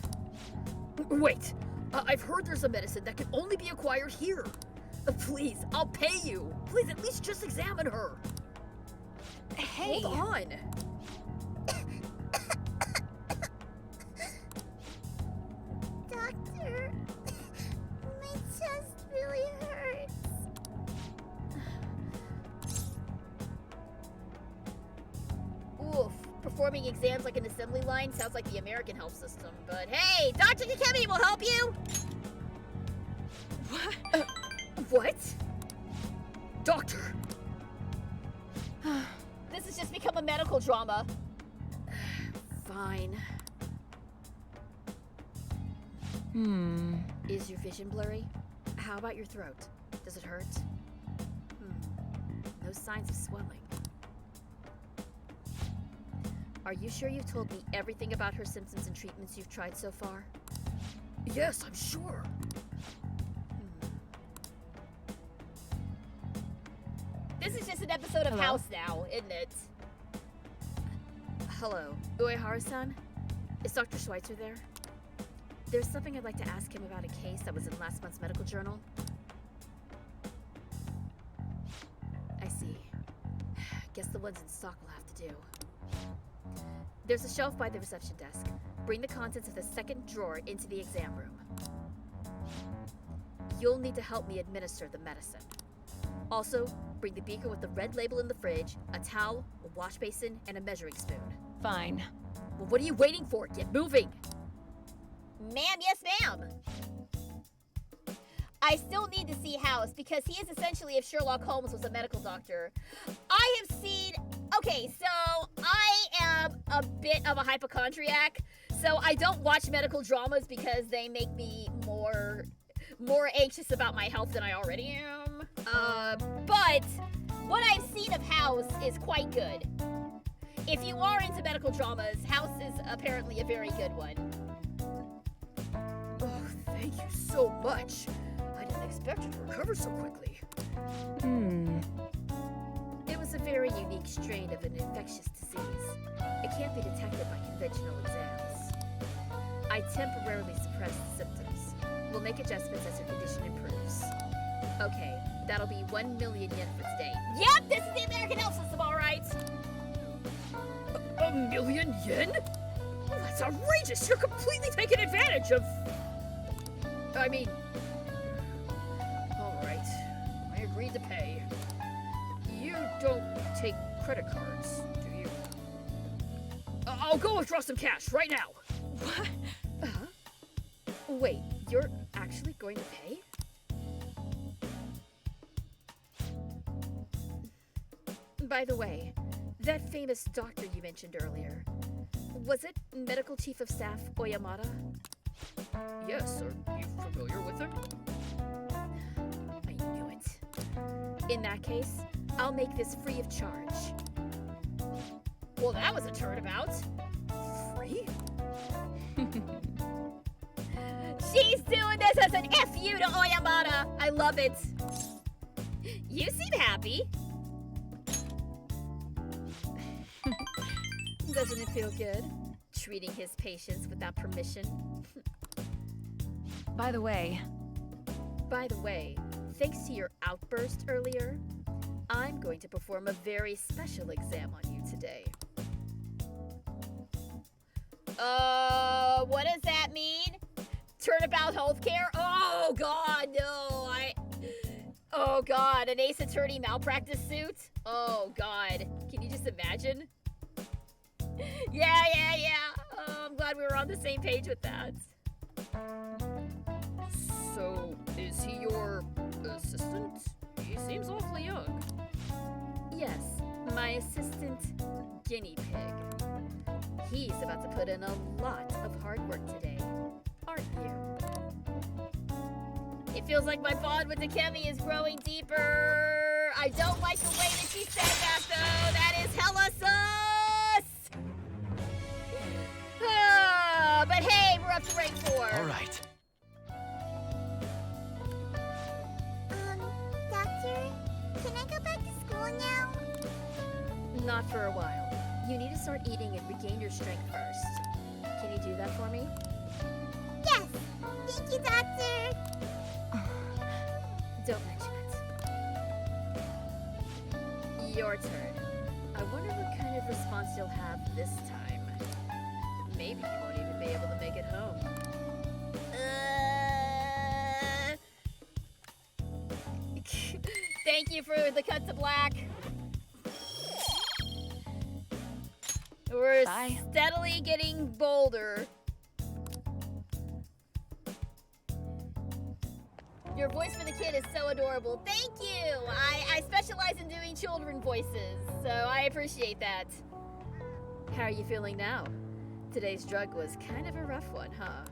Wait! I've heard there's a medicine that can only be acquired here. Please, I'll pay you. Please, at least just examine her. Hey! Hold on. Doctor, my chest really hurts. Oof. Performing exams like an assembly line sounds like the American health system, but hey, Dr. Kakemi will help you! What? What? Doctor! This has just become a medical drama. Fine. Is your vision blurry? How about your throat? Does it hurt? No signs of swelling. Are you sure you've told me everything about her symptoms and treatments you've tried so far? Yes, I'm sure. This is just an episode of House now, isn't it? Hello, Uehara-san? Is Dr. Schweitzer there? There's something I'd like to ask him about a case that was in last month's medical journal. I see. Guess the ones in stock will have to do. There's a shelf by the reception desk. Bring the contents of the second drawer into the exam room. You'll need to help me administer the medicine. Also, bring the beaker with the red label in the fridge, a towel, a wash basin, and a measuring spoon. Fine. Well, what are you waiting for? Get moving! Ma'am, yes ma'am! I still need to see House because he is essentially if Sherlock Holmes was a medical doctor. I have seen... Okay, so I am a bit of a hypochondriac, so I don't watch medical dramas because they make me more anxious about my health than I already am. But what I've seen of House is quite good. If you are into medical dramas, House is apparently a very good one. Oh, thank you so much. I didn't expect you to recover so quickly. It was a very unique strain of an infectious disease. It can't be detected by conventional exams. I temporarily suppress the symptoms. We'll make adjustments as your condition improves. Okay, that'll be 1 million yen for today. Yep, this is the American health system, all right. A million yen? Well, that's outrageous. You're completely taking advantage of... I mean... All right. I agreed to pay. You don't take credit cards, do you? I'll go withdraw some cash right now. What? Wait, you're actually going to pay? By the way, that famous doctor you mentioned earlier, was it Medical Chief of Staff Oyamada? Yes, are you familiar with him? I knew it. In that case, I'll make this free of charge. Well, that was a turnabout. Free? She's doing this as an F you to Oyamada. I love it. You seem happy. Doesn't it feel good? Treating his patients without permission. By the way, thanks to your outburst earlier, I'm going to perform a very special exam on you today. What does that mean? Turnabout healthcare? Oh god, no, oh god, an Ace Attorney malpractice suit? Oh god, can you just imagine? Yeah. Oh, I'm glad we were on the same page with that. So, is he your assistant? He seems awfully young. Yes, my assistant guinea pig. He's about to put in a lot of hard work today, aren't you? It feels like my bond with Akemi is growing deeper. I don't like the way that she said that, though. That is hella sus! But hey, we're up to rank 4. All right. Doctor, can I go back to school now? Not for a while. You need to start eating and regain your strength first. Can you do that for me? Yes! Thank you, Doctor! Don't mention it. Your turn. I wonder what kind of response you'll have this time. Maybe you won't even be able to make it home. Thank you for the cut to black. We're steadily getting bolder. Your voice for the kid is so adorable. Thank you! I specialize in doing children voices, so I appreciate that. How are you feeling now? Today's drug was kind of a rough one, huh?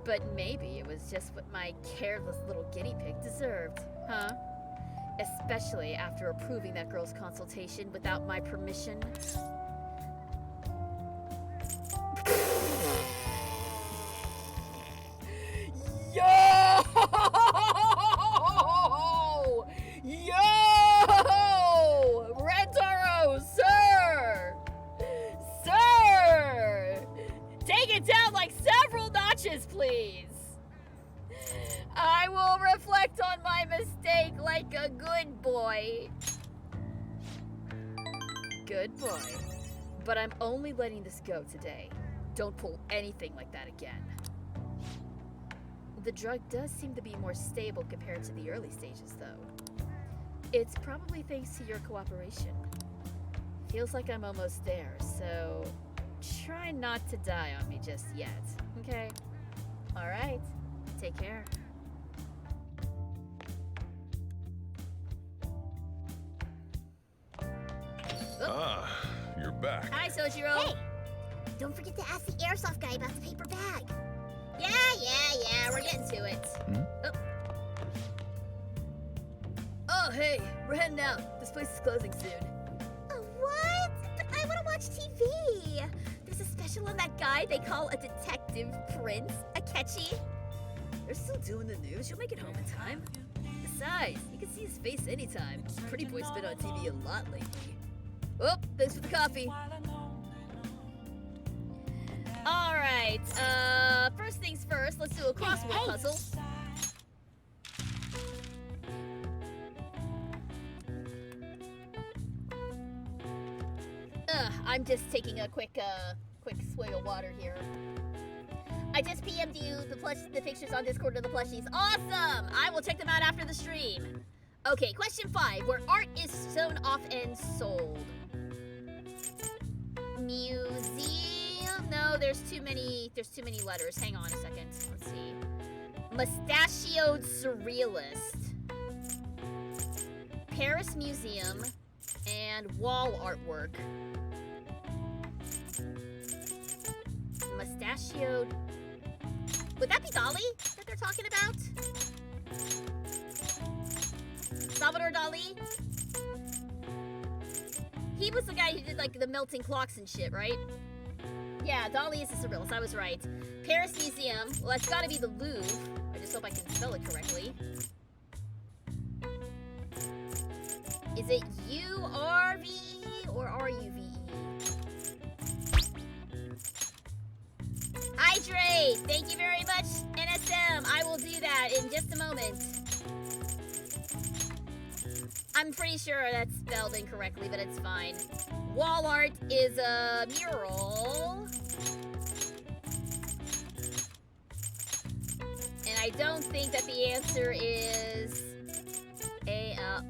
But maybe it was just what my careless little guinea pig deserved, huh? Especially after approving that girl's consultation without my permission. Yo! Yo! Rentaro, sir! Sir! Take it down like several notches, please. I will reflect on my mistake like a good boy. Good boy. But I'm only letting this go today. Don't pull anything like that again. The drug does seem to be more stable compared to the early stages, though. It's probably thanks to your cooperation. Feels like I'm almost there, so try not to die on me just yet, okay? All right, take care. Ah, you're back. Hi, Soichiro. Hey! Don't forget to ask the airsoft guy about the paper bag. Yeah, we're getting to it. Oh, hey, we're heading out. This place is closing soon. What? But I want to watch TV. There's a special on that guy they call a detective prince, Akechi. They're still doing the news. You'll make it home in time. Besides, you can see his face anytime. Pretty Boy's been on TV a lot lately. Oh, thanks for the coffee. All right. First things first. Let's do a crossword puzzle. I'm just taking a quick swig of water here. I just PM'd you the pictures on Discord of the plushies. Awesome! I will check them out after the stream. Okay, question 5. Where art is shown off and sold. Museum? No, there's too many letters. Hang on a second. Let's see. Mustachioed Surrealist. Paris Museum. And wall artwork. Mustachioed. Would that be Dali that they're talking about? Salvador Dali? He was the guy who did like the melting clocks and shit, right? Yeah, Dali is a surrealist. I was right. Paris Museum. Well, that's gotta be the Louvre. I just hope I can spell it correctly. Is it U-R-V-E or R-U-V-E? Hydrate! Thank you very much, NSM. I will do that in just a moment. I'm pretty sure that's spelled incorrectly, but it's fine. Wall art is a mural. And I don't think that the answer is A-L-R...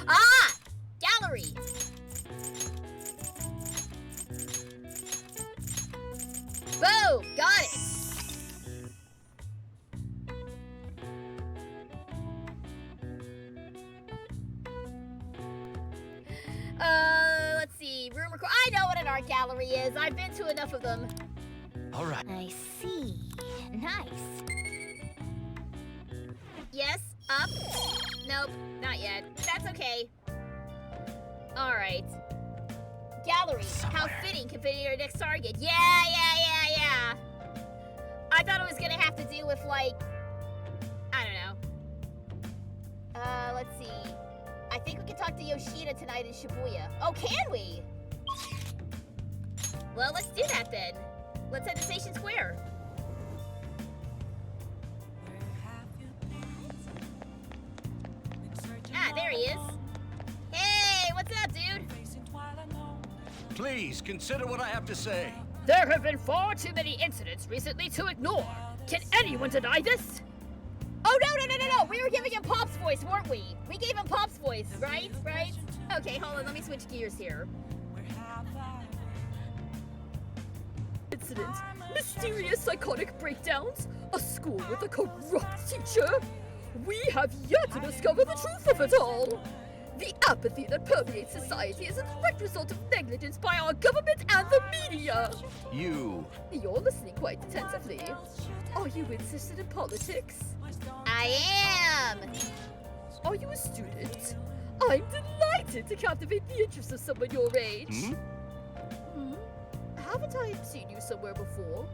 Ah! Gallery! Boom! art gallery is. I've been to enough of them. All right. I see. Nice. Yes, up. Nope, not yet. That's okay. Alright. Gallery. How fitting compared to your next target. Yeah. I thought it was gonna have to do with, like, I don't know. Let's see. I think we can talk to Yoshida tonight in Shibuya. Oh, can we? Well, let's do that then. Let's head to Station Square. Ah, there he is. Hey, what's up, dude? Please, consider what I have to say. There have been far too many incidents recently to ignore. Can anyone deny this? Oh, no. We were giving him Pop's voice, weren't we? We gave him Pop's voice, right? Okay, hold on. Let me switch gears here. Incident. Mysterious psychotic breakdowns. A school with a corrupt teacher. We have yet to discover the truth of it all. The apathy that permeates society is a direct result of negligence by our government and the media. You're listening quite attentively. Are you interested in politics? I am! Are you a student? I'm delighted to captivate the interest of someone your age. Haven't I seen you somewhere before?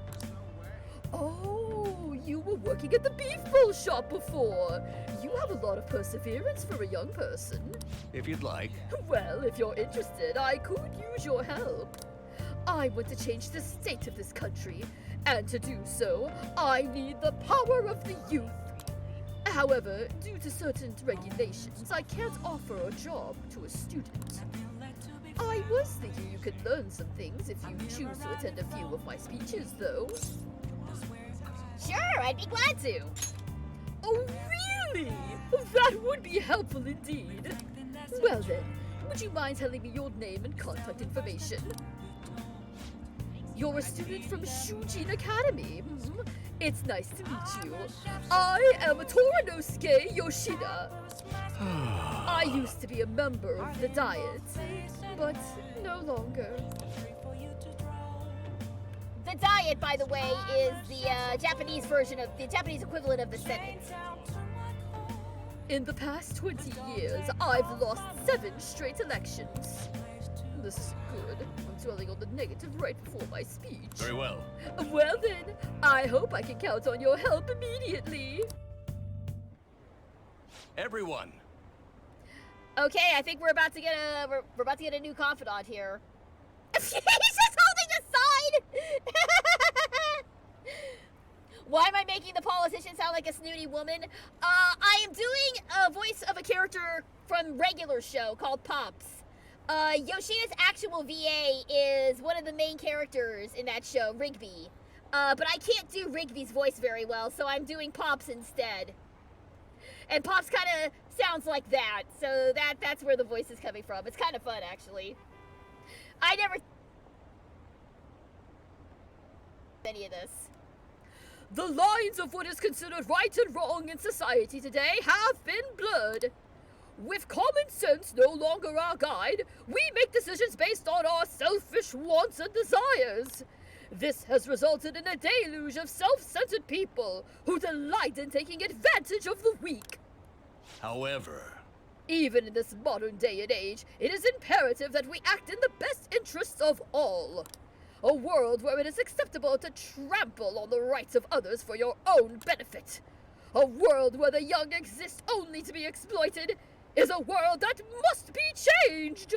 Oh, you were working at the beef bowl shop before. You have a lot of perseverance for a young person. If you'd like. Well, if you're interested, I could use your help. I want to change the state of this country, and to do so, I need the power of the youth. However, due to certain regulations, I can't offer a job to a student. I was thinking you could learn some things if you choose to attend a few of my speeches, though. Sure, I'd be glad to. Oh, really? That would be helpful indeed. Well then, would you mind telling me your name and contact information? You're a student from Shujin Academy. It's nice to meet you. I am Toranosuke Yoshida. I used to be a member of the Diet, but no longer. The Diet, by the way, is the Japanese version of the Japanese equivalent of the Senate. In the past 20 years, I've lost 7 straight elections. This is good. I'm dwelling on the negative right before my speech. Very well. Well then, I hope I can count on your help immediately. Everyone. Okay, I think we're about to get a new confidant here. He's just holding the sign. Why am I making the politician sound like a snooty woman? I am doing a voice of a character from regular show called Pops. Yoshida's actual VA is one of the main characters in that show, Rigby. But I can't do Rigby's voice very well, so I'm doing Pops instead. And Pops kind of sounds like that, so that's where the voice is coming from. It's kind of fun, actually. I never any of this. The lines of what is considered right and wrong in society today have been blurred. With common sense no longer our guide, we make decisions based on our selfish wants and desires. This has resulted in a deluge of self-centered people who delight in taking advantage of the weak. However, even in this modern day and age, it is imperative that we act in the best interests of all. A world where it is acceptable to trample on the rights of others for your own benefit. A world where the young exist only to be exploited is a world that must be changed.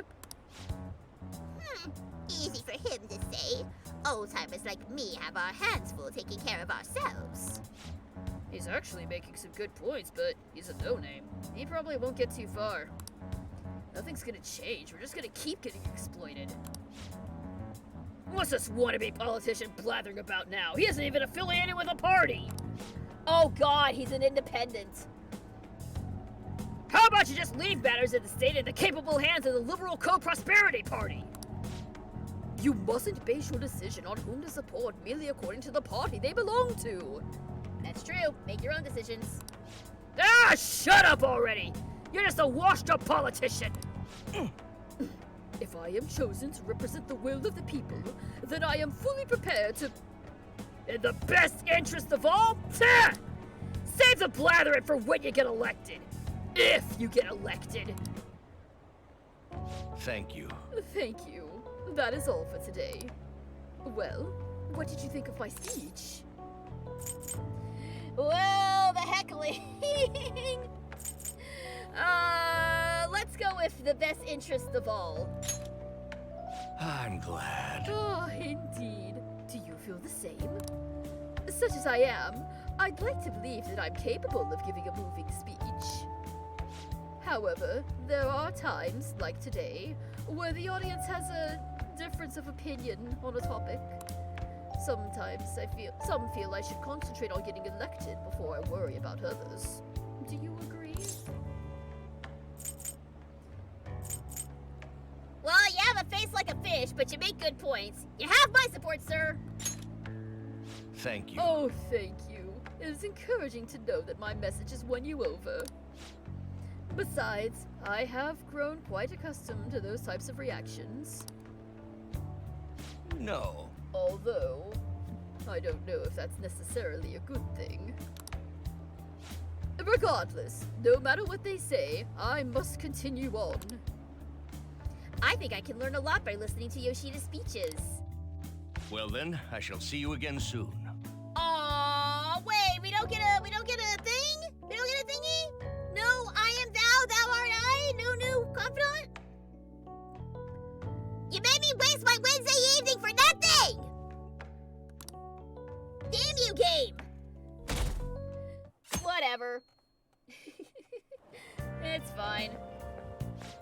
Easy for him to say. Old-timers like me have our hands full taking care of ourselves. He's actually making some good points, but he's a no-name. He probably won't get too far. Nothing's gonna change. We're just gonna keep getting exploited. What's this wannabe politician blathering about now? He isn't even affiliated with a party! Oh god, he's an independent. How about you just leave matters in the state in the capable hands of the Liberal Co-Prosperity Party? You mustn't base your decision on whom to support merely according to the party they belong to. That's true. Make your own decisions. Ah, shut up already! You're just a washed-up politician! If I am chosen to represent the will of the people, then I am fully prepared to... In the best interest of all? Save the blathering for when you get elected. If you get elected. Thank you. Thank you. That is all for today. Well, what did you think of my speech? Well, the heckling. Let's go with the best interest of all. I'm glad. Oh, indeed. Do you feel the same? Such as I am, I'd like to believe that I'm capable of giving a moving speech. However, there are times, like today, where the audience has a difference of opinion on a topic. Sometimes some feel I should concentrate on getting elected before I worry about others. Do you agree? Well, you have a face like a fish, but you make good points. You have my support, sir. Thank you. Oh, thank you. It is encouraging to know that my message has won you over. Besides, I have grown quite accustomed to those types of reactions. No. Although, I don't know if that's necessarily a good thing. Regardless, no matter what they say, I must continue on. I think I can learn a lot by listening to Yoshida's speeches. Well then, I shall see you again soon. Aw, wait, we don't get a thing? We don't get a thingy? No, I am thou, thou art I, no confidant? You made me waste my Wednesday evening for nothing! Damn you, game! Whatever. It's fine.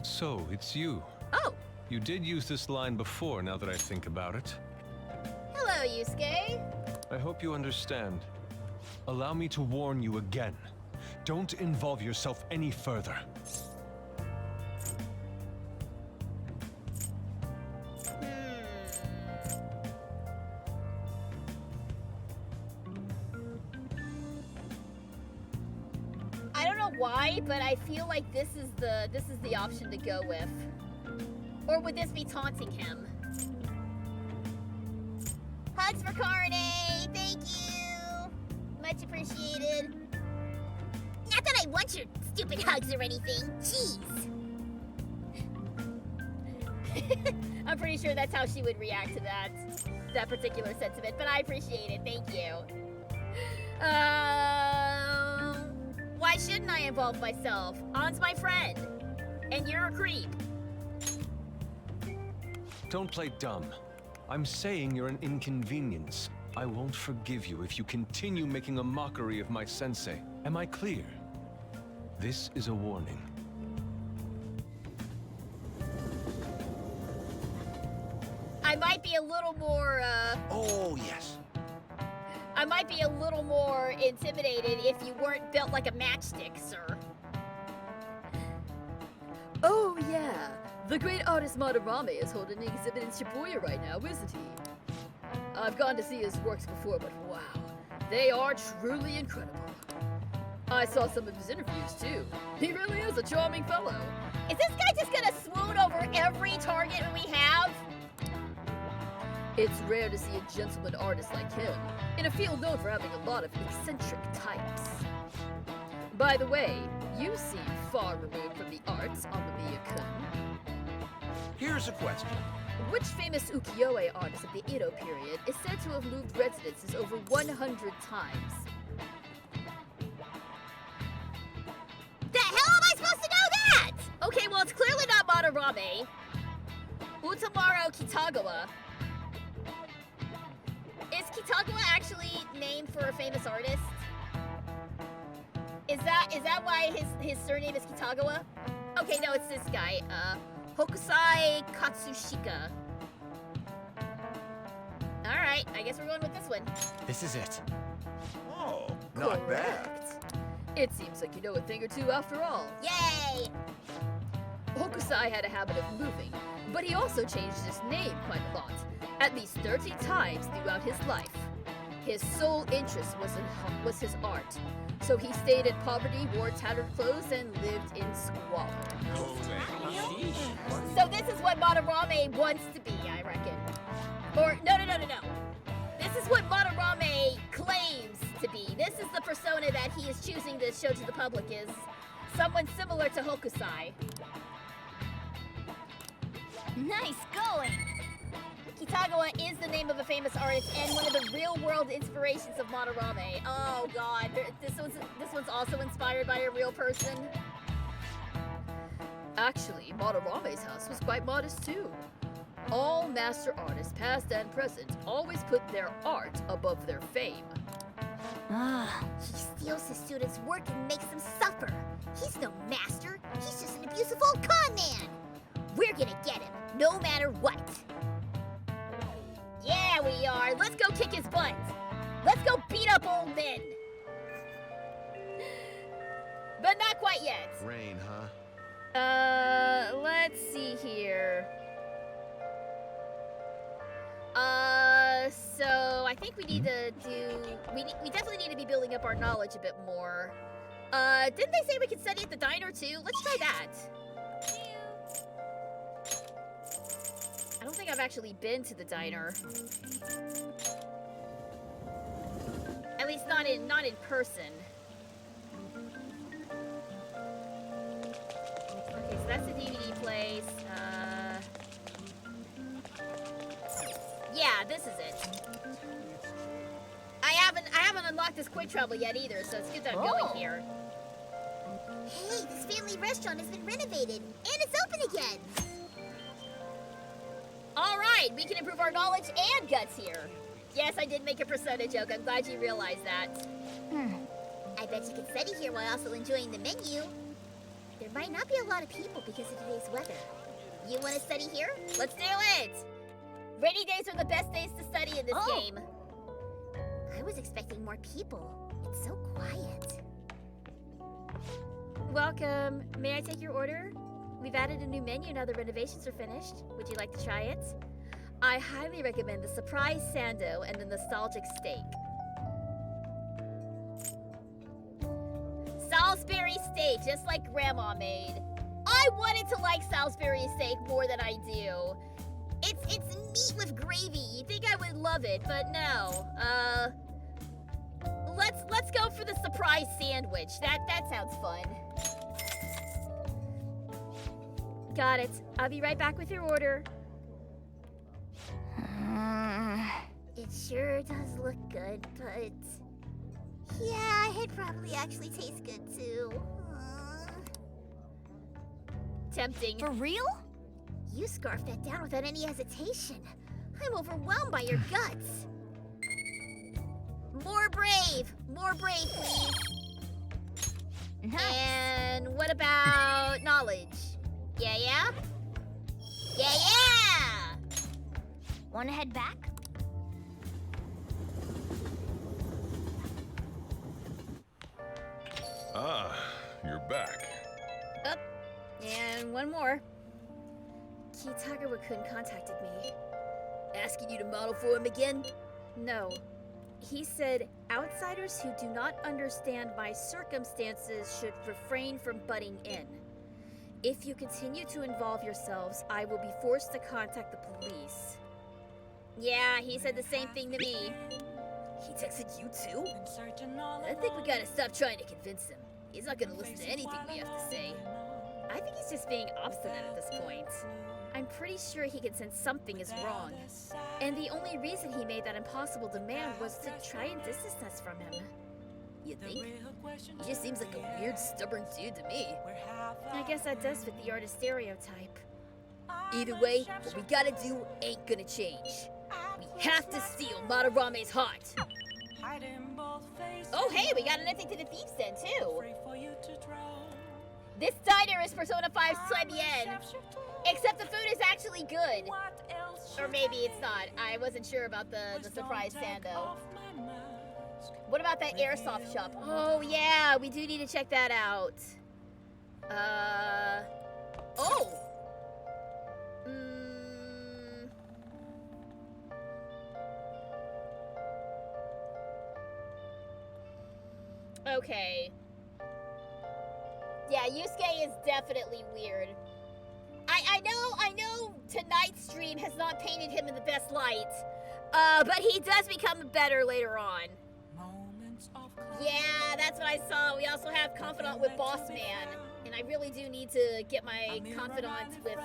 So, it's you. Oh! You did use this line before, now that I think about it. Hello, Yusuke. I hope you understand. Allow me to warn you again. Don't involve yourself any further. I don't know why, but I feel like this is the option to go with. Or would this be taunting him? Hugs for Carne! Thank you! Much appreciated. Not that I want your stupid hugs or anything. Jeez. I'm pretty sure that's how she would react to that particular sentiment, but I appreciate it. Thank you. Why shouldn't I involve myself? On's my friend. And you're a creep. Don't play dumb. I'm saying you're an inconvenience. I won't forgive you if you continue making a mockery of my sensei. Am I clear? This is a warning. I might be a little more, Oh, yes. I might be a little more intimidated if you weren't built like a matchstick, sir. Oh, yeah. The great artist Madarame is holding an exhibit in Shibuya right now, isn't he? I've gone to see his works before, but wow, they are truly incredible. I saw some of his interviews, too. He really is a charming fellow. Is this guy just gonna swoon over every target we have? It's rare to see a gentleman artist like him, in a field known for having a lot of eccentric types. By the way, you seem far removed from the arts, Amamiya-kun. Here's a question. Which famous ukiyo-e artist of the Edo period is said to have moved residences over 100 times? The hell am I supposed to know that? Okay, well, it's clearly not Madarame. Utamaro Kitagawa. Is Kitagawa actually named for a famous artist? Is that why his surname is Kitagawa? Okay, no, it's this guy. Hokusai Katsushika. Alright, I guess we're going with this one. This is it. Oh, not bad. Correct. It seems like you know a thing or two after all. Yay! Hokusai had a habit of moving, but he also changed his name quite a lot, at least 30 times throughout his life. His sole interest was his art. So he stayed in poverty, wore tattered clothes, and lived in squalor. So this is what Madarame wants to be, I reckon. Or, no. This is what Madarame claims to be. This is the persona that he is choosing to show to the public, is someone similar to Hokusai. Nice going! Kitagawa is the name of a famous artist and one of the real-world inspirations of Madarame. Oh god, this one's also inspired by a real person. Actually, Madarame's house was quite modest too. All master artists, past and present, always put their art above their fame. He steals his students' work and makes them suffer. He's no master. He's just an abusive old con man. We're gonna get him, no matter what. Yeah, we are. Let's go kick his butt. Let's go beat up old men. But not quite yet. Rain, huh? Let's see here. So I think we need to we definitely need to be building up our knowledge a bit more. Didn't they say we could study at the diner too? Let's try that. I don't think I've actually been to the diner. At least not in person. Okay, so that's the DVD place. Yeah, this is it. I haven't unlocked this quick travel yet either, so it's good that I'm going here. Hey, this family restaurant has been renovated, and it's open again. Alright, we can improve our knowledge and guts here. Yes, I did make a persona joke. I'm glad you realized that. I bet you can study here while also enjoying the menu. There might not be a lot of people because of today's weather. You want to study here? Let's do it! Rainy days are the best days to study in this game. I was expecting more people. It's so quiet. Welcome. May I take your order? We've added a new menu now the renovations are finished. Would you like to try it? I highly recommend the surprise sando and the nostalgic steak. Salisbury steak, just like Grandma made. I wanted to like Salisbury steak more than I do. It's meat with gravy. You'd think I would love it, but no. Let's go for the surprise sandwich. That sounds fun. Got it. I'll be right back with your order. It sure does look good, but... yeah, it probably actually tastes good too. Tempting. For real? You scarfed that down without any hesitation. I'm overwhelmed by your guts. More brave, please. Nice. And what about knowledge? Yeah? Wanna head back? Ah, you're back. Up. And one more. Kitagawa-kun contacted me. Asking you to model for him again? No. He said outsiders who do not understand my circumstances should refrain from butting in. If you continue to involve yourselves, I will be forced to contact the police. Yeah, he said the same thing to me. He texted you too? I think we gotta stop trying to convince him. He's not gonna listen to anything we have to say. I think he's just being obstinate at this point. I'm pretty sure he can sense something is wrong. And the only reason he made that impossible demand was to try and distance us from him. You think? He just seems like a weird, stubborn dude to me. I guess that does fit the artist stereotype. Either way, what we gotta do ain't gonna change. We have to steal Madarame's heart. Oh hey, we got anything to the Thieves' Den too. This diner is Persona 5's Bien. Except the food is actually good. Or maybe it's not. I wasn't sure about the surprise sando. What about that airsoft shop? Oh yeah, we do need to check that out. Oh! Okay. Yeah, Yusuke is definitely weird. I know tonight's stream has not painted him in the best light. But he does become better later on. Yeah, that's what I saw. We also have Confidant with Boss Man. And I really do need to get my Confidant with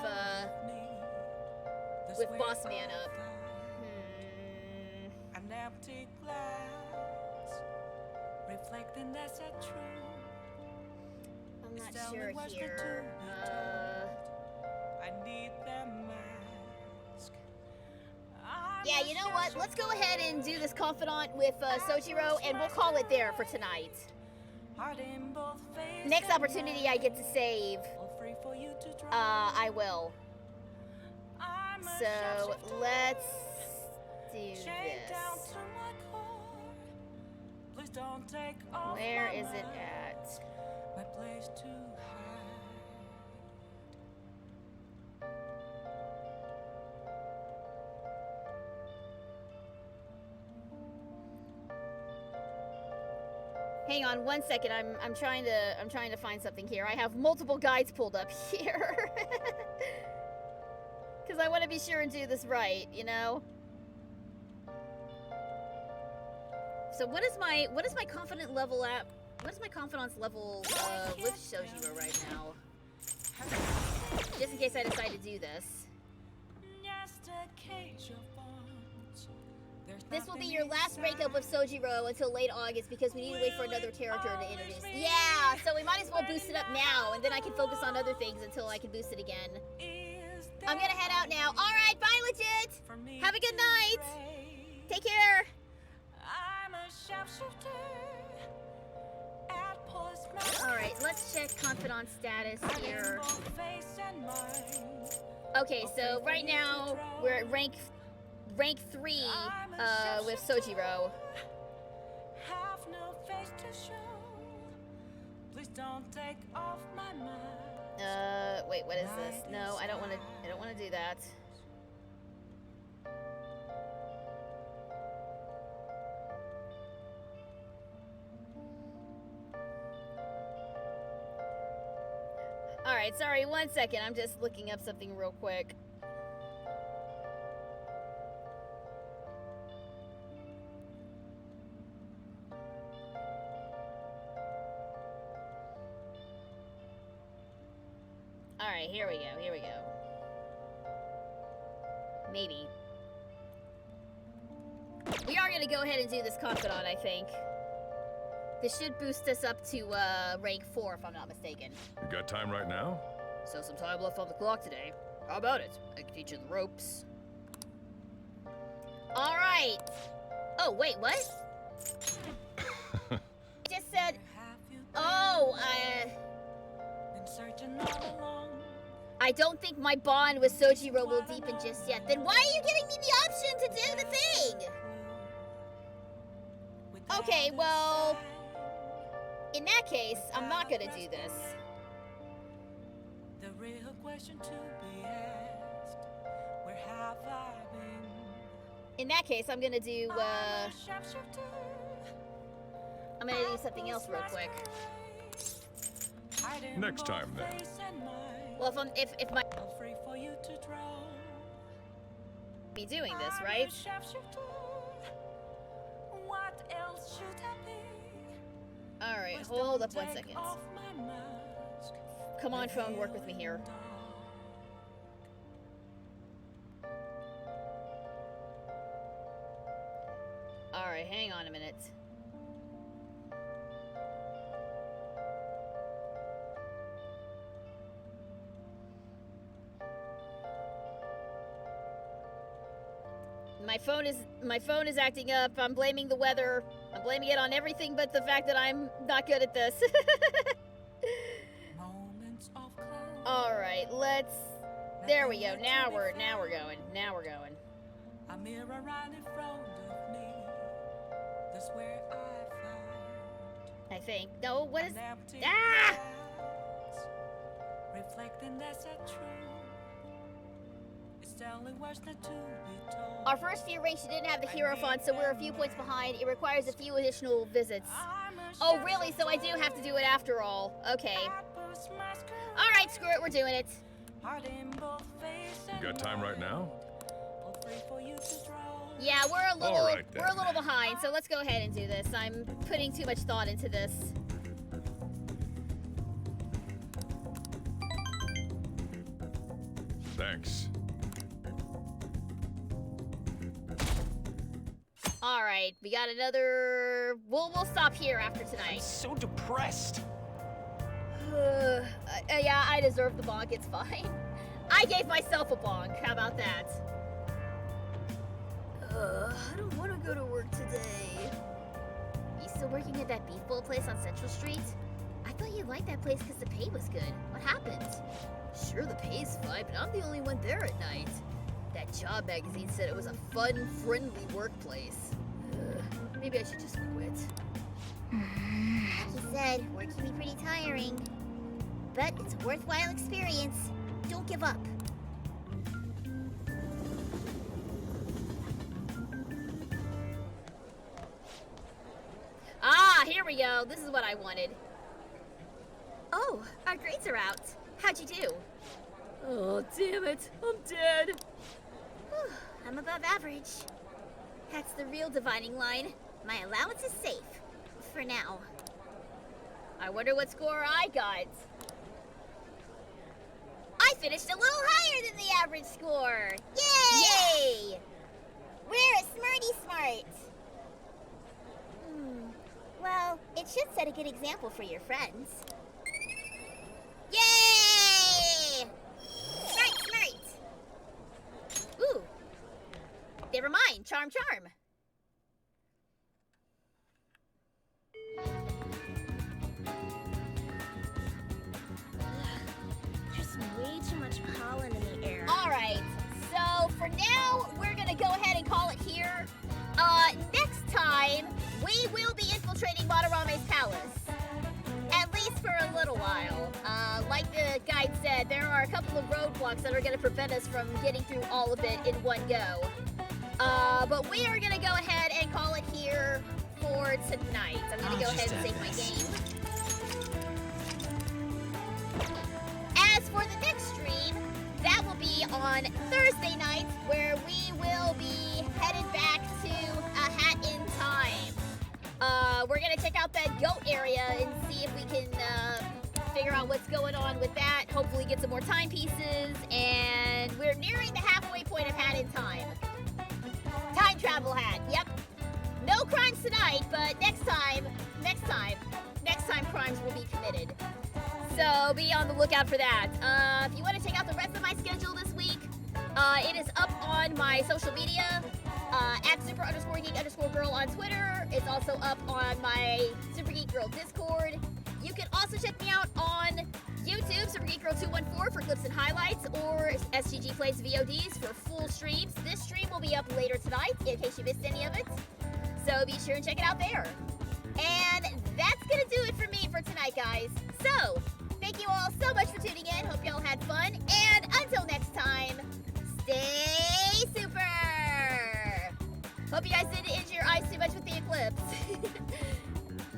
Boss Man up. An empty glass, reflecting that's a truth. I'm not sure here. I need that mask. Yeah, you know what? Let's go ahead and do this Confidant with Sojiro, and we'll call it there for tonight. Next opportunity I get to save, I will. So, let's do this. Where is it at? My place to Hang on one second. I'm trying to find something here. I have multiple guides pulled up here. Cuz I want to be sure and do this right, you know? So what is my confident level at? What is my confidence level with Sojiro right now? Just in case I decide to do this. This will be your last breakup with Sojiro until late August because we need to wait for another character to introduce. Yeah, so we might as well boost it up now, and then I can focus on other things until I can boost it again. I'm gonna head out now. All right, bye, Legit. Have a good night. Take care. I'm a sharpshooter. All right, let's check Confidant status here. Okay, so right now we're at rank 3 with Sojiro. Have no face to show. Please don't take off my mask. Wait, what is this? No, I don't want to do that. All right, sorry, 1 second. I'm just looking up something real quick. All right, here we go. Maybe. We are gonna go ahead and do this Confidant, I think. This should boost us up to rank 4, if I'm not mistaken. You got time right now? So some time left on the clock today. How about it? I can teach you the ropes. All right. Oh, wait, what? Just said, I don't think my bond with Sojiro will deepen just yet. Then why are you giving me the option to do the thing? Okay, well, in that case, I'm not gonna do this. The real question to be asked, where have I been? In that case, I'm gonna do, I'm gonna do something else real quick. Next time, then. Well, if my free for you to draw. Be doing this, right? What else should I be? All right, hold up 1 second. Come on, phone, work with me here. All right, hang on a minute. My phone is acting up. I'm blaming the weather. I'm blaming it on everything but the fact that I'm not good at this. All right, let's. There we go. Now we're going. Now we're going. A mirror right in front of me. That's where I found. I think. No, what is? Reflecting that's a truth. It's only words not to be told. Our first few ranks didn't have the hero font, so we're a few points behind. It requires a few additional visits. Oh, really? So I do have to do it after all. Okay. Alright, screw it, we're doing it. You got time right now? Yeah, we're a little All right, then. we're a little behind, so let's go ahead and do this. I'm putting too much thought into this. Thanks. Alright, we got another... We'll stop here after tonight. I'm so depressed. Yeah, I deserve the bonk, it's fine. I gave myself a bonk, how about that? I don't want to go to work today. You still working at that beef bowl place on Central Street? I thought you liked that place because the pay was good. What happened? Sure, the pay's fine, but I'm the only one there at night. That job magazine said it was a fun, friendly workplace. Maybe I should just quit. Like you said, work can be pretty tiring. But it's a worthwhile experience. Don't give up. Ah, here we go. This is what I wanted. Oh, our grades are out. How'd you do? Oh, damn it. I'm dead. Whew, I'm above average. That's the real dividing line. My allowance is safe. For now. I wonder what score I got. I finished a little higher than the average score. Yay! Yay! We're a smarty smart. Well, it should set a good example for your friends. Yay! Smart! Ooh. Never mind. Charm. There's way too much pollen in the air. Alright. So, for now, we're gonna go ahead and call it here. Next time, we will be infiltrating Madarame's palace. At least for a little while. Like the guide said, there are a couple of roadblocks that are going to prevent us from getting through all of it in one go. But we are going to go ahead and call it here for tonight. I'm going to go ahead and save my game. As for the next stream, that will be on Thursday night, where we will be headed back to A Hat in Time. We're gonna check out that goat area and see if we can figure out what's going on with that. Hopefully get some more timepieces, and we're nearing the halfway point of Hat in Time. Time travel hat, yep. No crimes tonight, but next time crimes will be committed. So be on the lookout for that. If you want to check out the rest of my schedule this week, it is up on my social media. At super_geek_girl on Twitter. It's also up on my Super Geek Girl Discord. You can also check me out on YouTube, Super Geek Girl 214 for clips and highlights, or SGGPlays VODs for full streams. This stream will be up later tonight, in case you missed any of it. So be sure and check it out there. And that's gonna do it for me for tonight, guys. So, thank you all so much for tuning in. Hope y'all had fun. And until next time, stay super! Hope you guys didn't injure your eyes too much with the eclipse.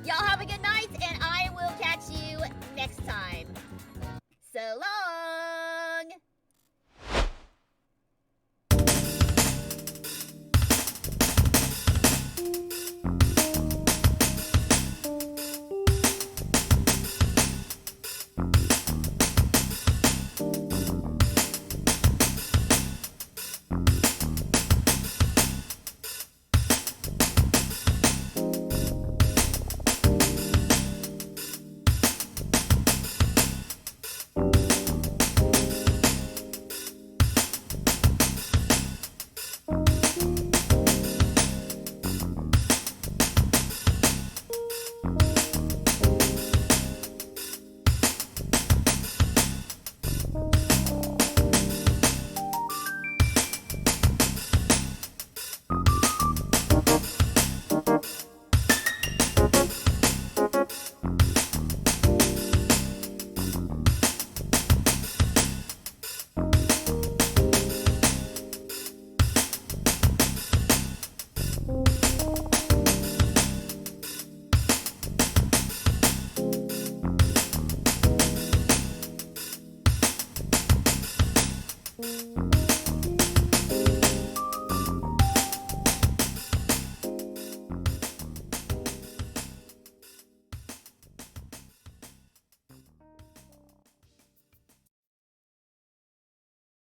Y'all have a good night, and I